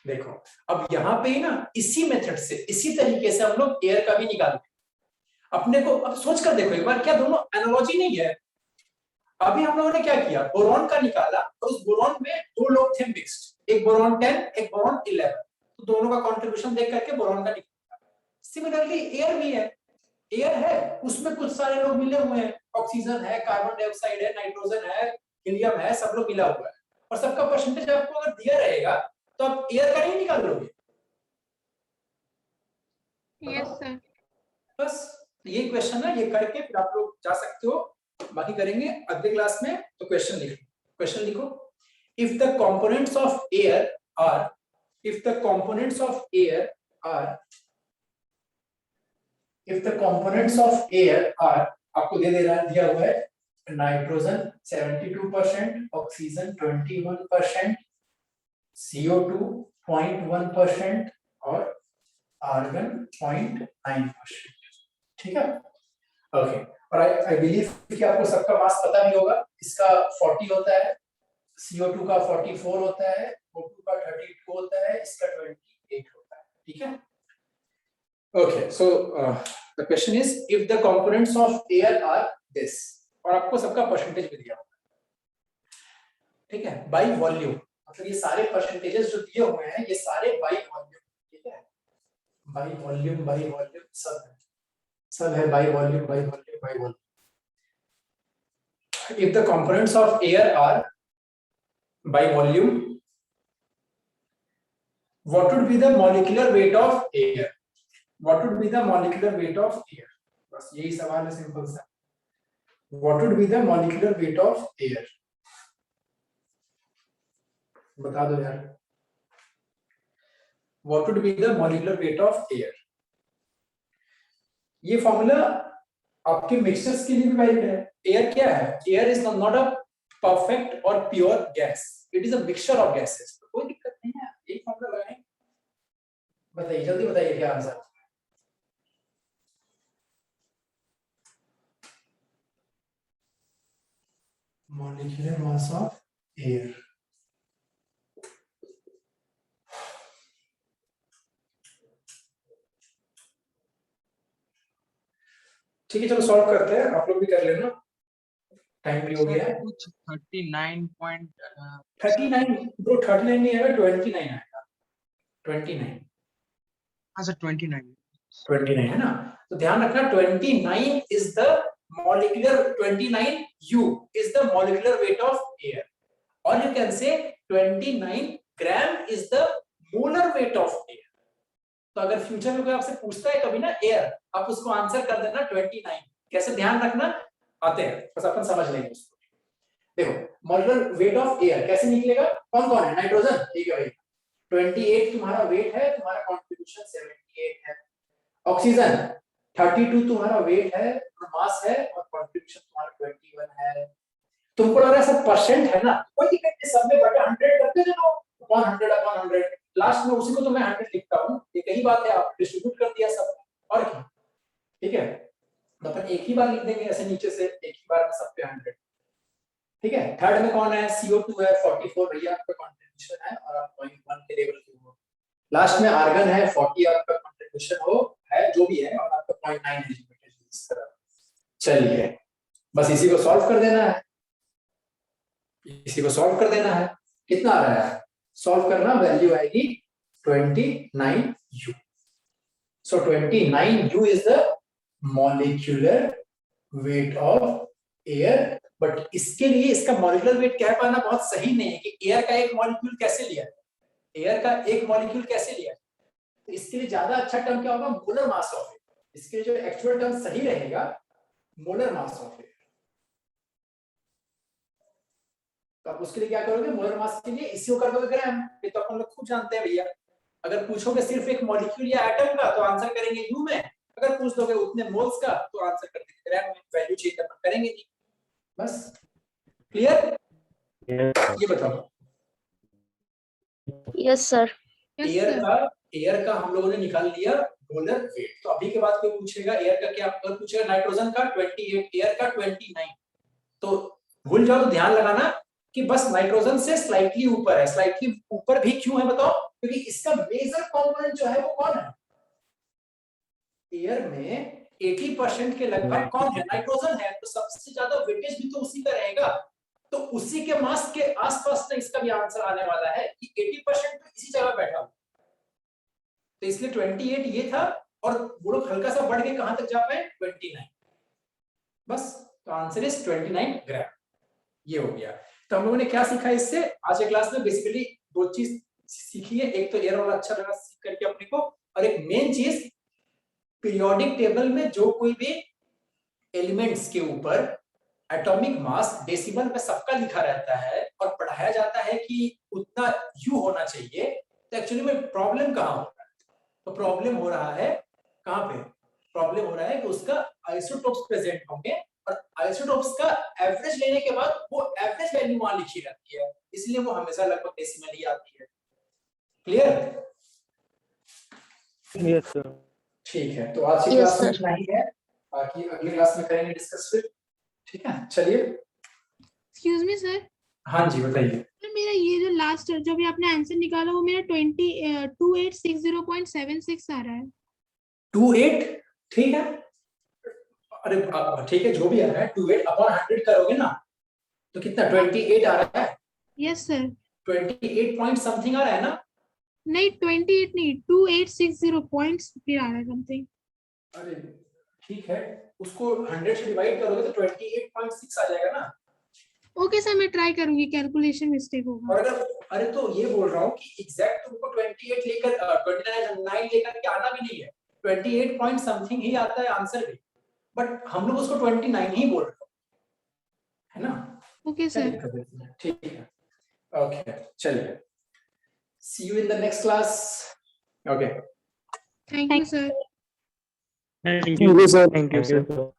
देखो अब यहाँ पे ना इसी मेथड से, इसी तरीके से हम लोग एयर का भी निकालते हैं। अपने को अब सोच कर देखो एक बार, क्या दोनों एनालॉजी नहीं है? अभी हम लोगों ने क्या किया, बोरॉन का निकाला और उस बोरॉन में दो लोग थे मिक्स्ड, एक बोरॉन 10 एक बोरॉन 11, तो दोनों का कंट्रीब्यूशन देख करके बोरॉन का निकाला। सिमिलरली एयर भी है, एयर है उसमें कुछ सारे लोग मिले हुए हैं, ऑक्सीजन है, कार्बन डाइऑक्साइड है, नाइट्रोजन है, हीलियम है, सब लोग मिला हुआ है और सबका परसेंटेज आपको अगर दिया रहेगा तो आप एयर का नहीं निकाल लोगे? Yes sir. बस ये क्वेश्चन है, ये करके फिर आप लोग जा सकते हो, बाकी करेंगे अगले क्लास में। तो क्वेश्चन लिखो, क्वेश्चन लिखो। If the components of air are, if the components of air are, if the components of air are, आपको दिया हुआ है नाइट्रोजन 72%, ऑक्सीजन 21%, CO2 0.1% और आर्गन 0.9%। ठीक है, ओके। और आई बिलीव कि आपको सबका मास पता भी होगा, इसका 40 होता है, CO2 का 44 होता है, O2 का 32 होता है, इसका 28 होता है। ठीक है, okay. So the question is if the components of air are this, और आपको सबका परसेंटेज भी दिया होगा। ठीक है, बाय वॉल्यूम, मतलब ये सारे परसेंटेजेस जो दिए हुए हैं ये सारे बाय वॉल्यूम। ठीक है, बाय वॉल्यूम, बाय वॉल्यूम सब है by volume, by volume, by volume. If the components of air are by volume, what would be the molecular weight of air? What would be the molecular weight of air? बस यही सवाल है, simple सा। What would be the molecular weight of air? बता दो यार। What would be the molecular weight of air? ये formula आपके मिक्सचर्स के लिए भी वैलिड है। एयर क्या है? Air is not a perfect और pure gas, it is a mixture of gases. तो कोई दिक्कत नहीं है, यही फॉर्मूला लगाएंगे। बताइए, जल्दी बताइए क्या answer. Molecular mass of air, ठीक है चलो सॉल्व करते हैं, आप लोग भी कर लेना, टाइम भी हो गया है। 39 ब्रो, 39 नहीं आएगा, 29 आएगा। 29, हाँ सर 29 है ना, तो ध्यान रखना 29 is the molecular, 29 U is the molecular weight of air, or you can say 29 gram is the molar weight of air। तो अगर फ्यूचर में कोई आपसे पूछता है कभी ना एयर, आप उसको आंसर कर देना 29। कैसे ध्यान रखना, आते हैं बस अपन समझ लेंगे उसको। देखो मॉलिक्यूलर वेट ऑफ एयर कैसे निकलेगा, कौन कौन है? नाइट्रोजन, ठीक है भाई, 28 तुम्हारा वेट है, तुम्हारा कंट्रीब्यूशन 78 है। ऑक्सीजन 32 तुम्हारा वेट है, मास है, और कंट्रीब्यूशन तुम्हारा 21 है। तुमको लग रहा है सब परसेंट है ना, कोई दिक्कत नहीं, सब में बटे 100 करते जाओ, 100 अपॉन 100, लास्ट में उसी को तो मैं 100 लिखता हूं। ये कई बात है, आप डिस्ट्रीब्यूट कर दिया सब, और क्या। ठीक है, मतलब एक ही बार लिख देंगे ऐसे नीचे से, एक ही बार में सब पे 100। ठीक है, थर्ड में कौन है? CO2 है 44 भैया आपका कंट्रीब्यूशन है, और आप 0.1 के लेवल के हो। लास्ट में आर्गन है 40 आपका कंट्रीब्यूशन हो है, जो भी है, और आपका 0.9 है इस तरह। चलिए बस इसी को सॉल्व कर देना है, इसी को सॉल्व कर देना है। कितना आ रहा है सॉल्व करना, वैल्यू आएगी 29U। So 29U is the molecular weight of air. But इसके लिए इसका मॉलिक्यूलर वेट कह पाना बहुत सही नहीं है कि एयर का एक मॉलिक्यूल कैसे लिया है, एयर का एक मॉलिक्यूल कैसे लिया है। तो इसके लिए ज्यादा अच्छा टर्म क्या होगा? Molar mass of air. इसके लिए जो एक्चुअल टर्म सही रहेगा मोलर मास ऑफ एयर। तो आप उसके लिए क्या करोगे? मोलर मास के लिए इसी को कर दोगे ग्राम। ये तो अपन लोग खूब जानते हैं भैया। अगर पूछोगे सिर्फ एक मॉलिक्यूल या एटम का तो आंसर करेंगे यू में, अगर पूछ दोगे उतने मोल्स का तो आंसर कर देंगे ग्राम में। वैल्यू चेंज करेंगे नहीं। बस क्लियर? ये बताओ। Yes sir. एयर का हम लोगों ने निकाल लिया मोलर वेट। तो अभी के बाद कोई पूछेगा एयर का क्या, अगर पूछेगा नाइट्रोजन का 28, एयर का 29, तो भूल जाओ तो ध्यान लगाना कि बस नाइट्रोजन से स्लाइटली ऊपर है। स्लाइटली ऊपर भी क्यों है बताओ? क्योंकि इसका मेजर कंपोनेंट जो है वो कौन है? एयर में 80% के लगभग कौन है? नाइट्रोजन है। तो सबसे ज्यादा वेटेज भी तो उसी का रहेगा। तो उसी के मास के आसपास में इसका भी आंसर आने वाला है कि 80% तो इसी जगह बैठा हुआ। तो इसलिए 28 ये था, और वो लोग हल्का सा बढ़ के कहां तक जा पाए? 29। बस, तो आंसर इज 29 ग्राम। ये हो गया। तो हम लोगों ने क्या सीखा इससे? आज के क्लास में बेसिकली दो चीज सीखी है। एक तो एयर वाला अच्छा लगा सीख करके अपने को, और एक मेन चीज, पीरियोडिक टेबल में जो कोई भी एलिमेंट्स के ऊपर एटॉमिक मास डेसिमल में सबका लिखा रहता है और पढ़ाया जाता है कि उतना यू होना चाहिए, तो एक्चुअली में प्रॉब्लम कहाँ हो रहा है? तो प्रॉब्लम हो रहा है कहाँ पे? प्रॉब्लम हो रहा है कि उसका आइसोटोप्स प्रेजेंट होंगे, और आइसोटोप्स का एवरेज लेने के बाद वो एवरेज वैल्यू वहां लिखी रहती है, इसलिए वो हमेशा लगभग डेसिमल ही आती है। क्लियर? Yes sir. ठीक है, तो आज की Yes, क्लास में sir. इतना ही है, बाकी अगली क्लास में करेंगे डिस्कस फिर। ठीक है, चलिए। एक्सक्यूज मी सर, हाँ जी, बताइए। मेरा ये जो लास्ट जो भी आपने आंसर निकाला वो मेरा 2860.76 आ रहा है। 28 ठीक है। अरे ठीक है, जो भी आ रहा है 28 अपॉन 100 करोगे ना तो कितना 28 आ रहा है। Yes sir. 28 पॉइंट समथिंग आ रहा है ना? नहीं 28 नहीं 2860 पॉइंट्स फिर आ रहा है समथिंग। अरे ठीक है, उसको 100 से डिवाइड करोगे तो 28.6 आ जाएगा ना। ओके सर, मैं ट्राई करूंगी, कैलकुलेशन मिस्टेक होगा। और अगर, अरे तो ये बोल रहा हूँ कि एग्जैक्ट तुमको 28 लेकर 29 लेकर के आना भी नहीं है, 28 पॉइंट समथिंग ही आता है आंसर भी, बट हम लोग उसको 29 ही बोल रहे हैं, है ना? Okay sir. ठीक है, ओके, चलिए, see you in the next class. Okay. Thank you sir. Thank you sir. Thank you, sir.